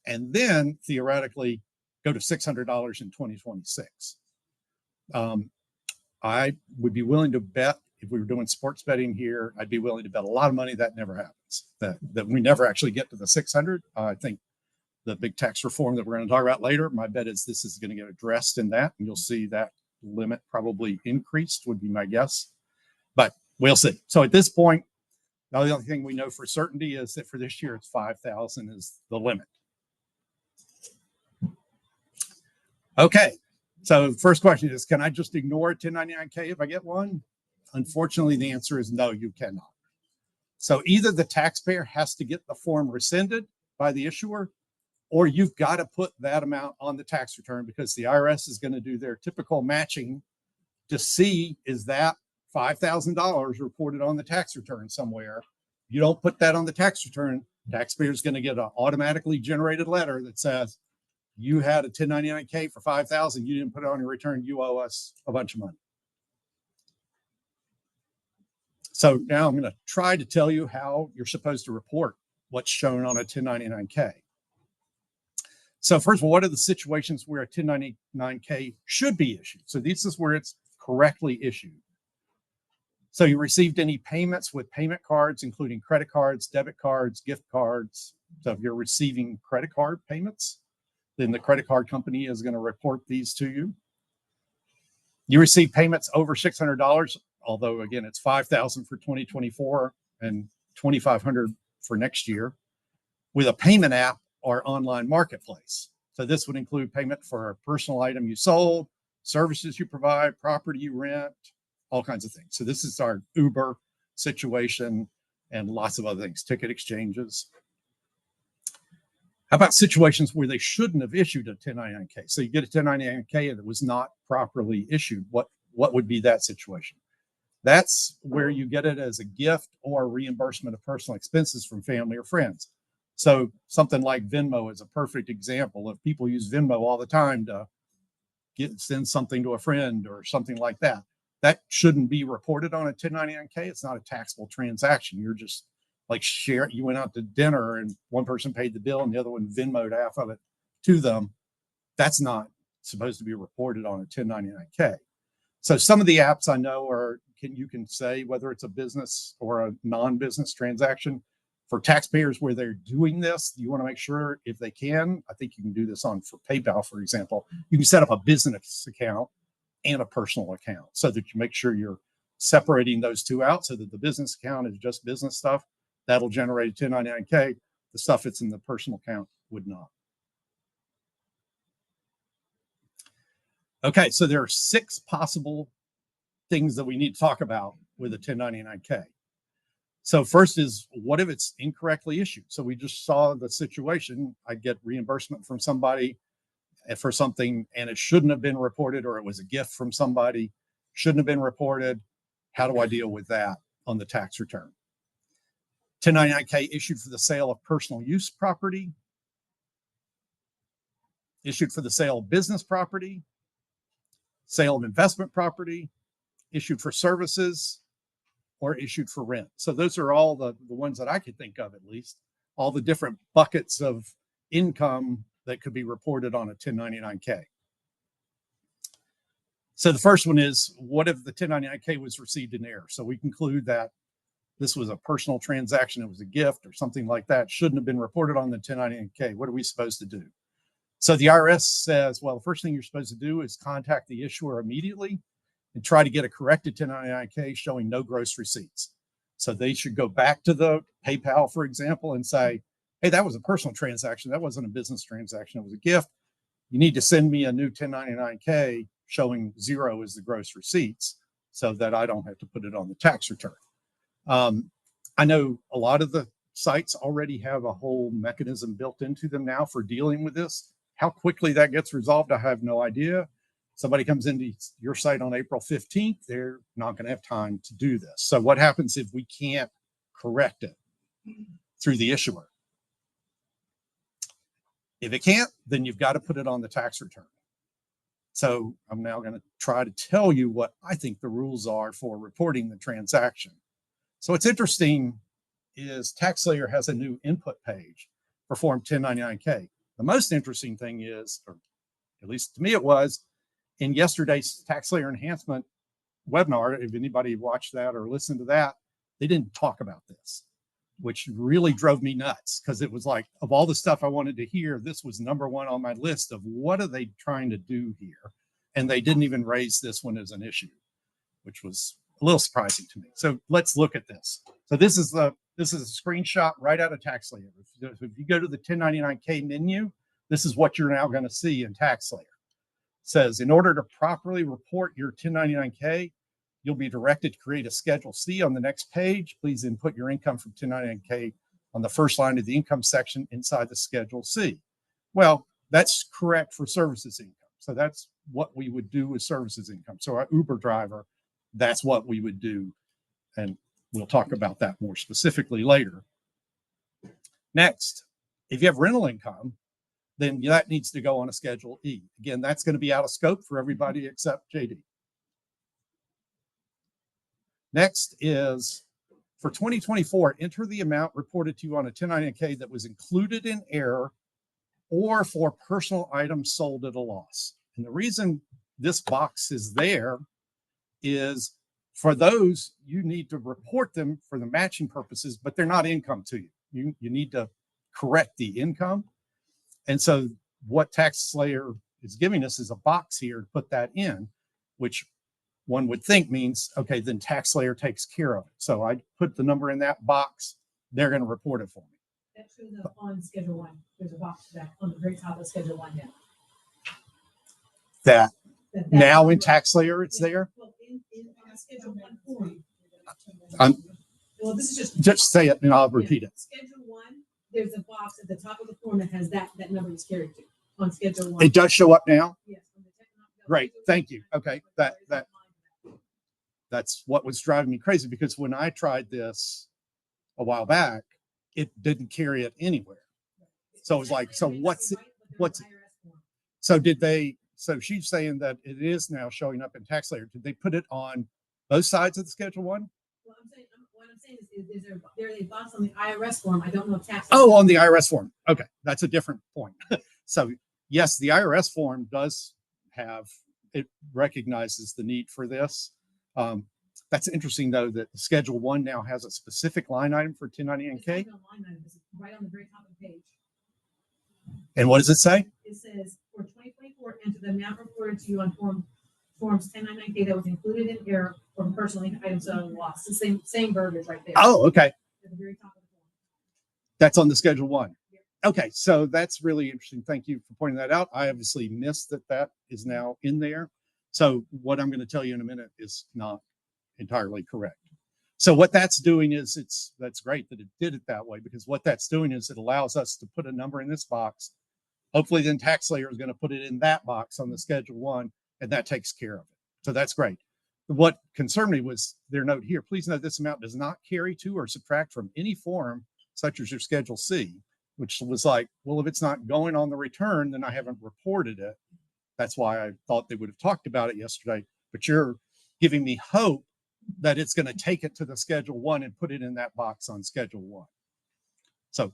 and then theoretically go to $600 in 2026. I would be willing to bet, if we were doing sports betting here, I'd be willing to bet a lot of money that never happens, that we never actually get to the 600. I think the big tax reform that we're going to talk about later, my bet is this is going to get addressed in that, and you'll see that limit probably increased, would be my guess, but we'll see. So at this point, now the only thing we know for certainty is that for this year, it's 5,000 is the limit. Okay, so the first question is, can I just ignore a 1099K if I get one? Unfortunately, the answer is no, you cannot. So either the taxpayer has to get the form rescinded by the issuer, or you've got to put that amount on the tax return, because the IRS is going to do their typical matching to see, is that $5,000 reported on the tax return somewhere. You don't put that on the tax return, taxpayer is going to get an automatically generated letter that says, you had a 1099K for $5,000, you didn't put it on your return, you owe us a bunch of money. So now I'm going to try to tell you how you're supposed to report what's shown on a 1099K. So first of all, what are the situations where a 1099K should be issued? So this is where it's correctly issued. So you received any payments with payment cards, including credit cards, debit cards, gift cards. So if you're receiving credit card payments, then the credit card company is going to report these to you. You receive payments over $600, although again, it's $5,000 for 2024 and $2,500 for next year, with a payment app or online marketplace. So this would include payment for a personal item you sold, services you provide, property you rent, all kinds of things. So this is our Uber situation and lots of other things, ticket exchanges. How about situations where they shouldn't have issued a 1099K? So you get a 1099K that was not properly issued. What would be that situation? That's where you get it as a gift or reimbursement of personal expenses from family or friends. So something like Venmo is a perfect example of people use Venmo all the time to send something to a friend or something like that. That shouldn't be reported on a 1099K. It's not a taxable transaction. You're just like you went out to dinner and one person paid the bill and the other one Venmoed half of it to them. That's not supposed to be reported on a 1099K. So some of the apps I know you can say whether it's a business or a non-business transaction. For taxpayers where they're doing this, you want to make sure, if they can, I think you can do this for PayPal, for example, you can set up a business account and a personal account so that you make sure you're separating those two out, so that the business account is just business stuff. That'll generate a 1099K. The stuff that's in the personal account would not. Okay, so there are 6 possible things that we need to talk about with a 1099K. So first is, what if it's incorrectly issued? So we just saw the situation. I get reimbursement from somebody for something and it shouldn't have been reported, or it was a gift from somebody, shouldn't have been reported. How do I deal with that on the tax return? 1099K issued for the sale of personal use property, issued for the sale of business property, sale of investment property, issued for services, or issued for rent. So those are all the ones that I could think of, at least, all the different buckets of income that could be reported on a 1099K. So the first one is, what if the 1099K was received in error? So we conclude that this was a personal transaction, it was a gift or something like that, shouldn't have been reported on the 1099K. What are we supposed to do? So the IRS says, well, the first thing you're supposed to do is contact the issuer immediately and try to get a corrected 1099K showing no gross receipts. So they should go back to the PayPal, for example, and say, hey, that was a personal transaction. That wasn't a business transaction. It was a gift. You need to send me a new 1099K showing 0 as the gross receipts so that I don't have to put it on the tax return. I know a lot of the sites already have a whole mechanism built into them now for dealing with this. How quickly that gets resolved, I have no idea. Somebody comes into your site on April 15th, they're not going to have time to do this. So what happens if we can't correct it through the issuer? If it can't, then you've got to put it on the tax return. So I'm now going to try to tell you what I think the rules are for reporting the transaction. So what's interesting is TaxSlayer has a new input page for Form 1099K. The most interesting thing is, or at least to me it was, in yesterday's TaxSlayer enhancement webinar, if anybody watched that or listened to that, they didn't talk about this, which really drove me nuts, because it was like, of all the stuff I wanted to hear, this was number one on my list of what are they trying to do here? And they didn't even raise this one as an issue, which was a little surprising to me. So let's look at this. So this is a screenshot right out of TaxSlayer. If you go to the 1099K menu, this is what you're now going to see in TaxSlayer. It says, in order to properly report your 1099K, you'll be directed to create a Schedule C on the next page. Please input your income from 1099K on the first line of the income section inside the Schedule C. Well, that's correct for services income. So that's what we would do with services income. So our Uber driver, that's what we would do. And we'll talk about that more specifically later. Next, if you have rental income, then that needs to go on a Schedule E. Again, that's going to be out of scope for everybody except JD. Next is for 2024, enter the amount reported to you on a 1099K that was included in error or for personal items sold at a loss. And the reason this box is there is for those, you need to report them for the matching purposes, but they're not income to you. You need to correct the income. And so what TaxSlayer is giving us is a box here to put that in, which one would think means, okay, then TaxSlayer takes care of it. So I put the number in that box. They're going to report it for me. That shows up on Schedule 1. There's a box back on the very top of Schedule 1 now. That now in TaxSlayer, it's there. Well, in Schedule 1 form. Well, this is just say it and I'll repeat it. Schedule 1, there's a box at the top of the form that has that number is carried to on Schedule 1. It does show up now? Yes. Great. Thank you. Okay. That's what was driving me crazy, because when I tried this a while back, it didn't carry it anywhere. So it was like, so what's it? So she's saying that it is now showing up in TaxSlayer. Did they put it on both sides of the Schedule 1? Well, what I'm saying is there's a box on the IRS form. I don't know if TaxSlayer. Oh, on the IRS form. Okay. That's a different point. So yes, the IRS form does have, it recognizes the need for this. That's interesting though, that Schedule 1 now has a specific line item for 1099K. It's right on the very top of the page. And what does it say? It says for 2024, enter the amount reported to you on forms 1099K that was included in error or personal items at a loss. It's the same verbiage right there. Oh, okay. At the very top of the form. That's on the Schedule 1. Okay, so that's really interesting. Thank you for pointing that out. I obviously missed that is now in there. So what I'm going to tell you in a minute is not entirely correct. So what that's doing is that's great that it did it that way, because what that's doing is it allows us to put a number in this box. Hopefully then TaxSlayer is going to put it in that box on the Schedule 1, and that takes care of it. So that's great. What concerned me was their note here. Please note this amount does not carry to or subtract from any form such as your Schedule C, which was like, well, if it's not going on the return, then I haven't reported it. That's why I thought they would have talked about it yesterday. But you're giving me hope that it's going to take it to the Schedule 1 and put it in that box on Schedule 1. So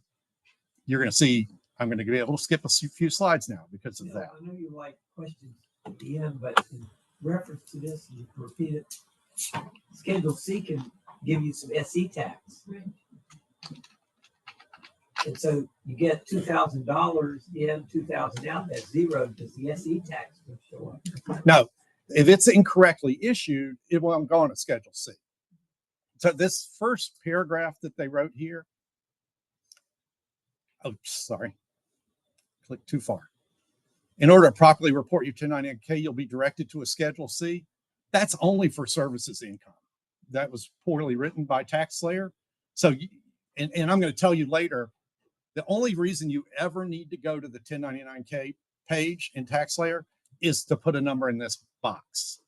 you're going to see, I'm going to be able to skip a few slides now because of that. I know you like questions at the end, but in reference to this, you can repeat it. Schedule C can give you some SE tax. Right. And so you get $2,000 in, 2,000 out, that's zero. Does the SE tax show up? No, if it's incorrectly issued, it won't go on a Schedule C. So this first paragraph that they wrote here, Oh, sorry. Click too far. In order to properly report your 1099K, you'll be directed to a Schedule C. That's only for services income. That was poorly written by TaxSlayer. So, and I'm going to tell you later, the only reason you ever need to go to the 1099K page in TaxSlayer is to put a number in this box.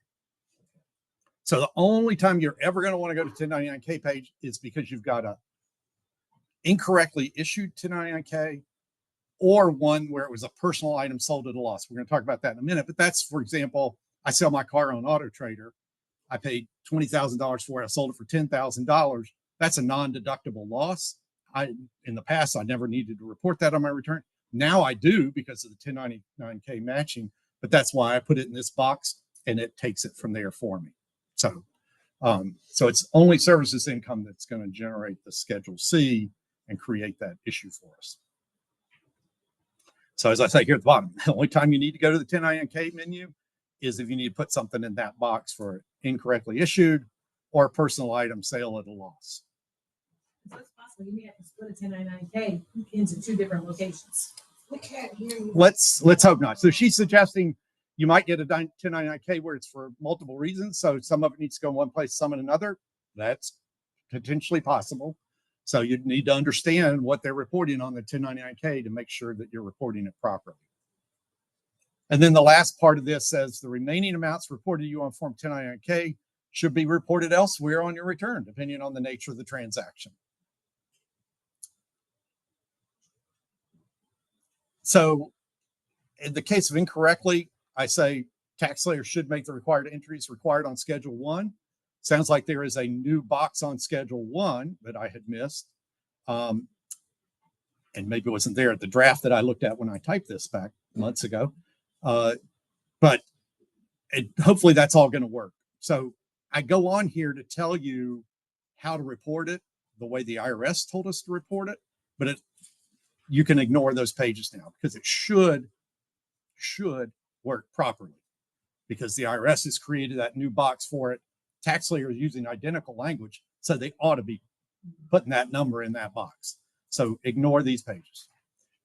So the only time you're ever going to want to go to 1099K page is because you've got a incorrectly issued 1099K or one where it was a personal item sold at a loss. We're going to talk about that in a minute, but that's, for example, I sell my car on Auto Trader. I paid $20,000 for it. I sold it for $10,000. That's a non-deductible loss. In the past, I never needed to report that on my return. Now I do because of the 1099K matching, but that's why I put it in this box and it takes it from there for me. So, so it's only services income that's going to generate the Schedule C and create that issue for us. So as I say here at the bottom, the only time you need to go to the 1099K menu is if you need to put something in that box for incorrectly issued or personal item sale at a loss. So it's possible you may have to split a 1099K into two different locations. We can't hear you. Let's hope not. So she's suggesting you might get a 1099K where it's for multiple reasons. So some of it needs to go in one place, some in another. That's potentially possible. So you need to understand what they're reporting on the 1099K to make sure that you're reporting it properly. And then the last part of this says the remaining amounts reported to you on Form 1099K should be reported elsewhere on your return, depending on the nature of the transaction. So in the case of incorrectly, I say TaxSlayer should make the required entries required on Schedule 1. Sounds like there is a new box on Schedule 1 that I had missed. And maybe it wasn't there at the draft that I looked at when I typed this back months ago. But hopefully that's all going to work. So I go on here to tell you how to report it the way the IRS told us to report it, but you can ignore those pages now because it should work properly because the IRS has created that new box for it. TaxSlayer is using identical language, so they ought to be putting that number in that box. So ignore these pages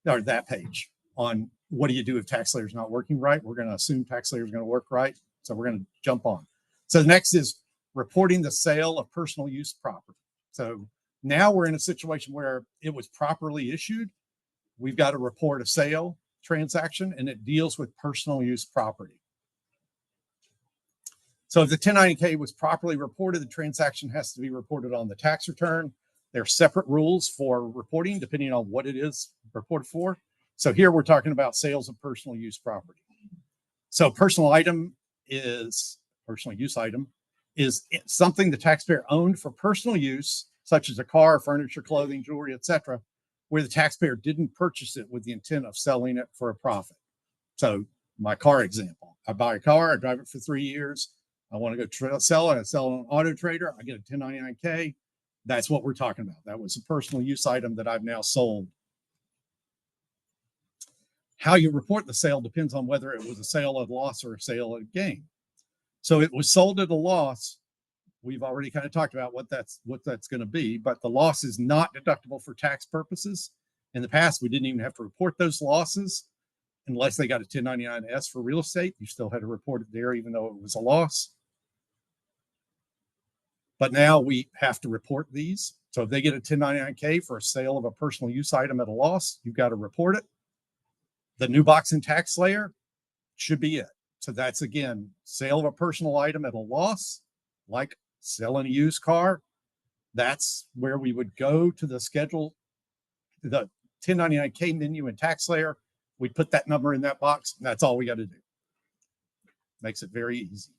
or that page on what do you do if TaxSlayer is not working right. We're going to assume TaxSlayer is going to work right. So we're going to jump on. So the next is reporting the sale of personal use property. So now we're in a situation where it was properly issued. We've got to report a sale transaction and it deals with personal use property. So if the 1090K was properly reported, the transaction has to be reported on the tax return. There are separate rules for reporting depending on what it is reported for. So here we're talking about sales of personal use property. So personal use item is something the taxpayer owned for personal use, such as a car, furniture, clothing, jewelry, etc., where the taxpayer didn't purchase it with the intent of selling it for a profit. So my car example, I buy a car, I drive it for 3 years. I want to go sell it. I sell it on Auto Trader. I get a 1099K. That's what we're talking about. That was a personal use item that I've now sold. How you report the sale depends on whether it was a sale at a loss or a sale at a gain. So it was sold at a loss. We've already kind of talked about what that's going to be, but the loss is not deductible for tax purposes. In the past, we didn't even have to report those losses unless they got a 1099-S for real estate. You still had to report it there, even though it was a loss. But now we have to report these. So if they get a 1099K for a sale of a personal use item at a loss, you've got to report it. The new box in TaxSlayer should be it. So that's, again, sale of a personal item at a loss, like selling a used car. That's where we would go to the schedule, the 1099K menu in TaxSlayer. We put that number in that box. And that's all we got to do. Makes it very easy.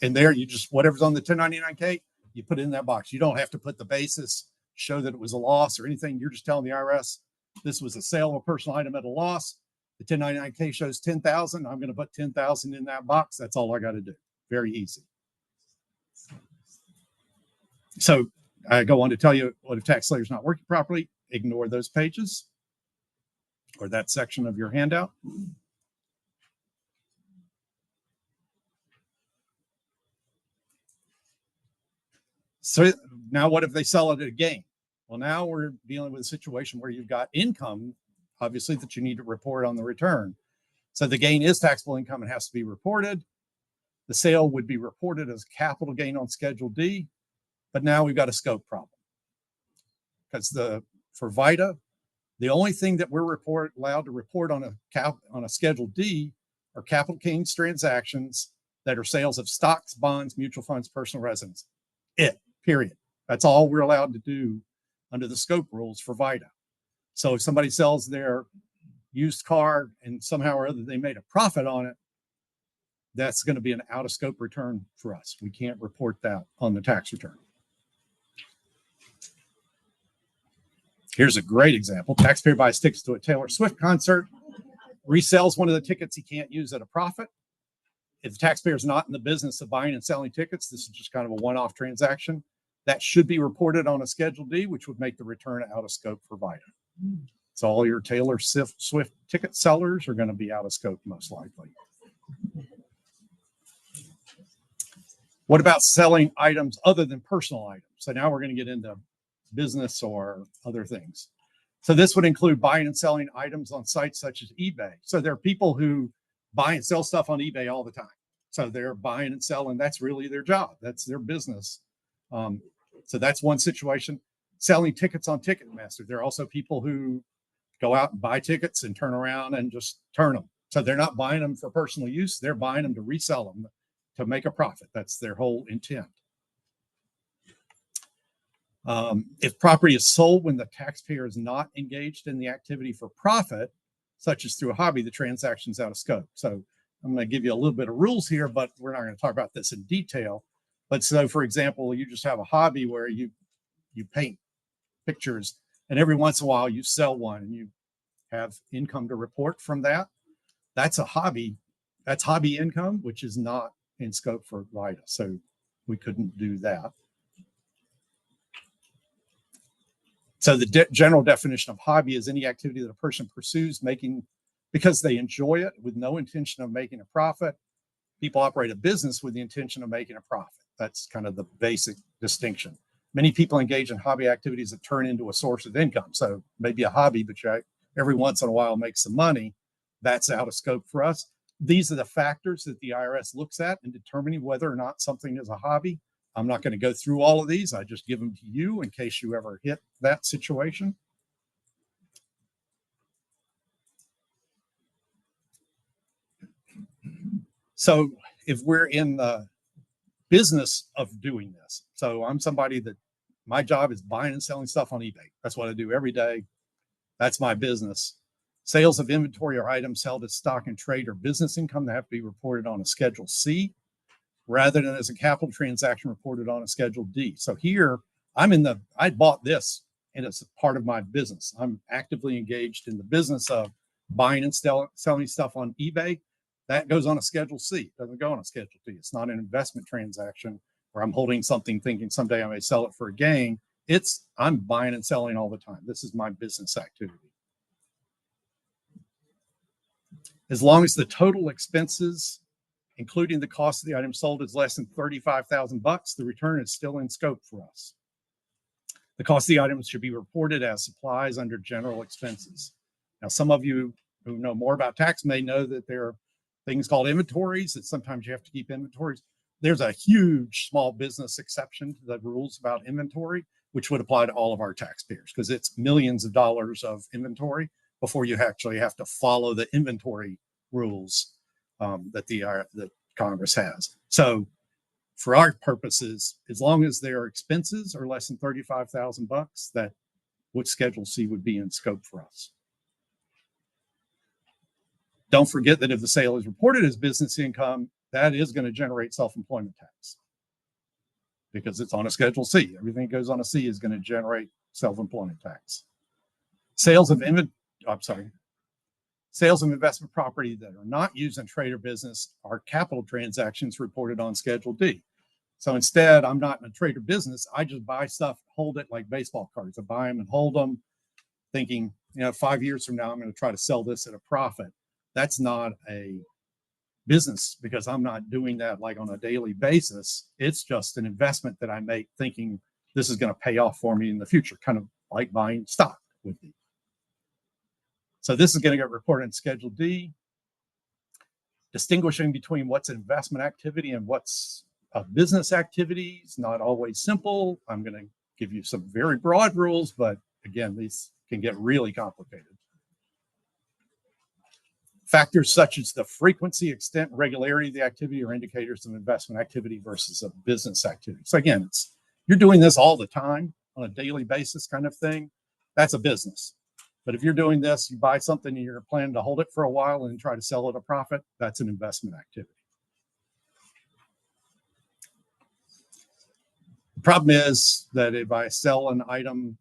And there you just, whatever's on the 1099K, you put it in that box. You don't have to put the basis, show that it was a loss or anything. You're just telling the IRS this was a sale of a personal item at a loss. The 1099K shows 10,000. I'm going to put 10,000 in that box. That's all I got to do. Very easy. So I go on to tell you what if TaxSlayer is not working properly. Ignore those pages or that section of your handout. So now what if they sell it at a gain? Well, now we're dealing with a situation where you've got income, obviously, that you need to report on the return. So the gain is taxable income and has to be reported. The sale would be reported as capital gain on Schedule D, but now we've got a scope problem. Because for VITA, the only thing that we're allowed to report on a Schedule D are capital gains transactions that are sales of stocks, bonds, mutual funds, personal residence. Period. That's all we're allowed to do under the scope rules for VITA. So if somebody sells their used car and somehow or other they made a profit on it, that's going to be an out of scope return for us. We can't report that on the tax return. Here's a great example. Taxpayer buys tickets to a Taylor Swift concert, resells one of the tickets he can't use at a profit. If the taxpayer is not in the business of buying and selling tickets, this is just kind of a one-off transaction. That should be reported on a Schedule D, which would make the return out of scope for VITA. So all your Taylor Swift ticket sellers are going to be out of scope most likely. What about selling items other than personal items? So now we're going to get into business or other things. So this would include buying and selling items on sites such as eBay. So there are people who buy and sell stuff on eBay all the time. So they're buying and selling. That's really their job. That's their business. So that's one situation. Selling tickets on Ticketmaster. There are also people who go out and buy tickets and turn around and just turn them. So they're not buying them for personal use. They're buying them to resell them to make a profit. That's their whole intent. If property is sold when the taxpayer is not engaged in the activity for profit, such as through a hobby, the transaction is out of scope. So I'm going to give you a little bit of rules here, but we're not going to talk about this in detail. But so, for example, you just have a hobby where you paint pictures, and every once in a while you sell one and you have income to report from that. That's a hobby. That's hobby income, which is not in scope for VITA. So we couldn't do that. So the general definition of hobby is any activity that a person pursues because they enjoy it with no intention of making a profit. People operate a business with the intention of making a profit. That's kind of the basic distinction. Many people engage in hobby activities that turn into a source of income. So maybe a hobby, but you every once in a while make some money. That's out of scope for us. These are the factors that the IRS looks at in determining whether or not something is a hobby. I'm not going to go through all of these. I just give them to you in case you ever hit that situation. So if we're in the business of doing this, so I'm somebody that my job is buying and selling stuff on eBay. That's what I do every day. That's my business. Sales of inventory or items held as stock and trade or business income that have to be reported on a Schedule C, rather than as a capital transaction reported on a Schedule D. So here I bought this and it's a part of my business. I'm actively engaged in the business of buying and selling stuff on eBay. That goes on a Schedule C. It doesn't go on a Schedule D. It's not an investment transaction where I'm holding something thinking someday I may sell it for a gain. I'm buying and selling all the time. This is my business activity. As long as the total expenses, including the cost of the item sold, is less than $35,000, the return is still in scope for us. The cost of the items should be reported as supplies under general expenses. Now, some of you who know more about tax may know that there are things called inventories, that sometimes you have to keep inventories. There's a huge small business exception to the rules about inventory, which would apply to all of our taxpayers because it's millions of dollars of inventory before you actually have to follow the inventory rules that Congress has. So for our purposes, as long as their expenses are less than $35,000, that what Schedule C would be in scope for us. Don't forget that if the sale is reported as business income, that is going to generate self-employment tax because it's on a Schedule C. Everything that goes on a C is going to generate self-employment tax. Sales of investment property that are not used in trade or business are capital transactions reported on Schedule D. So instead, I'm not in a trade or business. I just buy stuff, hold it like baseball cards. I buy them and hold them thinking, 5 years from now, I'm going to try to sell this at a profit. That's not a business because I'm not doing that like on a daily basis. It's just an investment that I make thinking this is going to pay off for me in the future, kind of like buying stock would be. So this is going to get reported in Schedule D. Distinguishing between what's an investment activity and what's a business activity is not always simple. I'm going to give you some very broad rules, but again, these can get really complicated. Factors such as the frequency, extent, regularity of the activity are indicators of investment activity versus a business activity. So again, you're doing this all the time on a daily basis kind of thing. That's a business. But if you're doing this, you buy something and you're planning to hold it for a while and try to sell at a profit, that's an investment activity. The problem is that if I sell an item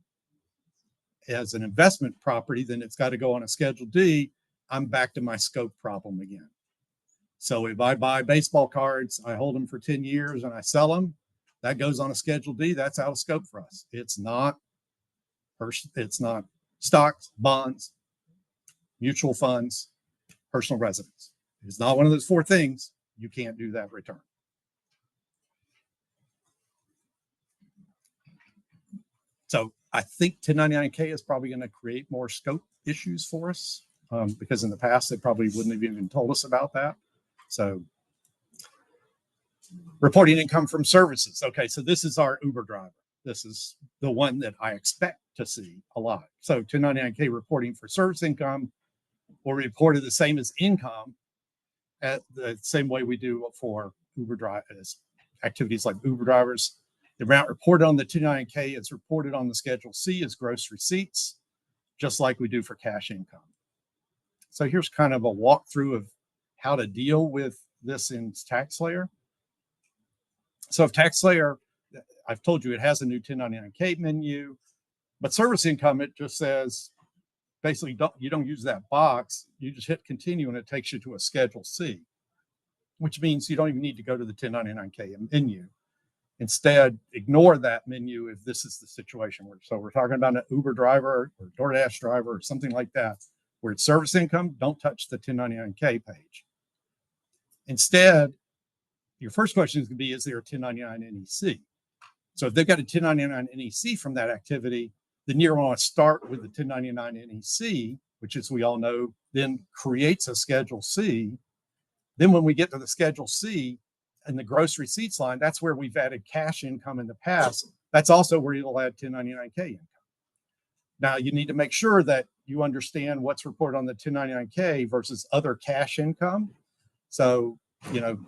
as an investment property, then it's got to go on a Schedule D. I'm back to my scope problem again. So if I buy baseball cards, I hold them for 10 years and I sell them, that goes on a Schedule D. That's out of scope for us. It's not stocks, bonds, mutual funds, personal residence. It's not one of those four things. You can't do that return. So I think 1099-K is probably going to create more scope issues for us because in the past, they probably wouldn't have even told us about that. So reporting income from services. Okay, so this is our Uber driver. This is the one that I expect to see a lot. So 1099-K reporting for service income will be reported the same as income at the same way we do for Uber drivers, activities like Uber drivers. The amount reported on the 1099-K is reported on the Schedule C as gross receipts, just like we do for cash income. So here's kind of a walkthrough of how to deal with this in TaxSlayer. So if TaxSlayer, I've told you it has a new 1099-K menu, but service income, it just says, basically you don't use that box. You just hit continue and it takes you to a Schedule C, which means you don't even need to go to the 1099-K menu. Instead, ignore that menu if this is the situation. So we're talking about an Uber driver or DoorDash driver or something like that, where it's service income, don't touch the 1099-K page. Instead, your first question is going to be, is there a 1099 NEC? So if they've got a 1099 NEC from that activity, then you're going to start with the 1099 NEC, which, as we all know, then creates a Schedule C. Then when we get to the Schedule C and the gross receipts line, that's where we've added cash income in the past. That's also where you'll add 1099-K income. Now, you need to make sure that you understand what's reported on the 1099-K versus other cash income. So,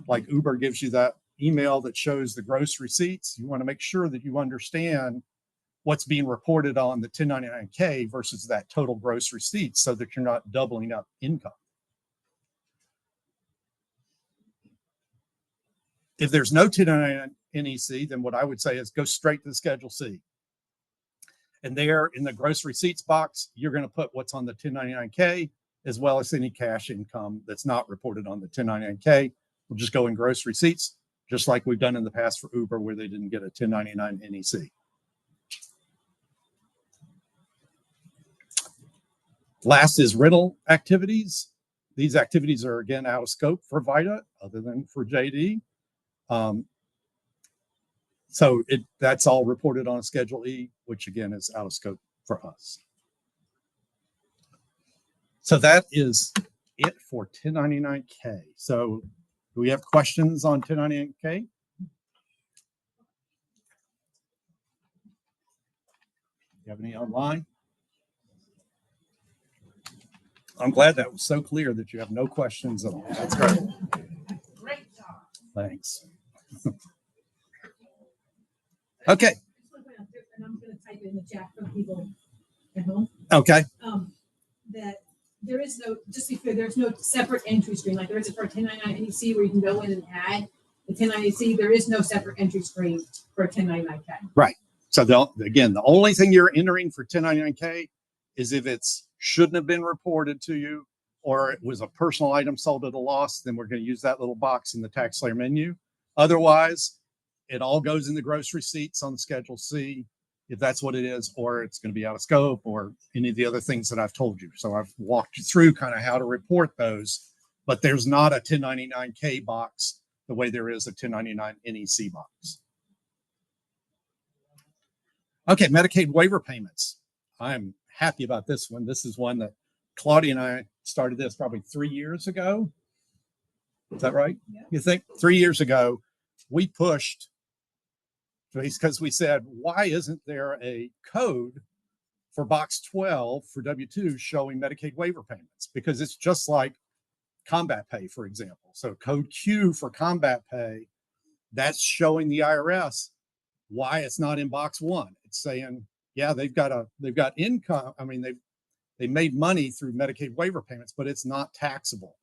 like Uber gives you that email that shows the gross receipts. You want to make sure that you understand what's being reported on the 1099-K versus that total gross receipts so that you're not doubling up income. If there's no 1099 NEC, then what I would say is go straight to the Schedule C. And there in the gross receipts box, you're going to put what's on the 1099-K as well as any cash income that's not reported on the 1099-K. We'll just go in gross receipts, just like we've done in the past for Uber where they didn't get a 1099 NEC. Last is rental activities. These activities are, again, out of scope for VITA other than for JD. So that's all reported on Schedule E, which again is out of scope for us. So that is it for 1099-K. So do we have questions on 1099-K? You have any online? I'm glad that was so clear that you have no questions at all. That's great. Great job. Thanks. Okay. And I'm going to type it in the chat for people at home. Okay. That there is no, just to be clear, there's no separate entry screen like there is for a 1099 NEC where you can go in and add the 1099 NEC. There is no separate entry screen for a 1099-K. Right. So the only thing you're entering for 1099-K is if it's shouldn't have been reported to you or it was a personal item sold at a loss, then we're going to use that little box in the TaxSlayer menu. Otherwise, it all goes in the gross receipts on Schedule C, if that's what it is, or it's going to be out of scope or any of the other things that I've told you. So I've walked you through kind of how to report those, but there's not a 1099-K box the way there is a 1099 NEC box. Okay, Medicaid waiver payments. I'm happy about this one. This is one that Claudia and I started this probably 3 years ago. Is that right? Yeah. You think 3 years ago, we pushed because we said, why isn't there a code for box 12 for W-2 showing Medicaid waiver payments? Because it's just like combat pay, for example. So code Q for combat pay, that's showing the IRS why it's not in box 1. It's saying, yeah, they've got income. I mean, they made money through Medicaid waiver payments, but it's not taxable.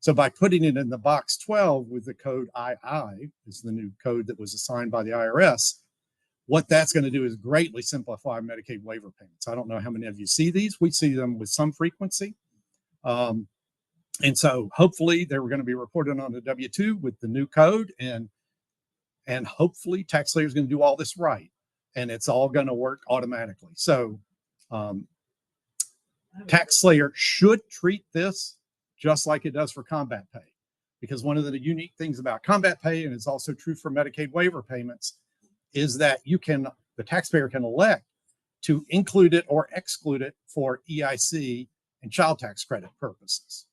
So by putting it in the box 12 with the code II, is the new code that was assigned by the IRS, what that's going to do is greatly simplify Medicaid waiver payments. I don't know how many of you see these. We see them with some frequency. And so hopefully they were going to be reported on the W-2 with the new code, and hopefully TaxSlayer is going to do all this right, and it's all going to work automatically. So TaxSlayer should treat this just like it does for combat pay, because one of the unique things about combat pay, and it's also true for Medicaid waiver payments, is that the taxpayer can elect to include it or exclude it for EIC and child tax credit purposes.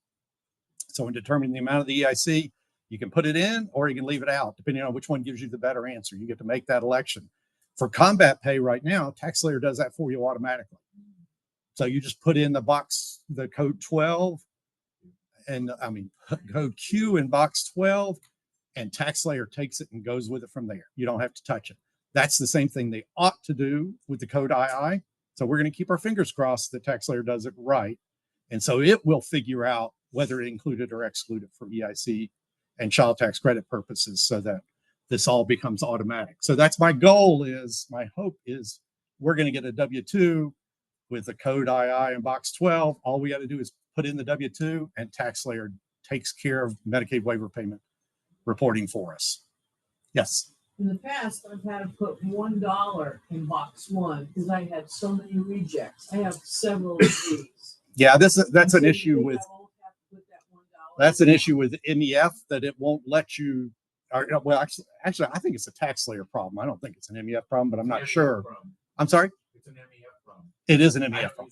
So in determining the amount of the EIC, you can put it in or you can leave it out, depending on which one gives you the better answer. You get to make that election. For combat pay right now, TaxSlayer does that for you automatically. So you just put in the code 12, and code Q in box 12, and TaxSlayer takes it and goes with it from there. You don't have to touch it. That's the same thing they ought to do with the code II. So we're going to keep our fingers crossed that TaxSlayer does it right. And so it will figure out whether to include it or exclude it for EIC and child tax credit purposes, so that this all becomes automatic. So that's my goal. My hope is we're going to get a W-2 with the code II in box 12. All we got to do is put in the W-2, and TaxSlayer takes care of Medicaid waiver payment reporting for us. Yes. In the past, I've had to put $1 in box 1 because I had so many rejects. I have several of these. Yeah, that's an issue with MEF, that it won't let you. Well, actually, I think it's a TaxSlayer problem. I don't think it's an MEF problem, but I'm not sure. I'm sorry. It's an MEF problem. It is an MEF problem.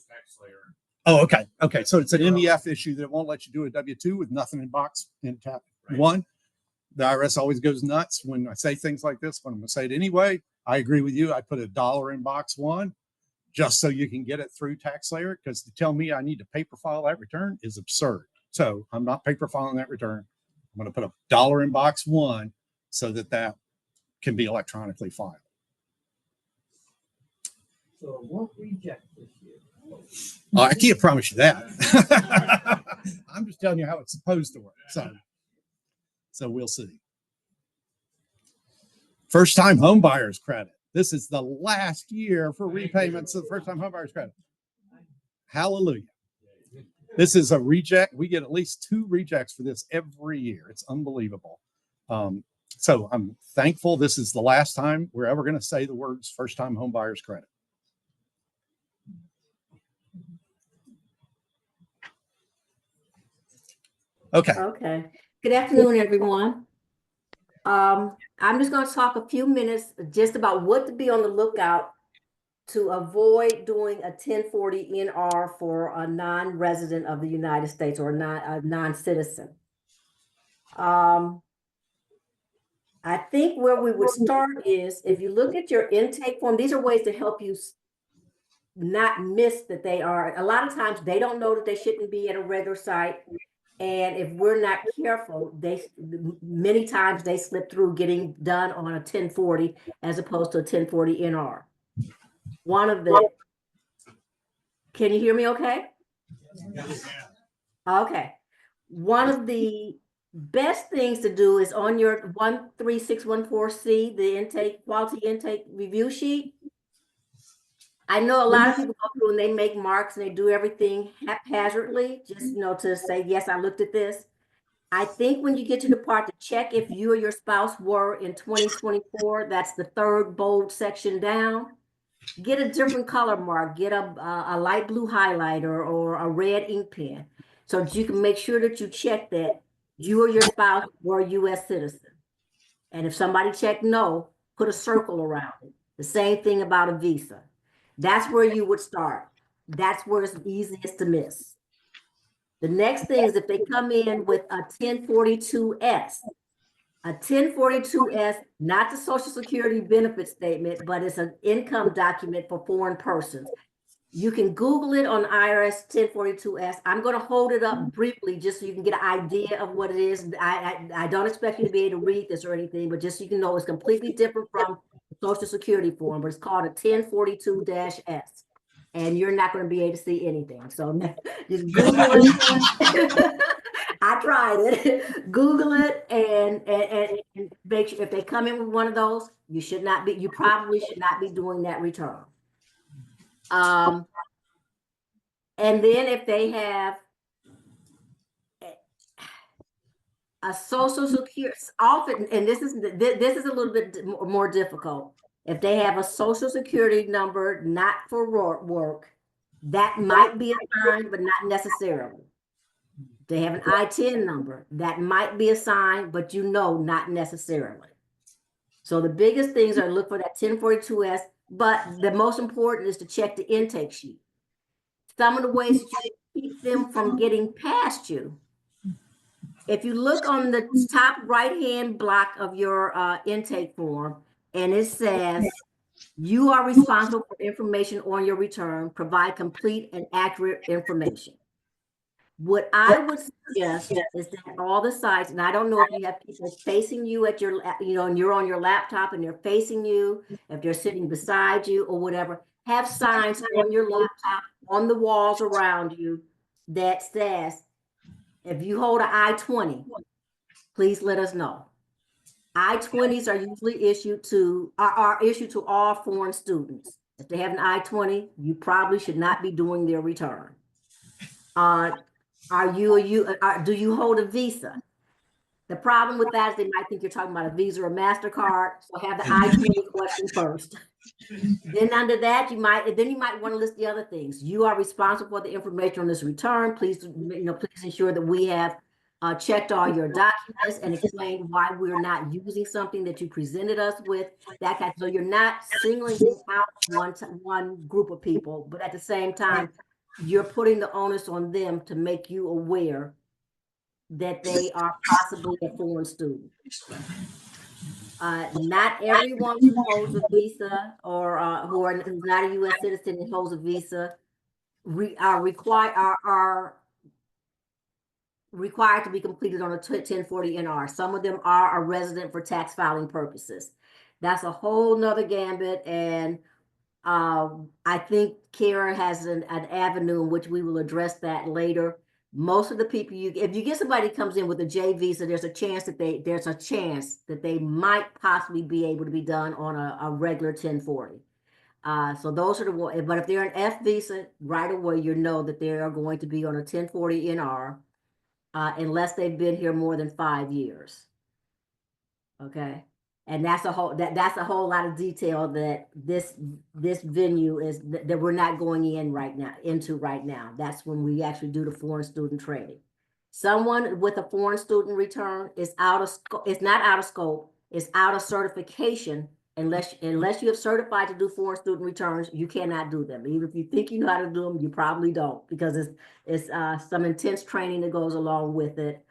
Oh, okay. Okay. So it's an MEF issue that it won't let you do a W-2 with nothing in box in tab 1. The IRS always goes nuts when I say things like this, but I'm going to say it anyway. I agree with you. I put $1 in box 1 just so you can get it through TaxSlayer, because to tell me I need to paper file that return is absurd. So I'm not paper filing that return. I'm going to put $1 in box 1 so that can be electronically filed. So it won't reject this year. I can't promise you that. I'm just telling you how it's supposed to work. So we'll see. First-time home buyers credit. This is the last year for repayments of first-time home buyers credit. Hallelujah. This is a reject. We get at least 2 rejects for this every year. It's unbelievable. So I'm thankful this is the last time we're ever going to say the words first-time home buyers credit. Okay. Good afternoon, everyone. I'm just going to talk a few minutes just about what to be on the lookout to avoid doing a 1040 NR for a non-resident of the United States or a non-citizen. I think where we would start is, if you look at your intake form, these are ways to help you not miss that they are. A lot of times they don't know that they shouldn't be at a regular site. And if we're not careful, many times they slip through getting done on a 1040 as opposed to a 1040 NR. Can you hear me okay? Okay. One of the best things to do is on your 13614C, the quality intake review sheet. I know a lot of people go through and they make marks and they do everything haphazardly, just to say, yes, I looked at this. I think when you get to the part to check if you or your spouse were in 2024, that's the 3rd bold section down. Get a different color mark, get a light blue highlighter or a red ink pen, so that you can make sure that you check that you or your spouse were a U.S. citizen. And if somebody checked no, put a circle around it. The same thing about a visa. That's where you would start. That's where it's easiest to miss. The next thing is if they come in with a 1042S. A 1042S, not the Social Security benefit statement, but it's an income document for foreign persons. You can Google it on IRS 1042S. I'm going to hold it up briefly just so you can get an idea of what it is. I don't expect you to be able to read this or anything, but just so you can know it's completely different from the Social Security form, but it's called a 1042-S. And you're not going to be able to see anything. So just Google it. I tried it. Google it and make sure if they come in with one of those, you probably should not be doing that return. And then if they have a social security, often, and this is a little bit more difficult. If they have a social security number not for work, that might be assigned, but not necessarily. They have an I-10 number that might be assigned, but not necessarily. So the biggest things are look for that 1042S, but the most important is to check the intake sheet. Some of the ways that you keep them from getting past you. If you look on the top right-hand block of your intake form, and it says, you are responsible for information on your return, provide complete and accurate information. What I would suggest is that all the sites, and I don't know if you have people facing you at your, and you're on your laptop and they're facing you, if they're sitting beside you or whatever, have signs on your laptop, on the walls around you that says, if you hold an I-20, please let us know. I-20s are usually issued to all foreign students. If they have an I-20, you probably should not be doing their return. Do you hold a visa? The problem with that is they might think you're talking about a Visa or MasterCard, so have the I-20 question first. Then under that, you might want to list the other things. You are responsible for the information on this return. Please, please ensure that we have checked all your documents and explained why we're not using something that you presented us with. So you're not singling out one group of people, but at the same time, you're putting the onus on them to make you aware that they are possibly a foreign student. Not everyone who holds a visa or who's not a U.S. citizen and holds a visa are required to be completed on a 1040 NR. Some of them are a resident for tax filing purposes. That's a whole nother gambit, and I think Kara has an avenue in which we will address that later. Most of the people if you get somebody comes in with a J visa, there's a chance that they might possibly be able to be done on a regular 1040. So those are the ones. But if they're an F visa, right away you know that they are going to be on a 1040 NR, unless they've been here more than 5 years. Okay. And that's a whole lot of detail that this venue is that we're not going into right now. That's when we actually do the foreign student training. Someone with a foreign student return is not out of scope. It's out of certification. Unless you have certified to do foreign student returns, you cannot do them. Even if you think you know how to do them, you probably don't, because it's some intense training that goes along with it.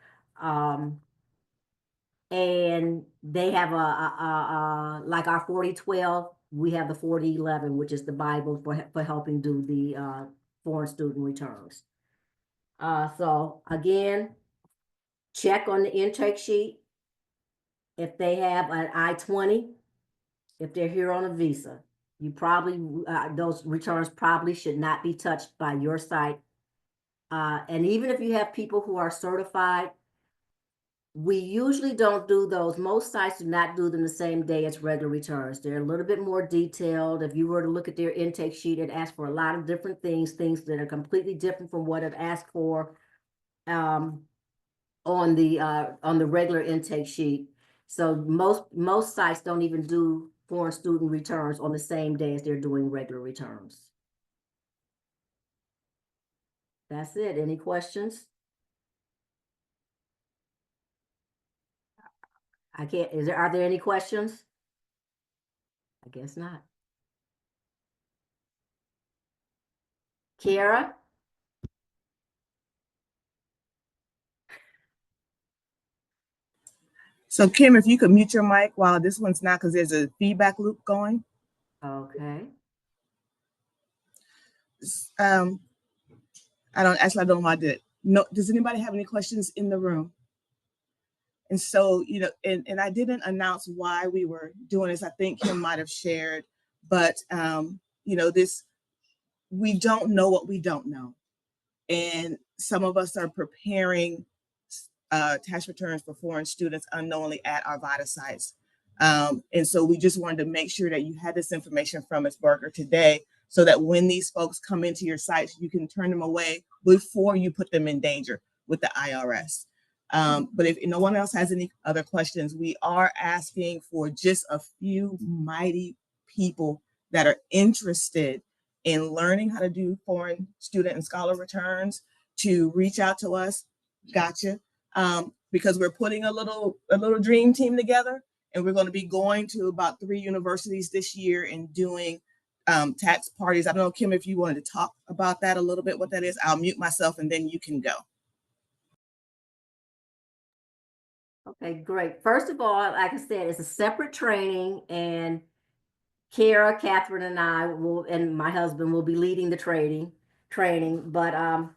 And they have like our 4012, we have the 4011, which is the Bible for helping do the foreign student returns. So again, check on the intake sheet. If they have an I-20, if they're here on a visa, you probably, those returns probably should not be touched by your site. And even if you have people who are certified, we usually don't do those. Most sites do not do them the same day as regular returns. They're a little bit more detailed. If you were to look at their intake sheet, it asks for a lot of different things that are completely different from what it asked for on the regular intake sheet. So most sites don't even do foreign student returns on the same day as they're doing regular returns. That's it. Any questions? Are there any questions? I guess not. Kiara? So Kim, if you could mute your mic while this one's not, because there's a feedback loop going. Okay. Um, I don't know why I did it. No, does anybody have any questions in the room? And so, and I didn't announce why we were doing this. I think Kim might have shared, but we don't know what we don't know. And some of us are preparing tax returns for foreign students unknowingly at our VITA sites. And so we just wanted to make sure that you had this information from Ms. Berger today, so that when these folks come into your sites, you can turn them away before you put them in danger with the IRS. But if no one else has any other questions, we are asking for just a few mighty people that are interested in learning how to do foreign student and scholar returns to reach out to us. Gotcha. Because we're putting a little dream team together, and we're going to be going to about 3 universities this year and doing tax parties. I don't know, Kim, if you wanted to talk about that a little bit, what that is. I'll mute myself and then you can go. Okay, great. First of all, like I said, it's a separate training, and Kara, Catherine, and I will, and my husband will be leading the training. But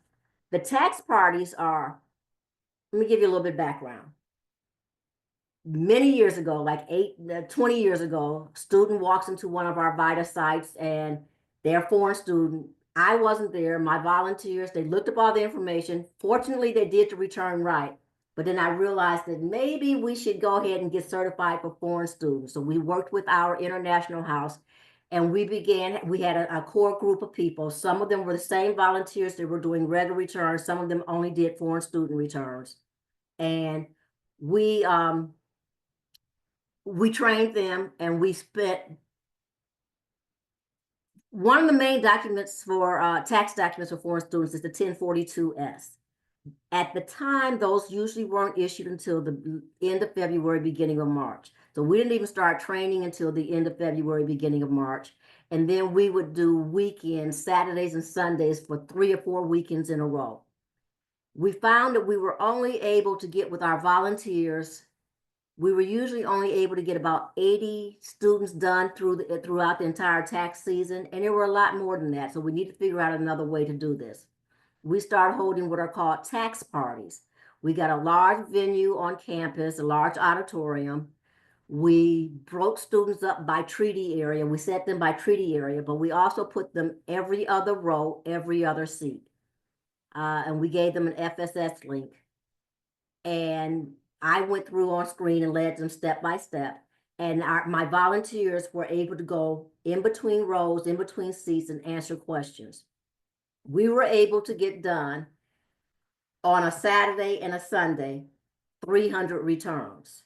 the tax parties are, let me give you a little bit of background. Many years ago, like 20 years ago, a student walks into one of our VITA sites and they're a foreign student. I wasn't there. My volunteers, they looked up all the information. Fortunately, they did the return right. But then I realized that maybe we should go ahead and get certified for foreign students. So we worked with our international house, and we had a core group of people. Some of them were the same volunteers that were doing regular returns. Some of them only did foreign student returns. And we trained them, and we spent one of the main documents for tax documents for foreign students is the 1042S. At the time, those usually weren't issued until the end of February, beginning of March. So we didn't even start training until the end of February, beginning of March. And then we would do weekends, Saturdays and Sundays, for 3 or 4 weekends in a row. We found that we were only able to get, with our volunteers, we were usually only able to get about 80 students done throughout the entire tax season, and there were a lot more than that. So we need to figure out another way to do this. We started holding what are called tax parties. We got a large venue on campus, a large auditorium. We broke students up by treaty area. We set them by treaty area, but we also put them every other row, every other seat. And we gave them an FSS link. And I went through on screen and led them step by step. And my volunteers were able to go in between rows, in between seats, and answer questions. We were able to get done on a Saturday and a Sunday, 300 returns,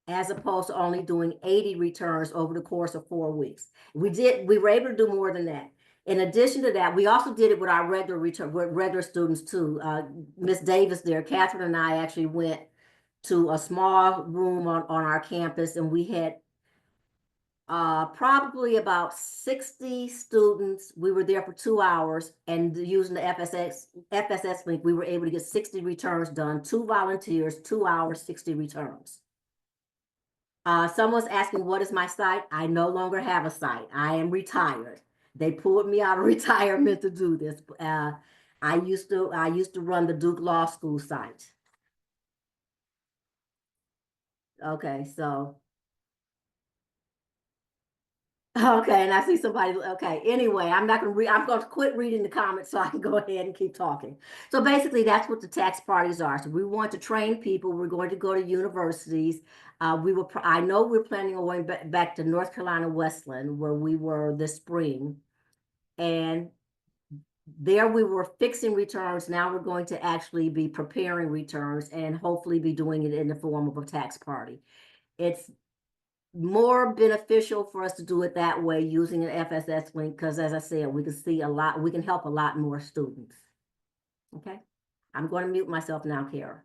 as opposed to only doing 80 returns over the course of 4 weeks. We were able to do more than that. In addition to that, we also did it with our regular students too. Miss Davis there, Catherine and I actually went to a small room on our campus, and we had probably about 60 students. We were there for 2 hours, and using the FSS link, we were able to get 60 returns done. 2 volunteers, 2 hours, 60 returns. Someone's asking, what is my site? I no longer have a site. I am retired. They pulled me out of retirement to do this. I used to run the Duke Law School site. Okay, so. Okay, and I see somebody, okay, anyway, I'm going to quit reading the comments so I can go ahead and keep talking. So basically, that's what the tax parties are. So we want to train people. We're going to go to universities. I know we're planning on going back to North Carolina Westland, where we were this spring. And there we were fixing returns. Now we're going to actually be preparing returns and hopefully be doing it in the form of a tax party. It's more beneficial for us to do it that way using an FSS link, because as I said, we can help a lot more students. Okay, I'm going to mute myself now, Kara.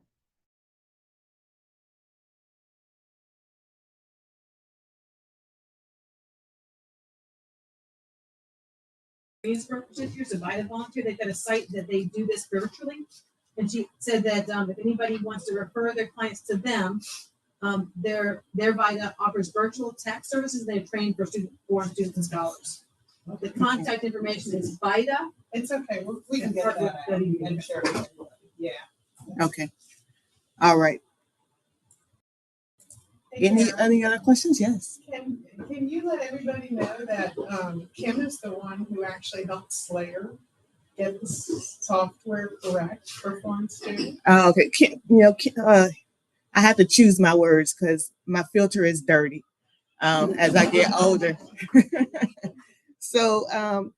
Greensboro procedures, a VITA volunteer. They've got a site that they do this virtually. And she said that if anybody wants to refer their clients to them, their VITA offers virtual tax services. They've trained for foreign students and scholars. The contact information is VITA. It's okay. We can get that out. I'm sure. Yeah. Okay. All right. Any other questions? Yes. Can you let everybody know that Kim is the one who actually helped Slayer get the software correct for foreign students? Okay. Kim, I have to choose my words because my filter is dirty as I get older. So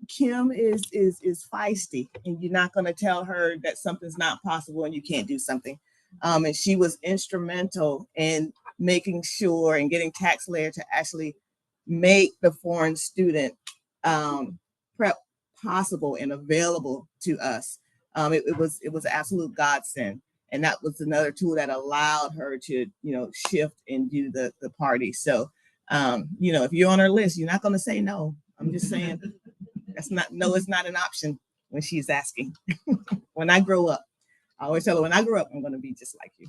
Kim is feisty, and you're not going to tell her that something's not possible and you can't do something. And she was instrumental in making sure and getting TaxSlayer to actually make the foreign student prep possible and available to us. It was an absolute godsend. And that was another tool that allowed her to, shift and do the party. So, if you're on her list, you're not going to say no. I'm just saying it's not an option when she's asking. When I grow up, I always tell her, when I grow up, I'm going to be just like you.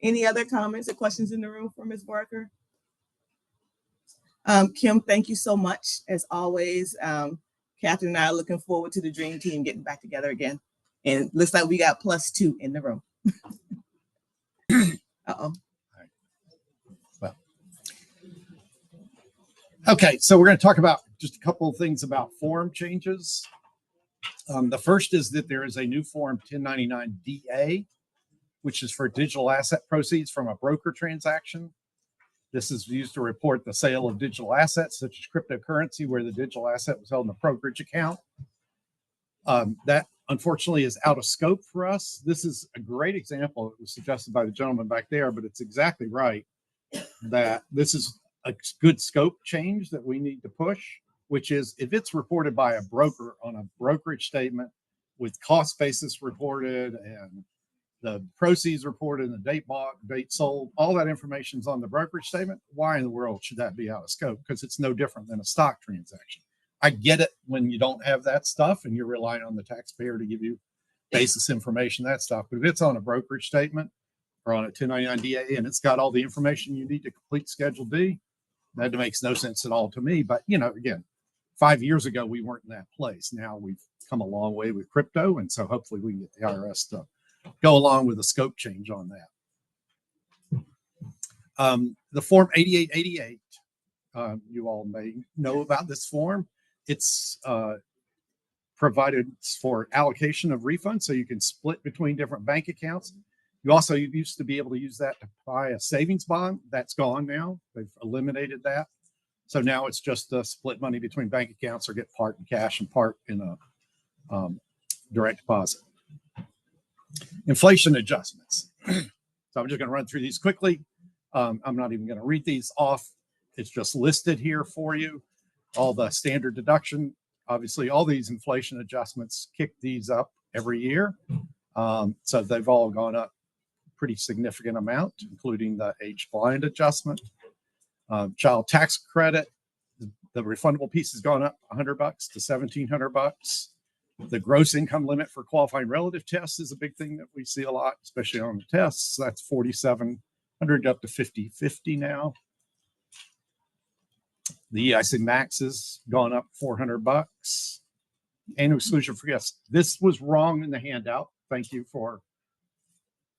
Any other comments or questions in the room for Ms. Barker? Kim, thank you so much. As always, Catherine and I are looking forward to the dream team getting back together again. And it looks like we got +2 in the room. Uh-oh. Well, okay, so we're going to talk about just a couple of things about form changes. The first is that there is a new form 1099-DA, which is for digital asset proceeds from a broker transaction. This is used to report the sale of digital assets, such as cryptocurrency, where the digital asset was held in a brokerage account. That unfortunately is out of scope for us. This is a great example. It was suggested by the gentleman back there, but it's exactly right that this is a good scope change that we need to push, which is if it's reported by a broker on a brokerage statement with cost basis reported and the proceeds reported and the date bought, date sold, all that information is on the brokerage statement. Why in the world should that be out of scope? Because it's no different than a stock transaction. I get it when you don't have that stuff and you're relying on the taxpayer to give you basis information, that stuff. But if it's on a brokerage statement or on a 1099-DA and it's got all the information you need to complete Schedule D, that makes no sense at all to me. But, again, 5 years ago, we weren't in that place. Now we've come a long way with crypto. And so hopefully we can get the IRS to go along with a scope change on that. The Form 8888, you all may know about this form. It's provided for allocation of refunds, so you can split between different bank accounts. You also used to be able to use that to buy a savings bond. That's gone now. They've eliminated that. So now it's just split money between bank accounts or get part in cash and part in a direct deposit. Inflation adjustments. So I'm just going to run through these quickly. I'm not even going to read these off. It's just listed here for you. All the standard deduction, obviously all these inflation adjustments kick these up every year. So they've all gone up pretty significant amount, including the age blind adjustment. Child tax credit, the refundable piece has gone up $100 to $1,700. The gross income limit for qualifying relative tests is a big thing that we see a lot, especially on the tests. That's $4,700 up to $5,050 now. The EIC max has gone up $400. Annual exclusion for guests. This was wrong in the handout. Thank you for,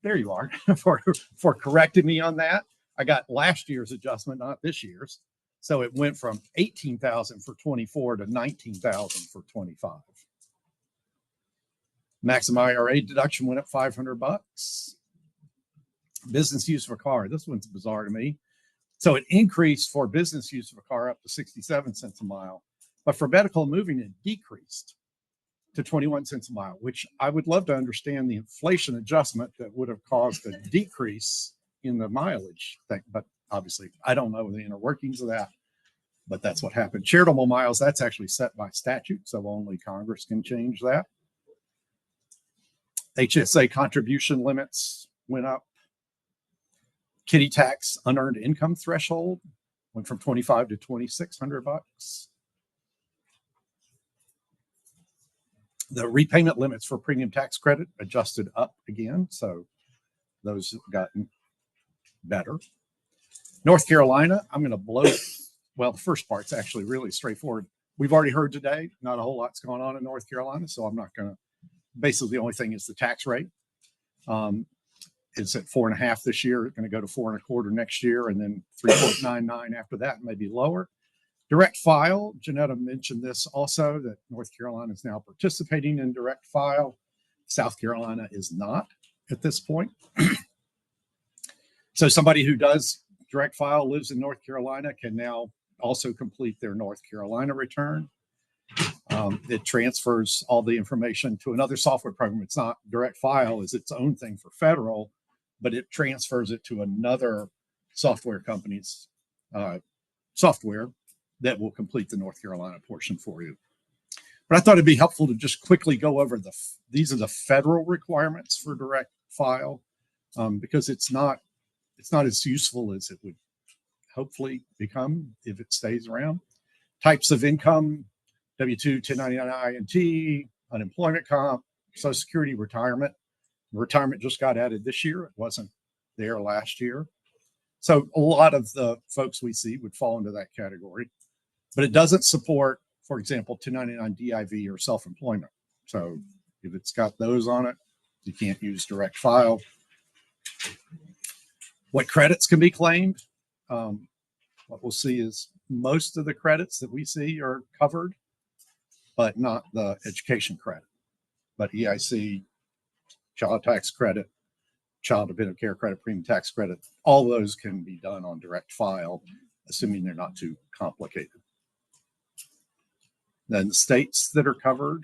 there you are, for correcting me on that. I got last year's adjustment, not this year's. So it went from $18,000 for 24 to $19,000 for 25. Maximum IRA deduction went up $500. Business use of a car. This one's bizarre to me. So it increased for business use of a car up to 67 cents a mile, but for medical moving, it decreased to 21 cents a mile, which I would love to understand the inflation adjustment that would have caused a decrease in the mileage thing. But obviously, I don't know the inner workings of that, but that's what happened. Charitable miles, that's actually set by statute, so only Congress can change that. HSA contribution limits went up. Kitty tax unearned income threshold went from $2,500 to $2,600. The repayment limits for premium tax credit adjusted up again, so those have gotten better. North Carolina, I'm going to blow. Well, the first part's actually really straightforward. We've already heard today, not a whole lot's going on in North Carolina, so I'm not going to. Basically, the only thing is the tax rate. It's at 4.5 this year. It's going to go to 4.25 next year, and then 3.99 after that, maybe lower. Direct file, Janetta mentioned this also, that North Carolina is now participating in direct file. South Carolina is not at this point. So somebody who does direct file, lives in North Carolina, can now also complete their North Carolina return. It transfers all the information to another software program. It's not direct file, is its own thing for federal, but it transfers it to another software company's software that will complete the North Carolina portion for you. But I thought it'd be helpful to just quickly go over these are the federal requirements for direct file, because it's not as useful as it would hopefully become if it stays around. Types of income: W-2, 1099 INT, unemployment comp, Social Security, retirement. Retirement just got added this year. It wasn't there last year. So a lot of the folks we see would fall into that category, but it doesn't support, for example, 1099 DIV or self-employment. So if it's got those on it, you can't use direct file. What credits can be claimed? What we'll see is most of the credits that we see are covered, but not the education credit. But EIC, child tax credit, child dependent care credit, premium tax credit, all those can be done on direct file, assuming they're not too complicated. Then the states that are covered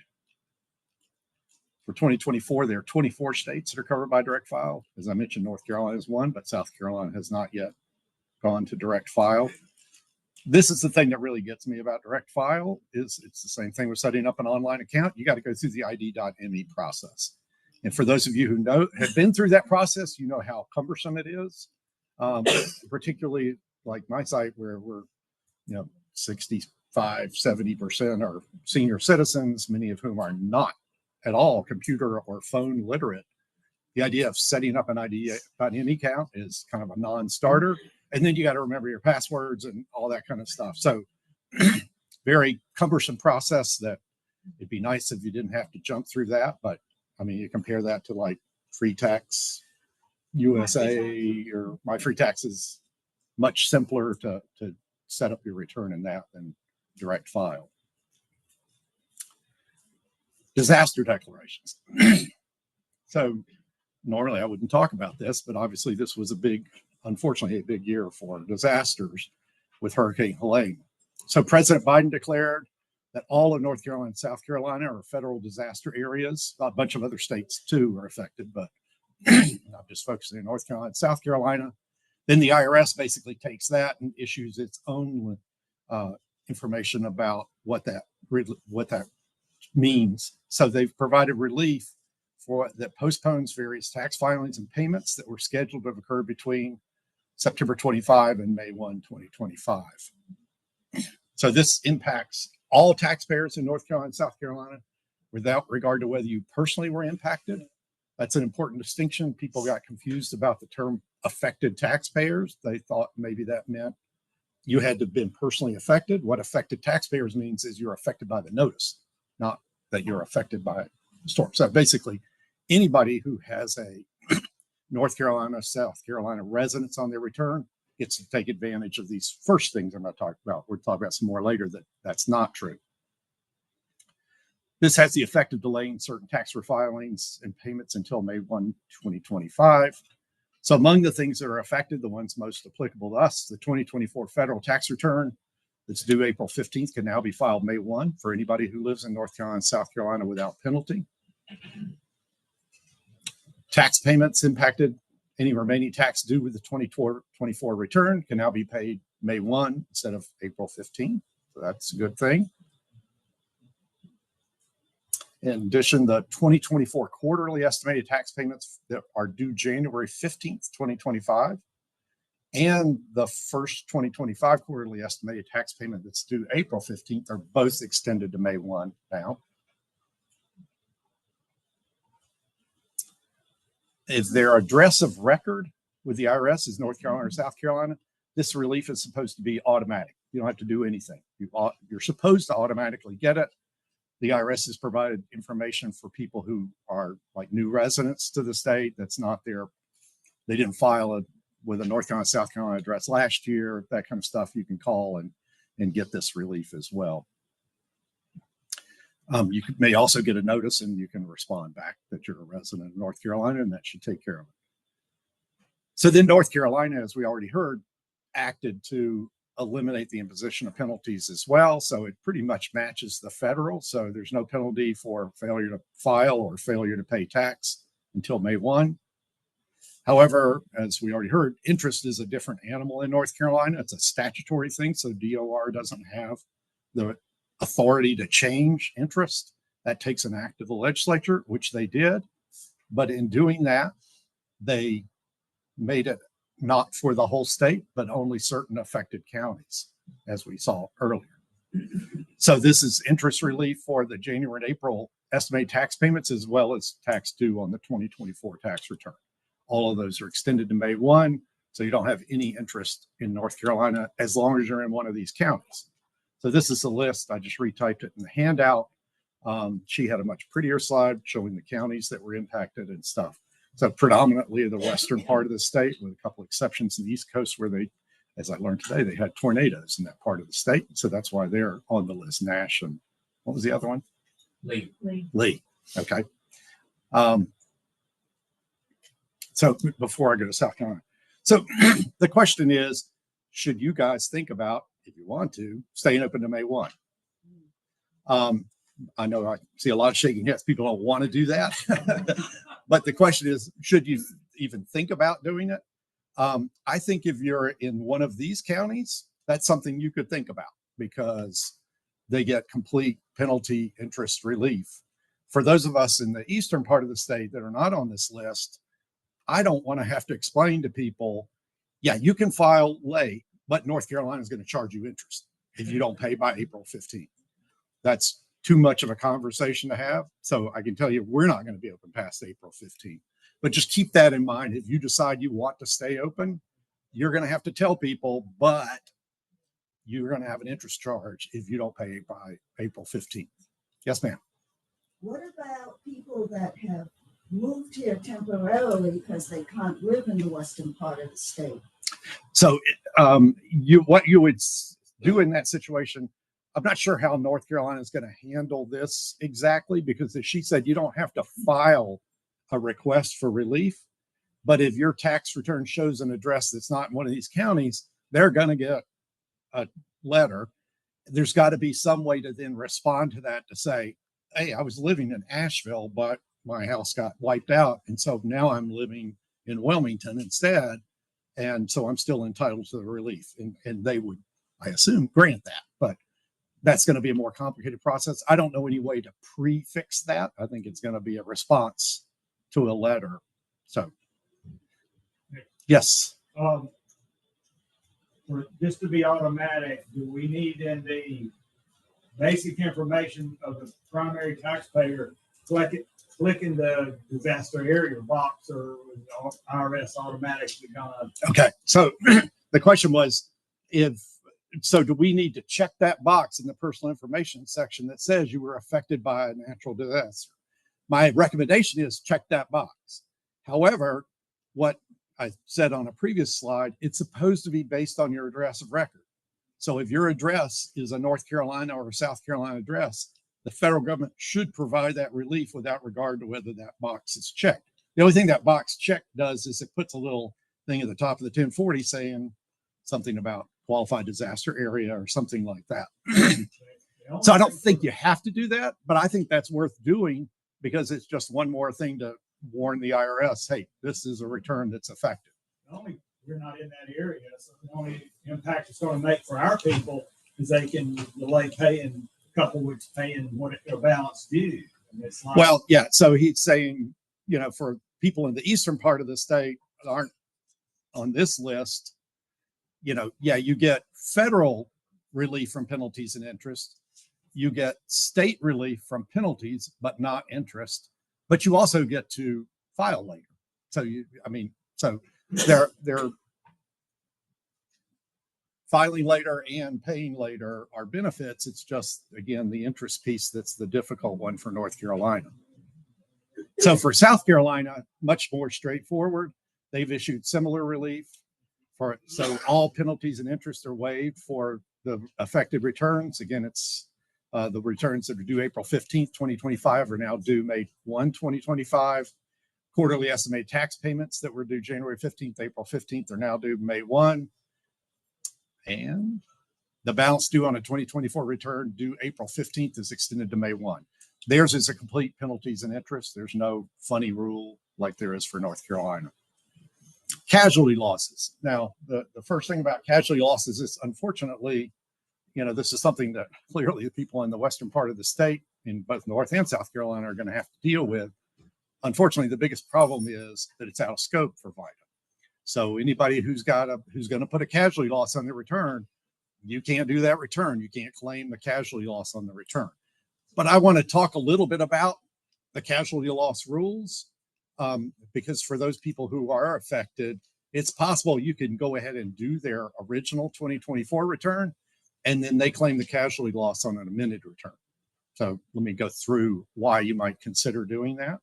for 2024, there are 24 states that are covered by direct file. As I mentioned, North Carolina is one, but South Carolina has not yet gone to direct file. This is the thing that really gets me about direct file. Is it's the same thing with setting up an online account. You got to go through the ID.me process. And for those of you who have been through that process, you know how cumbersome it is, particularly like my site where we're, 65, 70% are senior citizens, many of whom are not at all computer or phone literate. The idea of setting up an ID.me account is kind of a non-starter. And then you got to remember your passwords and all that kind of stuff. So very cumbersome process that it'd be nice if you didn't have to jump through that. But I mean, you compare that to like Free Tax USA or My Free Tax is much simpler to set up your return in that than direct file. Disaster declarations. So normally I wouldn't talk about this, but obviously this was unfortunately a big year for disasters with Hurricane Helene. So President Biden declared that all of North Carolina and South Carolina are federal disaster areas. A bunch of other states too are affected, but I'm just focusing on North Carolina and South Carolina. Then the IRS basically takes that and issues its own information about what that means. So they've provided relief that postpones various tax filings and payments that were scheduled to have occurred between September 25 and May 1, 2025. So this impacts all taxpayers in North Carolina and South Carolina without regard to whether you personally were impacted. That's an important distinction. People got confused about the term affected taxpayers. They thought maybe that meant you had to have been personally affected. What affected taxpayers means is you're affected by the notice, not that you're affected by a storm. So basically, anybody who has a North Carolina, South Carolina residence on their return gets to take advantage of these first things I'm going to talk about. We'll talk about some more later that's not true. This has the effect of delaying certain tax refilings and payments until May 1, 2025. So among the things that are affected, the ones most applicable to us, the 2024 federal tax return that's due April 15th can now be filed May 1 for anybody who lives in North Carolina and South Carolina without penalty. Tax payments impacted. Any remaining tax due with the 2024 return can now be paid May 1 instead of April 15. So that's a good thing. In addition, the 2024 quarterly estimated tax payments that are due January 15th, 2025, and the first 2025 quarterly estimated tax payment that's due April 15th are both extended to May 1 now. if their address of record with the IRS is North Carolina or South Carolina, this relief is supposed to be automatic. You don't have to do anything. You're supposed to automatically get it. The IRS has provided information for people who are like new residents to the state. That's not their, they didn't file it with a North Carolina, South Carolina address last year, that kind of stuff. You can call and get this relief as well. You may also get a notice and you can respond back that you're a resident of North Carolina, and that should take care of it. So then North Carolina, as we already heard, acted to eliminate the imposition of penalties as well. So it pretty much matches the federal. So there's no penalty for failure to file or failure to pay tax until May 1. However, as we already heard, interest is a different animal in North Carolina. It's a statutory thing. So DOR doesn't have the authority to change interest. That takes an act of the legislature, which they did. But in doing that, they made it not for the whole state, but only certain affected counties, as we saw earlier. So this is interest relief for the January and April estimated tax payments, as well as tax due on the 2024 tax return. All of those are extended to May 1, so you don't have any interest in North Carolina as long as you're in one of these counties. So this is a list. I just retyped it in the handout. She had a much prettier slide showing the counties that were impacted and stuff. So predominantly the western part of the state, with a couple exceptions in the East Coast where they, as I learned today, they had tornadoes in that part of the state. So that's why they're on the list. Nash and what was the other one? Lee. Lee. Okay. So before I go to South Carolina. So the question is, should you guys think about, if you want to, staying open to May 1? I know I see a lot of shaking heads. People don't want to do that. But the question is, should you even think about doing it? I think if you're in one of these counties, that's something you could think about because they get complete penalty interest relief. For those of us in the eastern part of the state that are not on this list, I don't want to have to explain to people, yeah, you can file late, but North Carolina is going to charge you interest if you don't pay by April 15th. That's too much of a conversation to have. So I can tell you, we're not going to be open past April 15th. But just keep that in mind. If you decide you want to stay open, you're going to have to tell people, but you're going to have an interest charge if you don't pay by April 15th. Yes, ma'am. What about people that have moved here temporarily because they can't live in the western part of the state? So what you would do in that situation, I'm not sure how North Carolina is going to handle this exactly, because as she said, you don't have to file a request for relief. But if your tax return shows an address that's not in one of these counties, they're going to get a letter. There's got to be some way to then respond to that to say, hey, I was living in Asheville, but my house got wiped out. And so now I'm living in Wilmington instead. And so I'm still entitled to the relief. And they would, I assume, grant that. But that's going to be a more complicated process. I don't know any way to prefix that. I think it's going to be a response to a letter. So, yes. For this to be automatic, do we need in the basic information of the primary taxpayer clicking the disaster area box, or is IRS automatically gonna? Okay, so the question was, do we need to check that box in the personal information section that says you were affected by a natural disaster? My recommendation is check that box. However, what I said on a previous slide, it's supposed to be based on your address of record. So if your address is a North Carolina or a South Carolina address, the federal government should provide that relief without regard to whether that box is checked. The only thing that box check does is it puts a little thing at the top of the 1040 saying something about qualified disaster area or something like that. So I don't think you have to do that, but I think that's worth doing because it's just one more thing to warn the IRS, hey, this is a return that's affected. Only we're not in that area, so the only impact it's going to make for our people is they can delay paying a couple weeks paying what their balance due. And it's like, well, yeah. So he's saying, for people in the eastern part of the state that aren't on this list, you get federal relief from penalties and interest. You get state relief from penalties, but not interest. But you also get to file later. So they're filing later and paying later are benefits. It's just, again, the interest piece that's the difficult one for North Carolina. So for South Carolina, much more straightforward. They've issued similar relief so all penalties and interest are waived for the affected returns. Again, it's the returns that are due April 15th, 2025 are now due May 1, 2025. Quarterly estimated tax payments that were due January 15th, April 15th are now due May 1. And the balance due on a 2024 return due April 15th is extended to May 1. Theirs is a complete penalties and interest. There's no funny rule like there is for North Carolina. Casualty losses. Now, the first thing about casualty losses is, unfortunately, this is something that clearly the people in the western part of the state in both North and South Carolina are going to have to deal with. Unfortunately, the biggest problem is that it's out of scope for VITA. So anybody who's going to put a casualty loss on their return, you can't do that return. You can't claim the casualty loss on the return. But I want to talk a little bit about the casualty loss rules, because for those people who are affected, it's possible you can go ahead and do their original 2024 return, and then they claim the casualty loss on an amended return. So let me go through why you might consider doing that.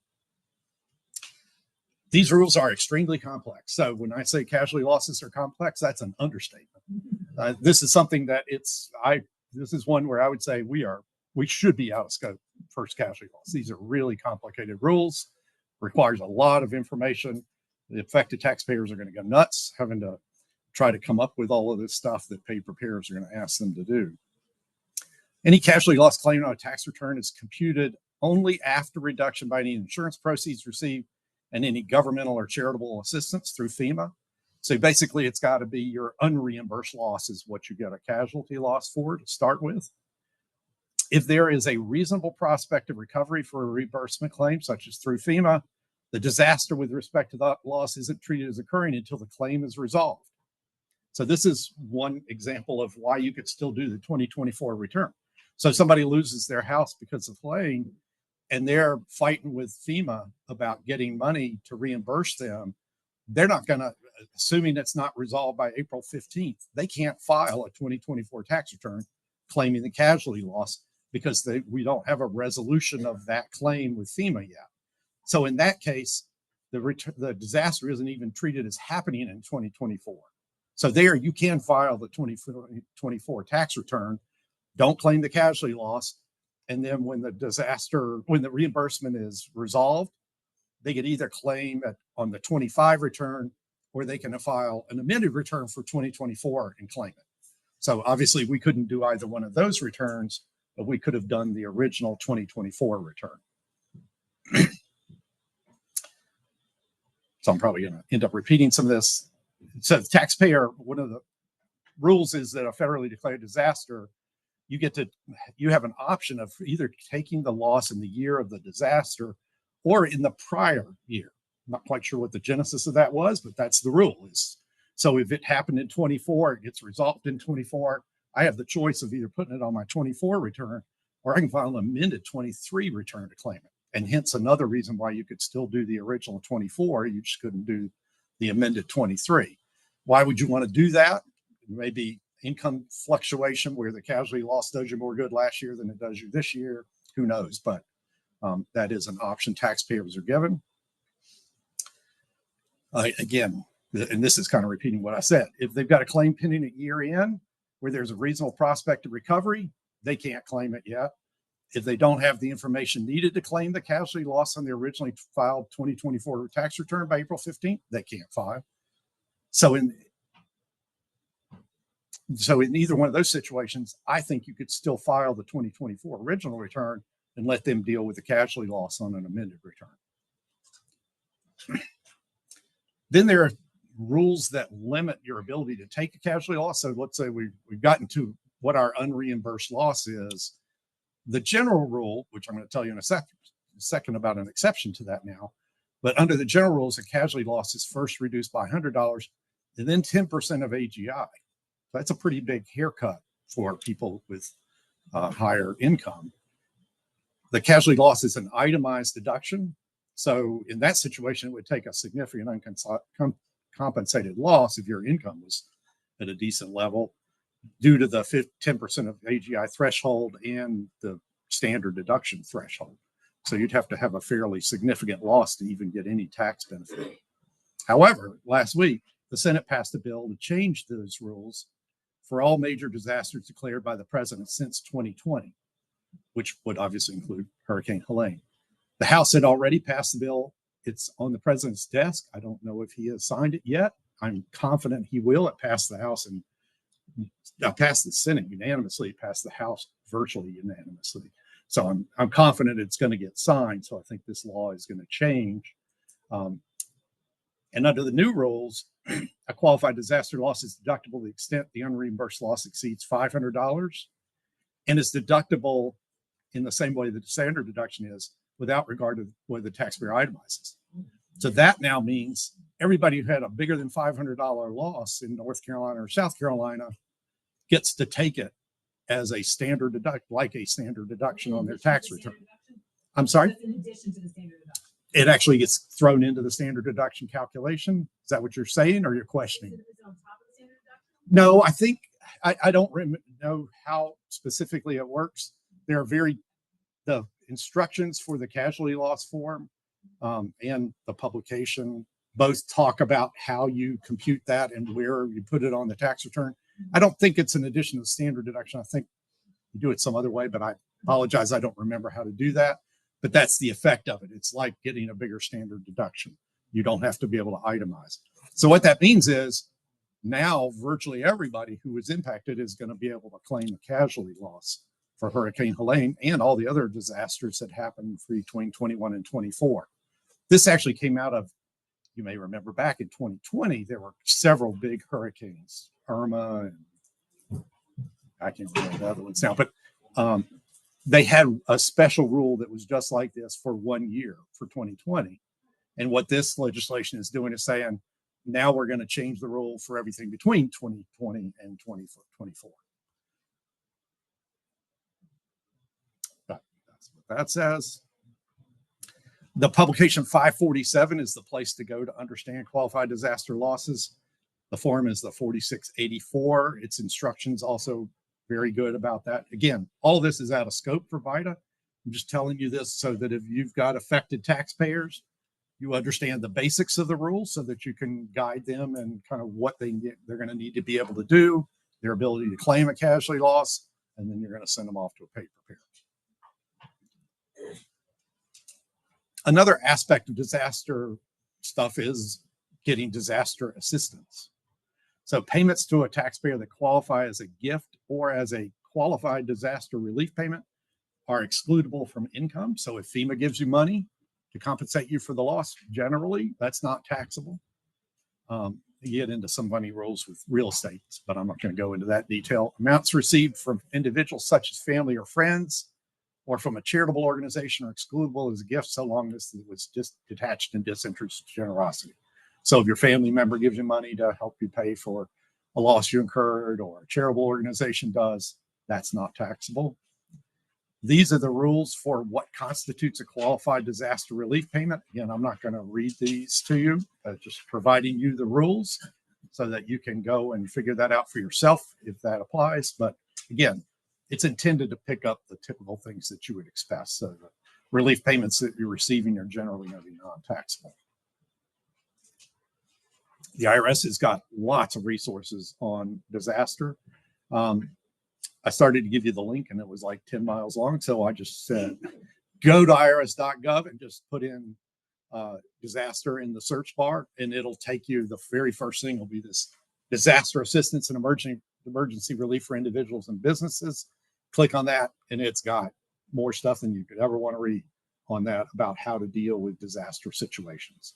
These rules are extremely complex. So when I say casualty losses are complex, that's an understatement. This is something that this is one where I would say we should be out of scope first casualty loss. These are really complicated rules, requires a lot of information. The affected taxpayers are going to go nuts having to try to come up with all of this stuff that paid preparers are going to ask them to do. Any casualty loss claim on a tax return is computed only after reduction by any insurance proceeds received and any governmental or charitable assistance through FEMA. So basically, it's got to be your unreimbursed loss is what you get a casualty loss for to start with. If there is a reasonable prospect of recovery for a reimbursement claim, such as through FEMA, the disaster with respect to that loss isn't treated as occurring until the claim is resolved. So this is one example of why you could still do the 2024 return. So somebody loses their house because of flooding, and they're fighting with FEMA about getting money to reimburse them. They're not going to, assuming it's not resolved by April 15th, they can't file a 2024 tax return claiming the casualty loss because we don't have a resolution of that claim with FEMA yet. So in that case, the disaster isn't even treated as happening in 2024. So there you can file the 2024 tax return, don't claim the casualty loss, and then when the reimbursement is resolved, they could either claim it on the 25 return, or they can file an amended return for 2024 and claim it. So obviously we couldn't do either one of those returns, but we could have done the original 2024 return. So I'm probably going to end up repeating some of this. So the taxpayer, one of the rules is that a federally declared disaster, you have an option of either taking the loss in the year of the disaster or in the prior year. I'm not quite sure what the genesis of that was, but that's the rule. So if it happened in 24, it gets resolved in 24, I have the choice of either putting it on my 24 return, or I can file an amended 23 return to claim it. And hence another reason why you could still do the original 24, you just couldn't do the amended 23. Why would you want to do that? Maybe income fluctuation where the casualty loss does you more good last year than it does you this year. Who knows? But that is an option taxpayers are given. Again, and this is kind of repeating what I said. If they've got a claim pending at year end where there's a reasonable prospect of recovery, they can't claim it yet. If they don't have the information needed to claim the casualty loss on the originally filed 2024 tax return by April 15th, they can't file. So in either one of those situations, I think you could still file the 2024 original return and let them deal with the casualty loss on an amended return. Then there are rules that limit your ability to take a casualty loss. So let's say we've gotten to what our unreimbursed loss is. The general rule, which I'm going to tell you in a second about an exception to that now, but under the general rules, a casualty loss is first reduced by $100 and then 10% of AGI. That's a pretty big haircut for people with higher income. The casualty loss is an itemized deduction. So in that situation, it would take a significant uncompensated loss if your income was at a decent level due to the 10% of AGI threshold and the standard deduction threshold. So you'd have to have a fairly significant loss to even get any tax benefit. However, last week, the Senate passed a bill to change those rules for all major disasters declared by the president since 2020, which would obviously include Hurricane Helene. The House had already passed the bill. It's on the president's desk. I don't know if he has signed it yet. I'm confident he will. It passed the House and passed the Senate unanimously, passed the House virtually unanimously. So I'm confident it's going to get signed. So I think this law is going to change. And under the new rules, a qualified disaster loss is deductible to the extent the unreimbursed loss exceeds $500 and is deductible in the same way the standard deduction is without regard to whether the taxpayer itemizes. So that now means everybody who had a bigger than $500 loss in North Carolina or South Carolina gets to take it as a standard deduction on their tax return. I'm sorry? In addition to the standard deduction. It actually gets thrown into the standard deduction calculation. Is that what you're saying or you're questioning? Is it on top of the standard deduction? No, I think I don't know how specifically it works. There are the instructions for the casualty loss form and the publication both talk about how you compute that and where you put it on the tax return. I don't think it's an addition to the standard deduction. I think you do it some other way, but I apologize. I don't remember how to do that. But that's the effect of it. It's like getting a bigger standard deduction. You don't have to be able to itemize. So what that means is now virtually everybody who was impacted is going to be able to claim a casualty loss for Hurricane Helene and all the other disasters that happened between 21 and 24. This actually came out of, you may remember back in 2020, there were several big hurricanes, Irma, and I can't remember the other ones now, but they had a special rule that was just like this for 1 year for 2020. And what this legislation is doing is saying, now we're going to change the rule for everything between 2020 and 2024. That's what that says. The publication 547 is the place to go to understand qualified disaster losses. The form is the 4684. Its instructions also very good about that. Again, all this is out of scope for VITA. I'm just telling you this so that if you've got affected taxpayers, you understand the basics of the rules so that you can guide them and kind of what they're going to need to be able to do, their ability to claim a casualty loss, and then you're going to send them off to a paid preparer. Another aspect of disaster stuff is getting disaster assistance. So payments to a taxpayer that qualify as a gift or as a qualified disaster relief payment are excludable from income. So if FEMA gives you money to compensate you for the loss, generally that's not taxable. You get into some funny rules with real estate, but I'm not going to go into that detail. Amounts received from individuals such as family or friends or from a charitable organization are excludable as a gift so long as it was just detached and disinterested generosity. So if your family member gives you money to help you pay for a loss you incurred or a charitable organization does, that's not taxable. These are the rules for what constitutes a qualified disaster relief payment. Again, I'm not going to read these to you, just providing you the rules so that you can go and figure that out for yourself if that applies. But again, it's intended to pick up the typical things that you would expect. So the relief payments that you're receiving are generally going to be non-taxable. The IRS has got lots of resources on disaster. I started to give you the link and it was like 10 miles long. So I just said, go to irs.gov and just put in disaster in the search bar and it'll take you, the very first thing will be this disaster assistance and emergency relief for individuals and businesses. Click on that and it's got more stuff than you could ever want to read on that about how to deal with disaster situations.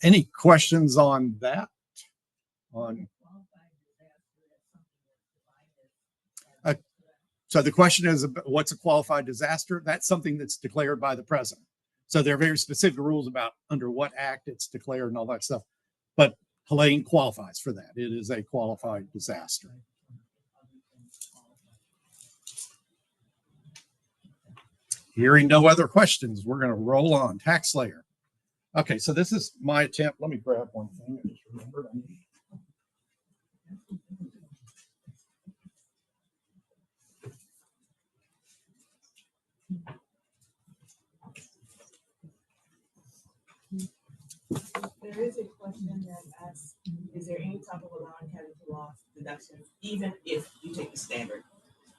Any questions on that? So the question is, what's a qualified disaster? That's something that's declared by the president. So there are very specific rules about under what act it's declared and all that stuff. But Helene qualifies for that. It is a qualified disaster. Hearing no other questions, we're going to roll on. Tax layer. Okay, so this is my attempt. Let me grab one thing. I just remembered. There is a question that asks, is there any type of allowing casualty loss deductions, even if you take the standard?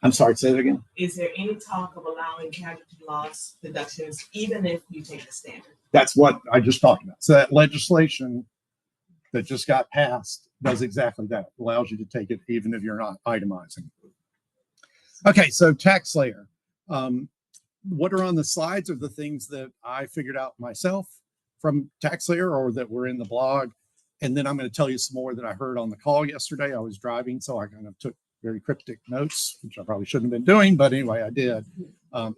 I'm sorry, say that again. Is there any talk of allowing casualty loss deductions, even if you take the standard? That's what I just talked about. So that legislation that just got passed does exactly that. It allows you to take it even if you're not itemizing. Okay, so tax layer. What are on the slides are the things that I figured out myself from tax layer or that were in the blog. And then I'm going to tell you some more that I heard on the call yesterday. I was driving, so I kind of took very cryptic notes, which I probably shouldn't have been doing, but anyway, I did.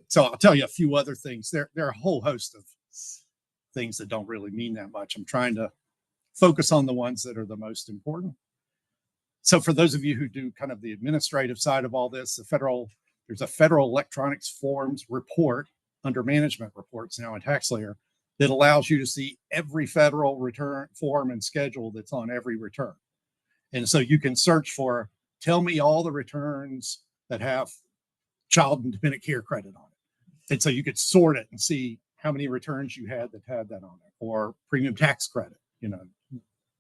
So I'll tell you a few other things. There are a whole host of things that don't really mean that much. I'm trying to focus on the ones that are the most important. So for those of you who do kind of the administrative side of all this, there's a federal electronics forms report under management reports now in tax layer that allows you to see every federal return form and schedule that's on every return. And so you can search for, tell me all the returns that have child and dependent care credit on it. And so you could sort it and see how many returns you had that had that on it, or premium tax credit,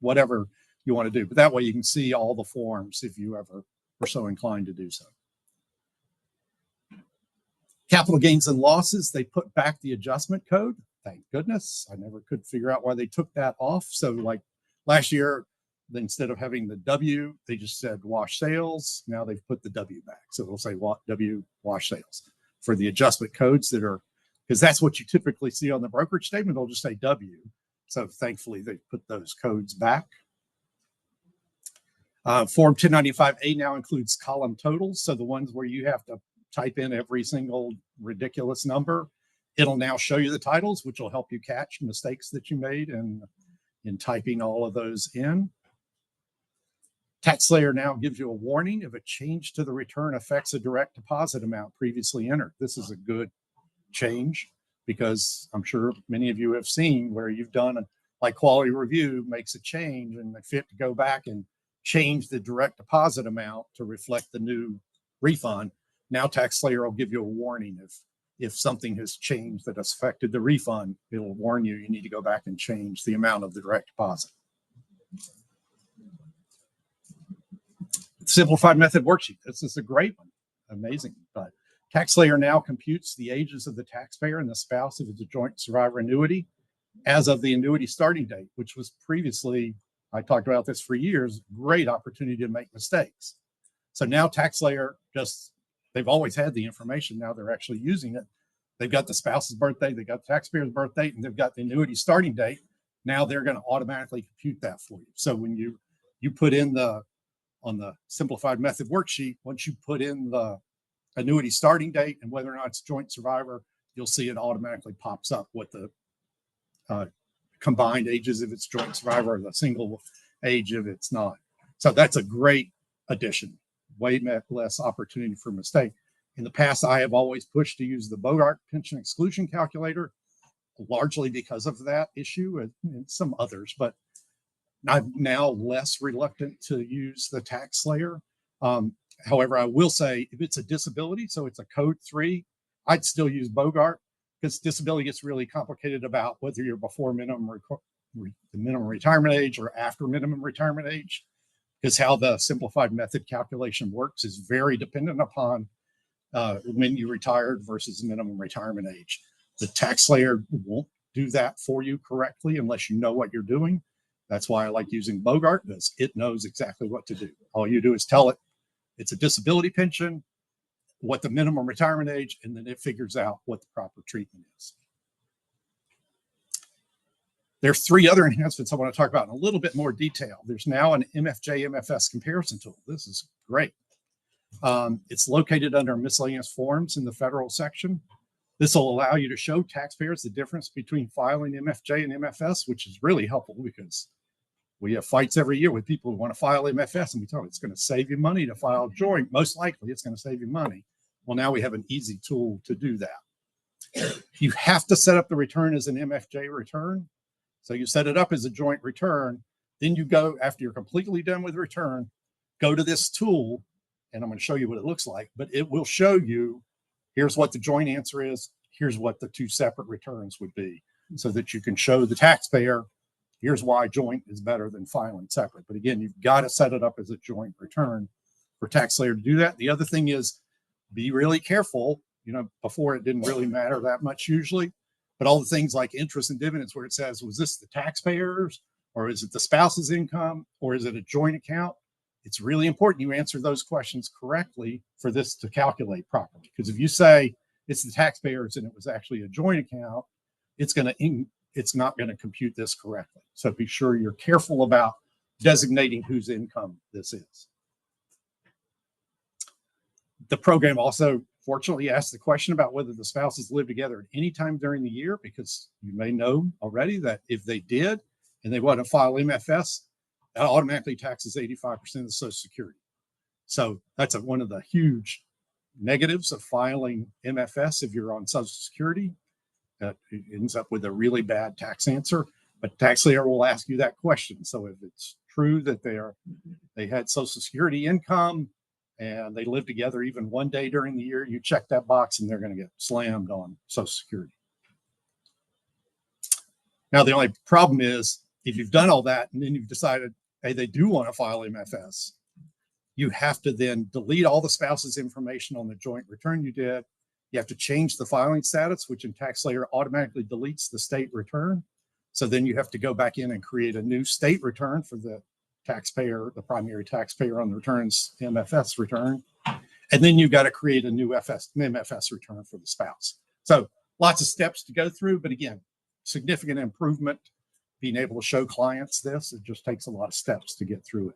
whatever you want to do. But that way you can see all the forms if you ever were so inclined to do so. Capital gains and losses, they put back the adjustment code. Thank goodness. I never could figure out why they took that off. So like last year, instead of having the W, they just said wash sales. Now they've put the W back. So it'll say W wash sales for the adjustment codes that are, because that's what you typically see on the brokerage statement. They'll just say W. So thankfully they put those codes back. Form 1095A now includes column totals. So the ones where you have to type in every single ridiculous number, it'll now show you the titles, which will help you catch mistakes that you made in typing all of those in. Tax layer now gives you a warning if a change to the return affects a direct deposit amount previously entered. This is a good change because I'm sure many of you have seen where you've done like quality review makes a change and they fit to go back and change the direct deposit amount to reflect the new refund. Now tax layer will give you a warning if something has changed that has affected the refund. It'll warn you need to go back and change the amount of the direct deposit. Simplified method worksheet. This is a great one. Amazing. But tax layer now computes the ages of the taxpayer and the spouse if it's a joint survivor annuity as of the annuity starting date, which was previously, I talked about this for years, great opportunity to make mistakes. So now tax layer they've always had the information. Now they're actually using it. They've got the spouse's birthday, they've got the taxpayer's birthday, and they've got the annuity starting date. Now they're going to automatically compute that for you. So when you put in on the simplified method worksheet, once you put in the annuity starting date and whether or not it's joint survivor, you'll see it automatically pops up what the combined ages if it's joint survivor or the single age if it's not. So that's a great addition. Way less opportunity for mistake. In the past, I have always pushed to use the Bogart pension exclusion calculator, largely because of that issue and some others, but I'm now less reluctant to use the tax layer. However, I will say if it's a disability, so it's a code 3, I'd still use Bogart because disability gets really complicated about whether you're before minimum retirement age or after minimum retirement age. Because how the simplified method calculation works is very dependent upon when you retired versus minimum retirement age. The tax layer won't do that for you correctly unless you know what you're doing. That's why I like using Bogart, because it knows exactly what to do. All you do is tell it it's a disability pension, what the minimum retirement age, and then it figures out what the proper treatment is. There's 3 other enhancements I want to talk about in a little bit more detail. There's now an MFJ MFS comparison tool. This is great. It's located under miscellaneous forms in the federal section. This will allow you to show taxpayers the difference between filing MFJ and MFS, which is really helpful because we have fights every year with people who want to file MFS and we tell them it's going to save you money to file joint. Most likely it's going to save you money. Well, now we have an easy tool to do that. You have to set up the return as an MFJ return. So you set it up as a joint return. Then you go, after you're completely done with return, go to this tool, and I'm going to show you what it looks like, but it will show you, here's what the joint answer is, here's what the two separate returns would be, so that you can show the taxpayer, here's why joint is better than filing separate. But again, you've got to set it up as a joint return for TaxSlayer to do that. The other thing is, be really careful. You know, before it didn't really matter that much usually, but all the things like interest and dividends where it says, was this the taxpayers, or is it the spouse's income, or is it a joint account? It's really important you answer those questions correctly for this to calculate properly. Because if you say it's the taxpayers and it was actually a joint account, it's not going to compute this correctly. So be sure you're careful about designating whose income this is. The program also fortunately asks the question about whether the spouses live together at any time during the year, because you may know already that if they did and they want to file MFS, that automatically taxes 85% of the Social Security. So that's one of the huge negatives of filing MFS if you're on Social Security. It ends up with a really bad tax answer, but TaxSlayer will ask you that question. So if it's true that they had Social Security income and they live together even one day during the year, you check that box and they're going to get slammed on Social Security. Now, the only problem is if you've done all that and then you've decided, hey, they do want to file MFS, you have to then delete all the spouse's information on the joint return you did. You have to change the filing status, which in TaxSlayer automatically deletes the state return. So then you have to go back in and create a new state return for the taxpayer, the primary taxpayer on the returns MFS return. And then you've got to create a new MFS return for the spouse. So lots of steps to go through, but again, significant improvement being able to show clients this. It just takes a lot of steps to get through it.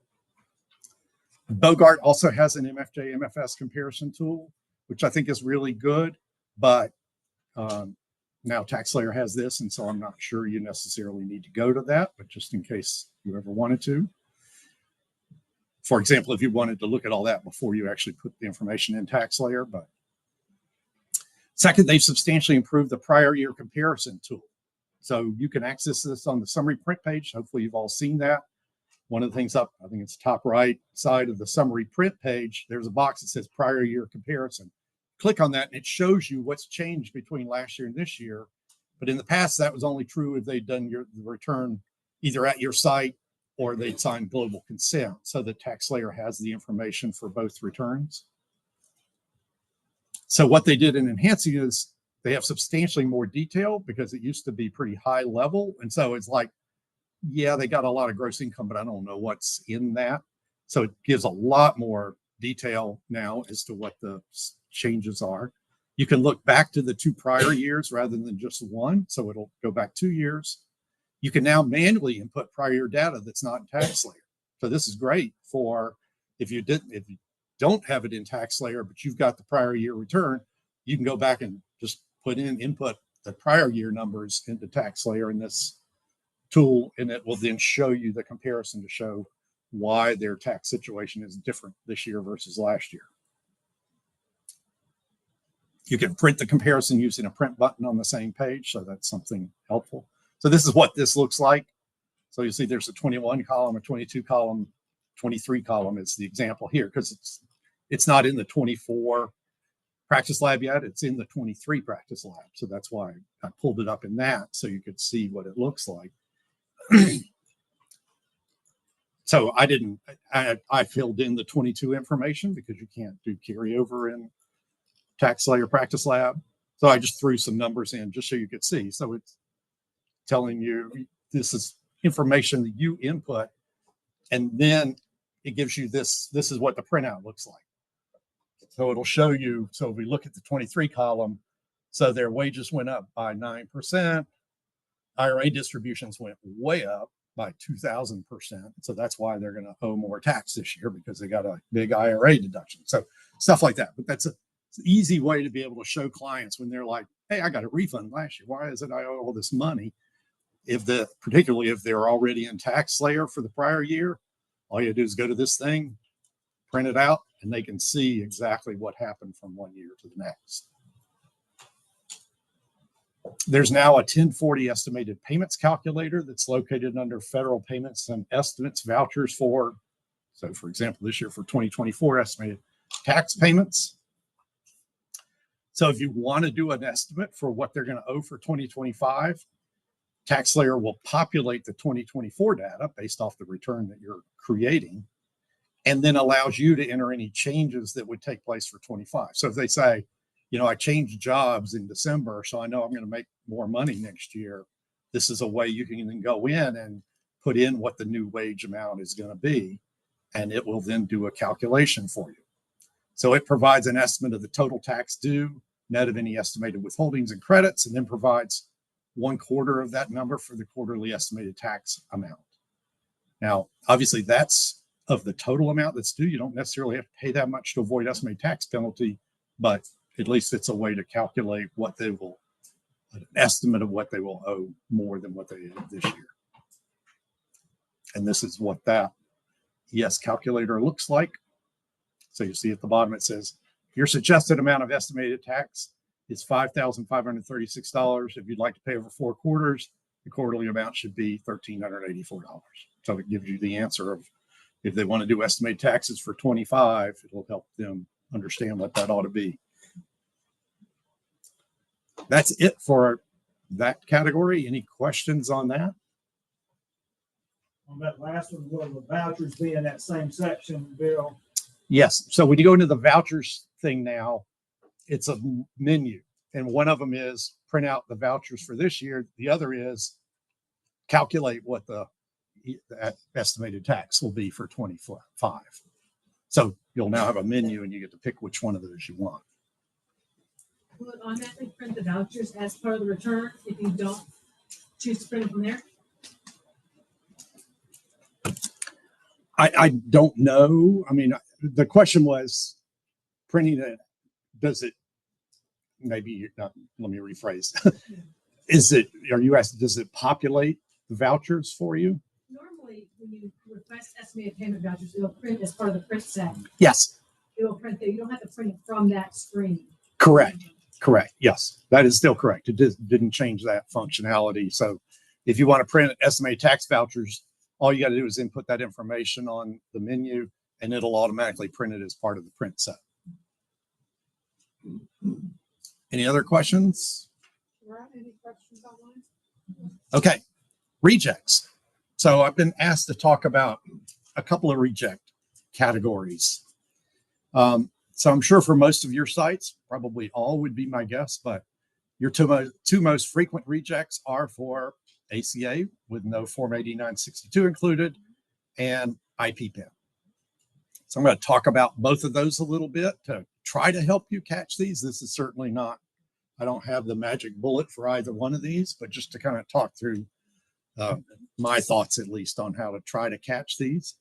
Bogart also has an MFJ MFS comparison tool, which I think is really good, but now TaxSlayer has this, and so I'm not sure you necessarily need to go to that, but just in case you ever wanted to. For example, if you wanted to look at all that before you actually put the information in TaxSlayer. But second, they've substantially improved the prior year comparison tool. So you can access this on the summary print page. Hopefully you've all seen that. One of the things up, I think it's top right side of the summary print page, there's a box that says prior year comparison. Click on that and it shows you what's changed between last year and this year. But in the past, that was only true if they'd done the return either at your site or they'd signed global consent. So the TaxSlayer has the information for both returns. So what they did in enhancing is they have substantially more detail because it used to be pretty high level. And so it's like, yeah, they got a lot of gross income, but I don't know what's in that. So it gives a lot more detail now as to what the changes are. You can look back to the 2 prior years rather than just one. So it'll go back 2 years. You can now manually input prior year data that's not in TaxSlayer. So this is great for if you don't have it in TaxSlayer, but you've got the prior year return, you can go back and just input the prior year numbers into TaxSlayer in this tool, and it will then show you the comparison to show why their tax situation is different this year versus last year. You can print the comparison using a print button on the same page, so that's something helpful. So this is what this looks like. So you see there's a 21 column, a 22 column, 23 column is the example here, because it's not in the 24 practice lab yet, it's in the 23 practice lab. So that's why I pulled it up in that so you could see what it looks like. So I filled in the 22 information because you can't do carryover in TaxSlayer practice lab. So I just threw some numbers in just so you could see. So it's telling you this is information that you input, and then it gives you this is what the printout looks like. So it'll show you, so if we look at the 23 column, so their wages went up by 9%. IRA distributions went way up by 2,000%. So that's why they're going to owe more tax this year, because they got a big IRA deduction. So stuff like that. But it's an easy way to be able to show clients when they're like, hey, I got a refund last year. Why is it I owe all this money? Particularly if they're already in TaxSlayer for the prior year, all you do is go to this thing, print it out, and they can see exactly what happened from one year to the next. There's now a 1040 estimated payments calculator that's located under federal payments and estimates vouchers for, so for example, this year for 2024 estimated tax payments. So if you want to do an estimate for what they're going to owe for 2025, TaxSlayer will populate the 2024 data based off the return that you're creating, and then allows you to enter any changes that would take place for 25. So if they say, I changed jobs in December, so I know I'm going to make more money next year, this is a way you can then go in and put in what the new wage amount is going to be, and it will then do a calculation for you. So it provides an estimate of the total tax due, net of any estimated withholdings and credits, and then provides 1/4 of that number for the quarterly estimated tax amount. Now, obviously, that's of the total amount that's due. You don't necessarily have to pay that much to avoid estimated tax penalty, but at least it's a way to calculate what they will, an estimate of what they will owe more than what they owe this year. And this is what that ES calculator looks like. So you see at the bottom, it says, your suggested amount of estimated tax is $5,536. If you'd like to pay over 4 quarters, the quarterly amount should be $1,384. So it gives you the answer of if they want to do estimated taxes for 25, it'll help them understand what that ought to be. That's it for that category. Any questions on that? On that last one, will the vouchers be in that same section, Bill? Yes. So when you go into the vouchers thing now, it's a menu. And one of them is print out the vouchers for this year. The other is calculate what the estimated tax will be for 25. So you'll now have a menu and you get to pick which one of those you want. Will it automatically print the vouchers as part of the return if you don't choose to print them from there? I don't know. I mean, the question was printing it. Does it, maybe not, let me rephrase. Are you asking, does it populate the vouchers for you? Normally, when you request estimated payment vouchers, it'll print as part of the print set. Yes. It'll print there. You don't have to print it from that screen. Correct. Yes, that is still correct. It didn't change that functionality. So if you want to print estimated tax vouchers, all you got to do is input that information on the menu and it'll automatically print it as part of the print set. Any other questions? Any questions online? Okay, rejects. So I've been asked to talk about a couple of reject categories. So I'm sure for most of your sites, probably all would be my guess, but your two most frequent rejects are for ACA with no Form 8962 included and IP PIN. So I'm going to talk about both of those a little bit to try to help you catch these. This is certainly not, I don't have the magic bullet for either one of these, but just to kind of talk through my thoughts, at least, on how to try to catch these.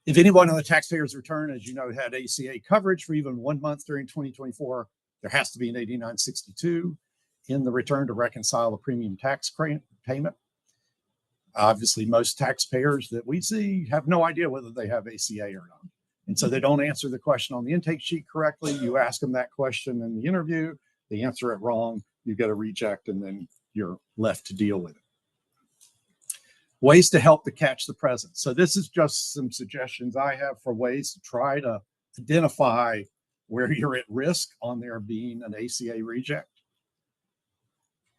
If anyone on the taxpayer's return, as you know, had ACA coverage for even 1 month during 2024, there has to be an 8962 in the return to reconcile the premium tax payment. Obviously, most taxpayers that we see have no idea whether they have ACA or not. And so they don't answer the question on the intake sheet correctly. You ask them that question in the interview, they answer it wrong, you get a reject, and then you're left to deal with it. Ways to help to catch the present. So this is just some suggestions I have for ways to try to identify where you're at risk on there being an ACA reject.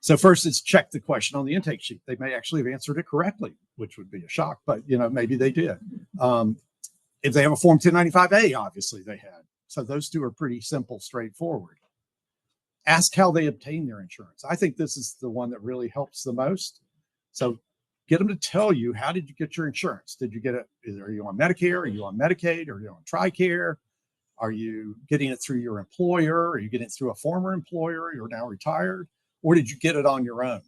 So first is check the question on the intake sheet. They may actually have answered it correctly, which would be a shock, but maybe they did. If they have a Form 1095A, obviously they had. So those two are pretty simple, straightforward. Ask how they obtain their insurance. I think this is the one that really helps the most. So get them to tell you, how did you get your insurance? Did you get it? Are you on Medicare? Are you on Medicaid? Are you on TRICARE? Are you getting it through your employer? Are you getting it through a former employer? You're now retired. Or did you get it on your own?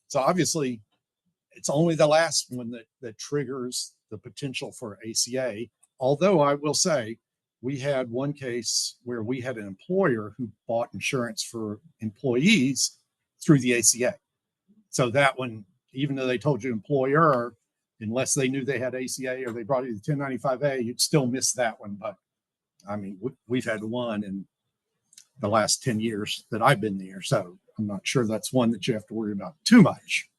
So obviously, it's only the last one that triggers the potential for ACA. Although I will say, we had one case where we had an employer who bought insurance for employees through the ACA. So that one, even though they told you employer, unless they knew they had ACA or they brought you the 1095A, you'd still miss that one. But I mean, we've had one, and the last 10 years that I've been there. So I'm not sure that's one that you have to worry about too much.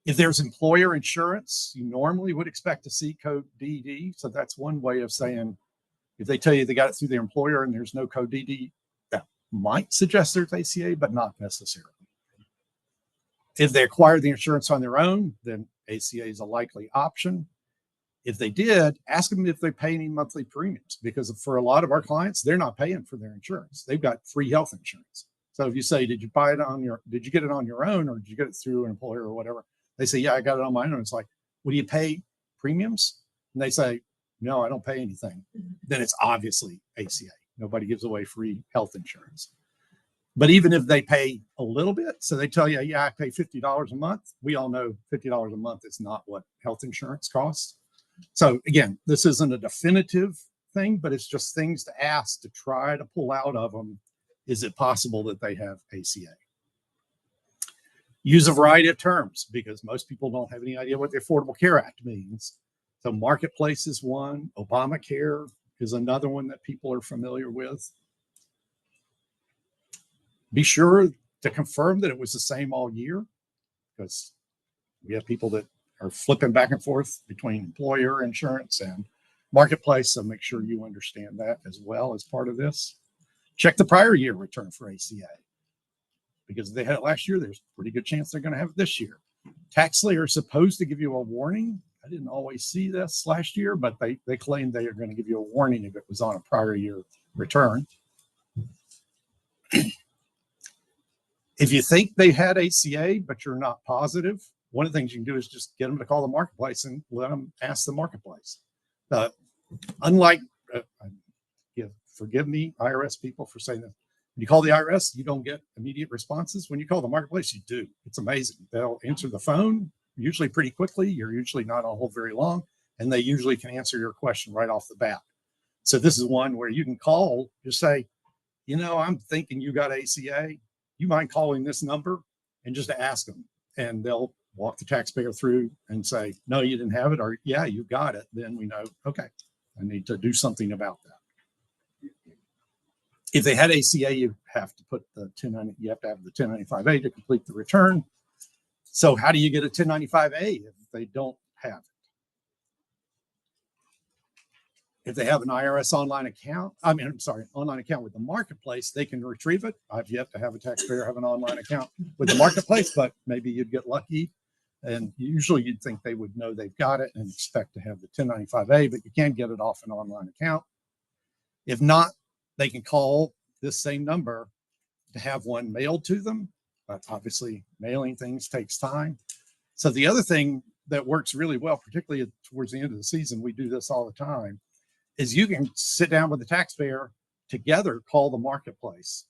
If there's employer insurance, you normally would expect to see code DD. So that's one way of saying, if they tell you they got it through their employer and there's no code DD, that might suggest there's ACA, but not necessarily. If they acquired the insurance on their own, then ACA is a likely option. If they did, ask them if they pay any monthly premiums, because for a lot of our clients, they're not paying for their insurance. They've got free health insurance. So if you say, did you get it on your own, or did you get it through an employer or whatever? They say, yeah, I got it on my own. It's like, well, do you pay premiums? And they say, no, I don't pay anything. Then it's obviously ACA. Nobody gives away free health insurance. But even if they pay a little bit, so they tell you, yeah, I pay $50 a month. We all know $50 a month is not what health insurance costs. So again, this isn't a definitive thing, but it's just things to ask to try to pull out of them. Is it possible that they have ACA? Use a variety of terms, because most people don't have any idea what the Affordable Care Act means. So Marketplace is one. Obamacare is another one that people are familiar with. Be sure to confirm that it was the same all year, because we have people that are flipping back and forth between employer insurance and Marketplace. So make sure you understand that as well as part of this. Check the prior year return for ACA, because if they had it last year, there's a pretty good chance they're going to have it this year. TaxSlayer is supposed to give you a warning. I didn't always see this last year, but they claimed they are going to give you a warning if it was on a prior year return. If you think they had ACA, but you're not positive, one of the things you can do is just get them to call the Marketplace and let them ask the Marketplace. Unlike, forgive me, IRS people for saying that. When you call the IRS, you don't get immediate responses. When you call the Marketplace, you do. It's amazing. They'll answer the phone usually pretty quickly. You're usually not on hold very long, and they usually can answer your question right off the bat. So this is one where you can call, just say, you know, I'm thinking you got ACA. You mind calling this number and just ask them, and they'll walk the taxpayer through and say, no, you didn't have it, or yeah, you got it. Then we know, okay, I need to do something about that. If they had ACA, you have to put the 1090, you have to have the 1095A to complete the return. So how do you get a 1095A if they don't have it? If they have an IRS online account, online account with the Marketplace, they can retrieve it. I've yet to have a taxpayer have an online account with the Marketplace, but maybe you'd get lucky. And usually you'd think they would know they've got it and expect to have the 1095A, but you can get it off an online account. If not, they can call this same number to have one mailed to them. But obviously, mailing things takes time. So the other thing that works really well, particularly towards the end of the season, we do this all the time, is you can sit down with the taxpayer together, call the Marketplace,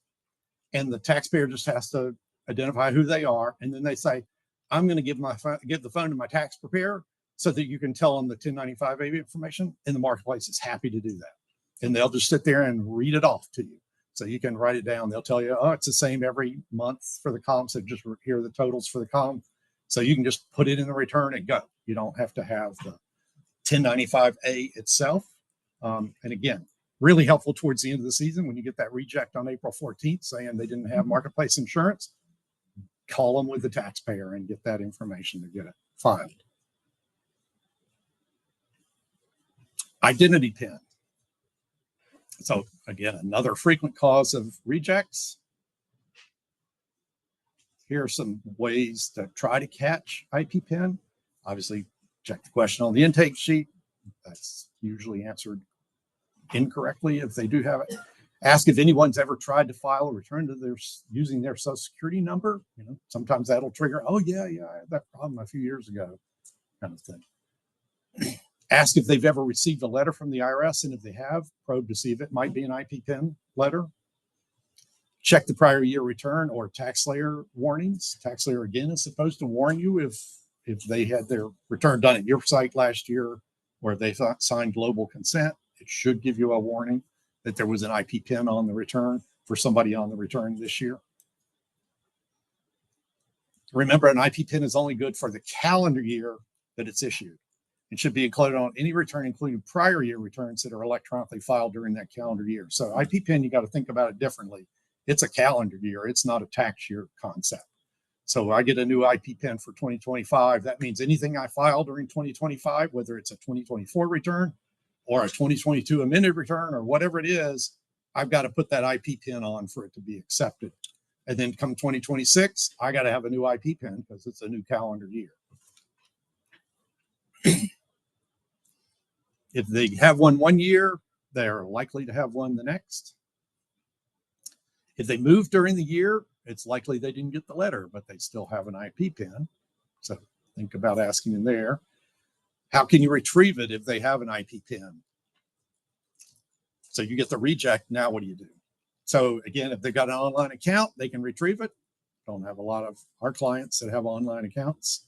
and the taxpayer just has to identify who they are, and then they say, I'm going to give the phone to my tax preparer so that you can tell them the 1095A information, and the Marketplace is happy to do that. And they'll just sit there and read it off to you. So you can write it down. They'll tell you, oh, it's the same every month for the column. So just here are the totals for the column. So you can just put it in the return and go. You don't have to have the 1095A itself. And again, really helpful towards the end of the season when you get that reject on April 14th saying they didn't have Marketplace insurance. Call them with the taxpayer and get that information to get it filed. Identity PIN. So again, another frequent cause of rejects. Here are some ways to try to catch IP PIN. Obviously, check the question on the intake sheet. That's usually answered incorrectly if they do have it. Ask if anyone's ever tried to file a return to their using their social security number. You know, sometimes that'll trigger, oh yeah, I had that problem a few years ago, kind of thing. Ask if they've ever received a letter from the IRS, and if they have, probe to see if it might be an IP PIN letter. Check the prior year return or TaxSlayer warnings. TaxSlayer again is supposed to warn you if they had their return done at your site last year, or if they signed global consent. It should give you a warning that there was an IP PIN on the return for somebody on the return this year. Remember, an IP PIN is only good for the calendar year that it's issued. It should be included on any return, including prior year returns that are electronically filed during that calendar year. So IP PIN, you got to think about it differently. It's a calendar year. It's not a tax year concept. So I get a new IP PIN for 2025. That means anything I file during 2025, whether it's a 2024 return or a 2022 amended return or whatever it is, I've got to put that IP PIN on for it to be accepted. And then come 2026, I got to have a new IP PIN because it's a new calendar year. If they have one year, they're likely to have one the next. If they move during the year, it's likely they didn't get the letter, but they still have an IP PIN. So think about asking them there. How can you retrieve it if they have an IP PIN? So you get the reject. Now what do you do? So again, if they've got an online account, they can retrieve it. Don't have a lot of our clients that have online accounts.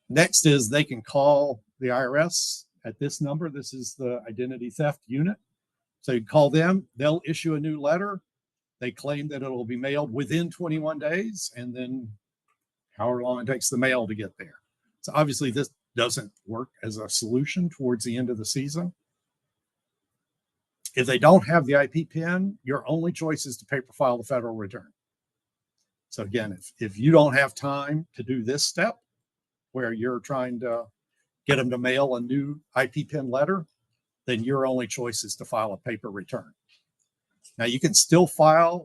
Next is they can call the IRS at this number. This is the identity theft unit. So you call them, they'll issue a new letter. They claim that it will be mailed within 21 days and then however long it takes the mail to get there. So obviously this doesn't work as a solution towards the end of the season. If they don't have the IP PIN, your only choice is to paper file the federal return. So again, if you don't have time to do this step where you're trying to get them to mail a new IP PIN letter, then your only choice is to file a paper return. Now you can still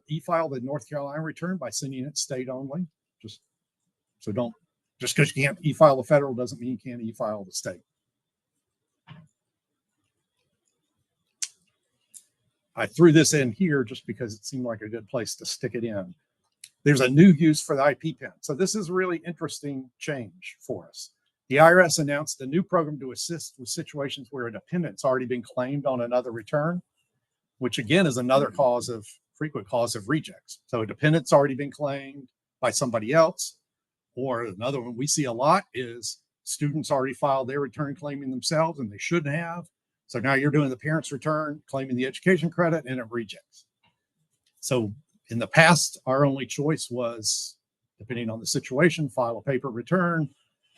e-file the North Carolina return by sending it state only. Just because you can't e-file the federal doesn't mean you can't e-file the state. I threw this in here just because it seemed like a good place to stick it in. There's a new use for the IP PIN. So this is a really interesting change for us. The IRS announced a new program to assist with situations where a dependent's already been claimed on another return, which again is another frequent cause of rejects. So a dependent's already been claimed by somebody else, or another one we see a lot is students already filed their return claiming themselves and they shouldn't have. So now you're doing the parent's return, claiming the education credit, and it rejects. So in the past, our only choice was, depending on the situation, file a paper return,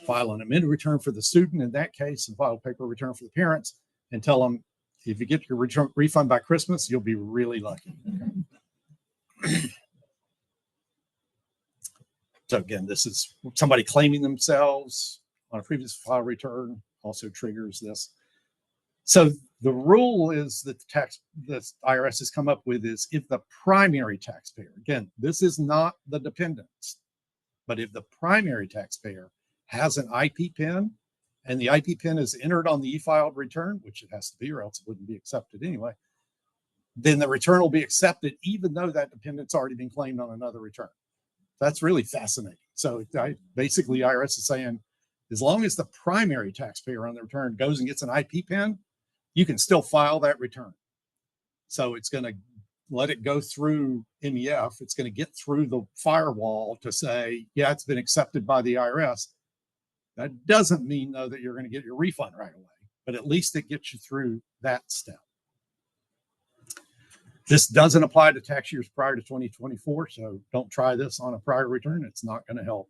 file an amended return for the student in that case, and file a paper return for the parents, and tell them, if you get your refund by Christmas, you'll be really lucky. So again, this is somebody claiming themselves on a previous file return also triggers this. So the rule is that the IRS has come up with is if the primary taxpayer, again, this is not the dependents, but if the primary taxpayer has an IP PIN and the IP PIN is entered on the e-filed return, which it has to be or else it wouldn't be accepted anyway, then the return will be accepted even though that dependent's already been claimed on another return. That's really fascinating. So basically IRS is saying, as long as the primary taxpayer on the return goes and gets an IP PIN, you can still file that return. So it's going to let it go through MEF. It's going to get through the firewall to say, yeah, it's been accepted by the IRS. That doesn't mean, though, that you're going to get your refund right away, but at least it gets you through that step. This doesn't apply to tax years prior to 2024, so don't try this on a prior return. It's not going to help.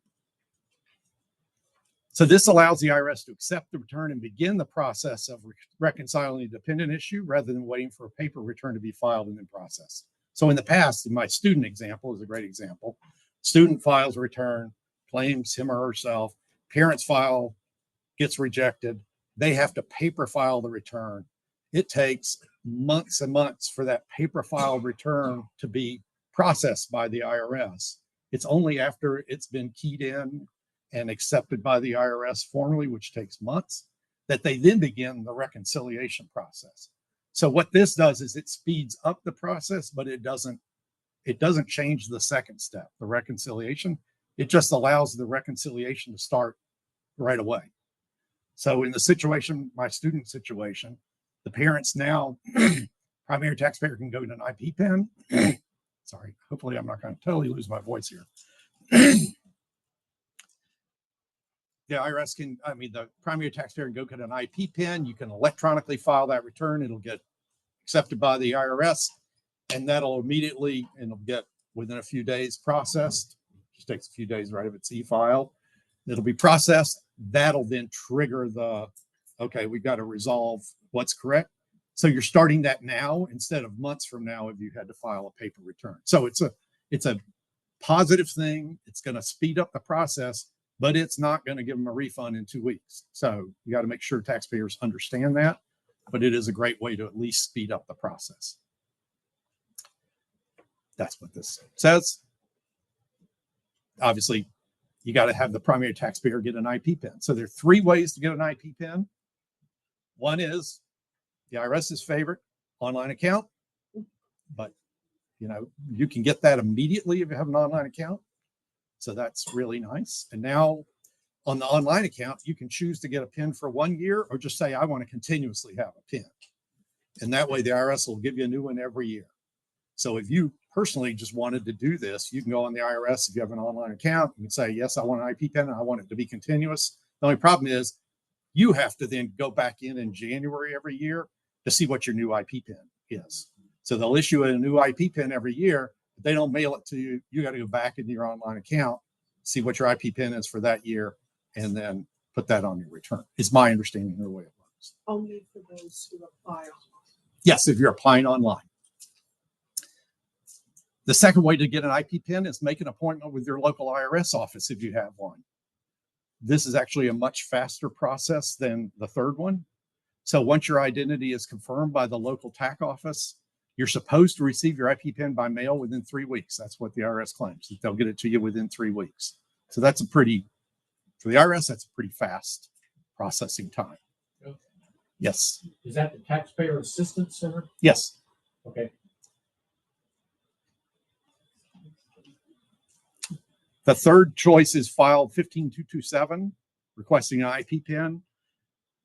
So this allows the IRS to accept the return and begin the process of reconciling a dependent issue rather than waiting for a paper return to be filed and then processed. So in the past, in my student example is a great example. Student files a return, claims him or herself, parents file, gets rejected. They have to paper file the return. It takes months and months for that paper file return to be processed by the IRS. It's only after it's been keyed in and accepted by the IRS formally, which takes months, that they then begin the reconciliation process. So what this does is it speeds up the process, but it doesn't change the second step, the reconciliation. It just allows the reconciliation to start right away. So in the situation, my student situation, the parents now, primary taxpayer can go to an IP PIN. Sorry, hopefully I'm not going to totally lose my voice here. The IRS can, the primary taxpayer can go get an IP PIN. You can electronically file that return. It'll get accepted by the IRS, and that'll immediately, and it'll get within a few days processed. Just takes a few days, right? If it's e-file, it'll be processed. that'll then trigger okay, we've got to resolve what's correct. So you're starting that now instead of months from now if you had to file a paper return. So it's a positive thing. It's going to speed up the process, but it's not going to give them a refund in 2 weeks. So you got to make sure taxpayers understand that, but it is a great way to at least speed up the process. That's what this says. Obviously, you got to have the primary taxpayer get an IP PIN. So there are 3 ways to get an IP PIN. One is the IRS's favorite, online account, but you can get that immediately if you have an online account. So that's really nice. And now on the online account, you can choose to get a PIN for 1 year or just say, I want to continuously have a PIN. And that way the IRS will give you a new one every year. So if you personally just wanted to do this, you can go on the IRS if you have an online account. You can say, yes, I want an IP PIN and I want it to be continuous. The only problem is you have to then go back in January every year to see what your new IP PIN is. So they'll issue a new IP PIN every year. But they don't mail it to you. You got to go back into your online account, see what your IP PIN is for that year, and then put that on your return. Is my understanding of the way it works. Only for those who apply. Yes, if you're applying online. The second way to get an IP PIN is make an appointment with your local IRS office if you have one. This is actually a much faster process than the third one. So once your identity is confirmed by the local tax office, you're supposed to receive your IP PIN by mail within 3 weeks. That's what the IRS claims. They'll get it to you within 3 weeks. So that's for the IRS, that's a pretty fast processing time. Okay. Yes. Is that the Taxpayer Assistance Center? Yes. Okay. The third choice is file 15227, requesting an IP PIN.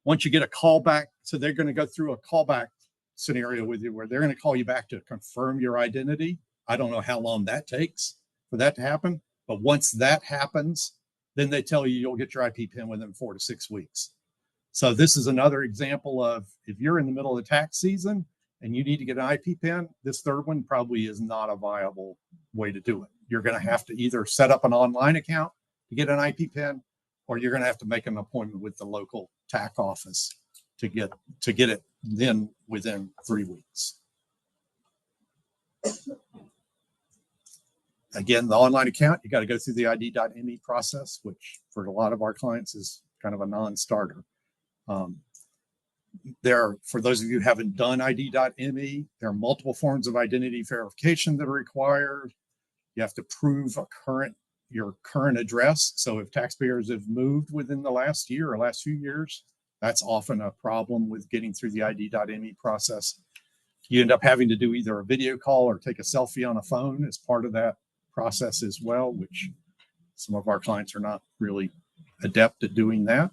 Once you get a call back, so they're going to go through a callback scenario with you where they're going to call you back to confirm your identity. I don't know how long that takes for that to happen, but once that happens, then they tell you you'll get your IP PIN within 4 to 6 weeks. So this is another example of if you're in the middle of the tax season and you need to get an IP PIN, this third one probably is not a viable way to do it. You're going to have to either set up an online account to get an IP PIN, or you're going to have to make an appointment with the local tax office to get it then within 3 weeks. Again, the online account, you got to go through the ID.me process, which for a lot of our clients is kind of a non-starter. For those of you who haven't done ID.me, there are multiple forms of identity verification that are required. You have to prove your current address. So if taxpayers have moved within the last year or last few years, that's often a problem with getting through the ID.me process. You end up having to do either a video call or take a selfie on a phone as part of that process as well, which some of our clients are not really adept at doing that.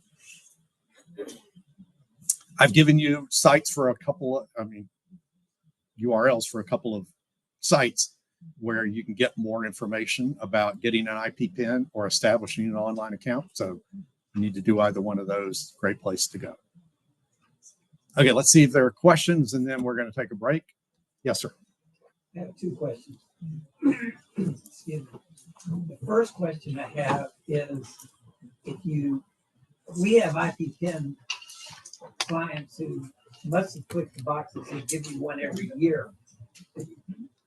I've given you sites for URLs for a couple of sites where you can get more information about getting an IP PIN or establishing an online account. So you need to do either one of those. Great place to go. Okay, let's see if there are questions, and then we're going to take a break. Yes, sir. I have 2 questions. Excuse me. The first question I have is we have IP PIN clients who must have clicked the boxes and give you one every year.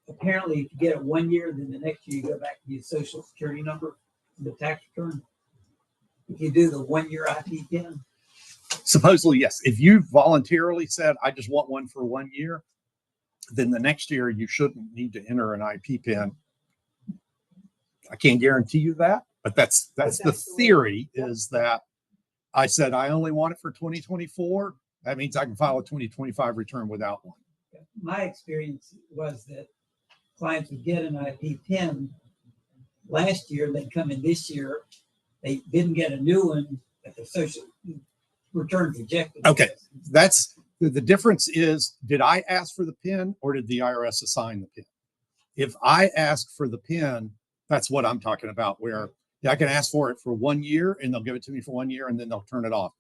Apparently, if you get it 1 year, then the next year you go back to your social security number, the tax return. If you do the 1 year IP PIN. Supposedly, yes. If you voluntarily said, I just want one for 1 year, then the next year you shouldn't need to enter an IP PIN. I can't guarantee you that, but that's the theory, is that I said I only want it for 2024. That means I can file a 2025 return without one. My experience was that clients would get an IP PIN last year, they'd come in this year, they didn't get a new one, but the social return rejected. Okay, that's the difference. Is did I ask for the PIN or did the IRS assign the PIN? If I ask for the PIN, that's what I'm talking about, where I can ask for it for 1 year and they'll give it to me for 1 year and then they'll turn it off.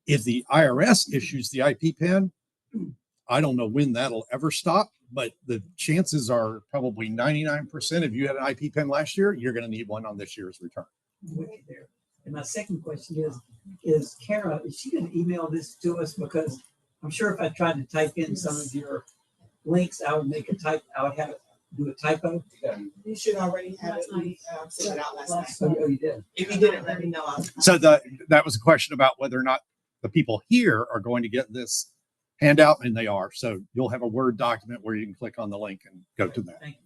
If the IRS issues the IP PIN, I don't know when that'll ever stop, but the chances are probably 99%. If you had an IP PIN last year, you're going to need one on this year's return. There. And my second question is, is Kara, is she gonna email this to us? Because I'm sure if I tried to type in some of your links, I would have it do a typo. You should already have it. We sent it out last night. Oh, you did? If you didn't, let me know. So that was a question about whether or not the people here are going to get this handout, and they are. So you'll have a Word document where you can click on the link and go to that. Thank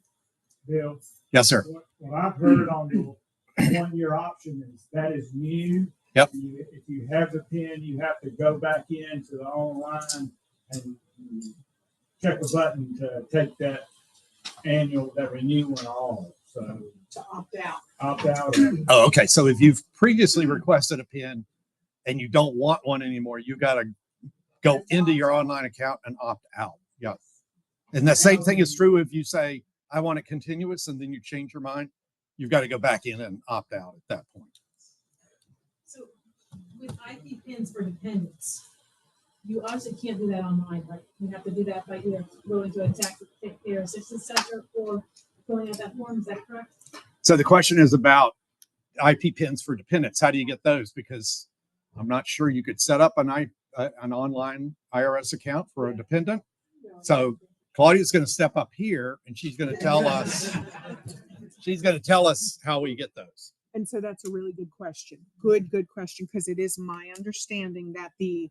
you. Bill? Yes, sir. What I've heard on the 1-year option is that is new. Yep. If you have the PIN, you have to go back into the online and check a button to take that renew one off. So To opt out. Opt out. Oh, okay. So if you've previously requested a PIN and you don't want one anymore, you got to go into your online account and opt out. Yeah. And the same thing is true if you say, I want it continuous, and then you change your mind, you've got to go back in and opt out at that point. So with IP pins for dependents, you obviously can't do that online, right? You have to do that by either going to a taxpayer assistance center or filling out that form. Is that correct? So the question is about IP pins for dependents. How do you get those? Because I'm not sure you could set up an online IRS account for a dependent. So Claudia's going to step up here and she's going to tell us, how we get those. And so that's a really good question. Good question, because it is my understanding that the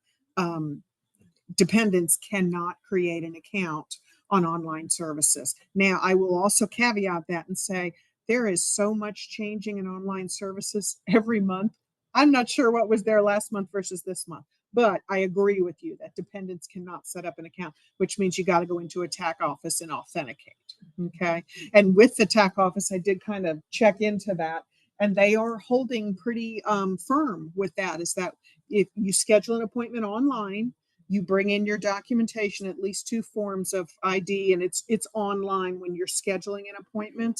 dependents cannot create an account on online services. Now, I will also caveat that and say there is so much changing in online services every month. I'm not sure what was there last month versus this month, but I agree with you that dependents cannot set up an account, which means you got to go into a TAC office and authenticate. Okay. And with the TAC office, I did kind of check into that, and they are holding pretty firm with that, is that if you schedule an appointment online, you bring in your documentation, at least 2 forms of ID, and it's online when you're scheduling an appointment.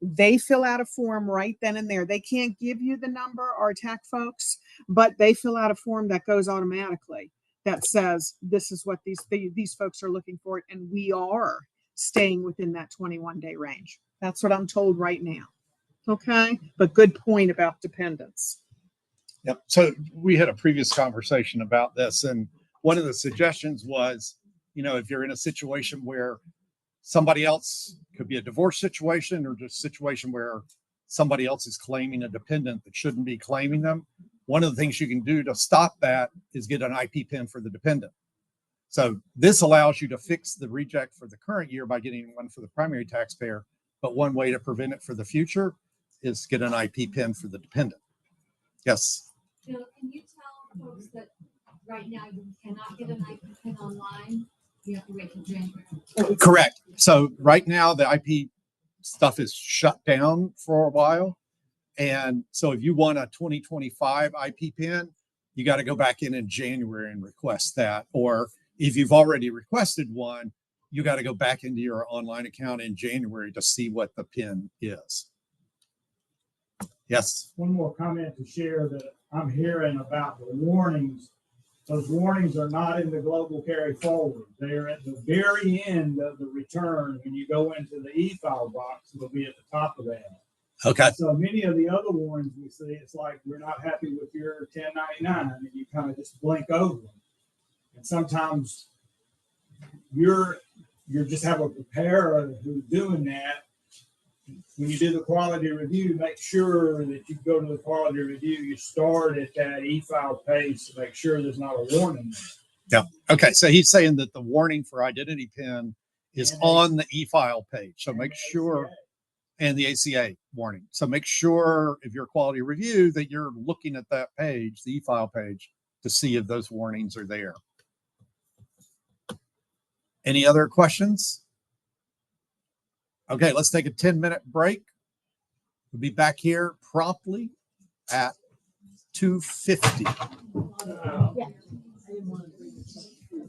They fill out a form right then and there. They can't give you the number, our TAC folks, but they fill out a form that goes automatically that says this is what these folks are looking for, and we are staying within that 21-day range. That's what I'm told right now. Okay, but good point about dependents. Yep. So we had a previous conversation about this, and one of the suggestions was, if you're in a situation where somebody else, could be a divorce situation or just a situation where somebody else is claiming a dependent that shouldn't be claiming them, one of the things you can do to stop that is get an IP PIN for the dependent. So this allows you to fix the reject for the current year by getting one for the primary taxpayer. But one way to prevent it for the future is get an IP PIN for the dependent. Yes. Bill, can you tell folks that right now you cannot get an IP PIN online? You have to wait till January. Correct. So right now the IP stuff is shut down for a while. And so if you want a 2025 IP PIN, you got to go back in January and request that. Or if you've already requested one, you got to go back into your online account in January to see what the PIN is. Yes. One more comment to share that I'm hearing about the warnings. Those warnings are not in the global carry forward. They're at the very end of the return. When you go into the e-file box, it'll be at the top of that. Okay. So many of the other warnings we see, it's like, we're not happy with your 1099, and you kind of just blink over them. And sometimes you're just have a preparer who's doing that. When you do the quality review, make sure that you go to the quality review, you start at that e-file page to make sure there's not a warning there. Yeah. Okay. So he's saying that the warning for identity PIN is on the e-file page. So make sure, and the ACA warning. So make sure if you're quality review that you're looking at that page, the e-file page, to see if those warnings are there. Any other questions? Okay, let's take a 10-minute break. We'll be back here promptly at 2:50. Yeah.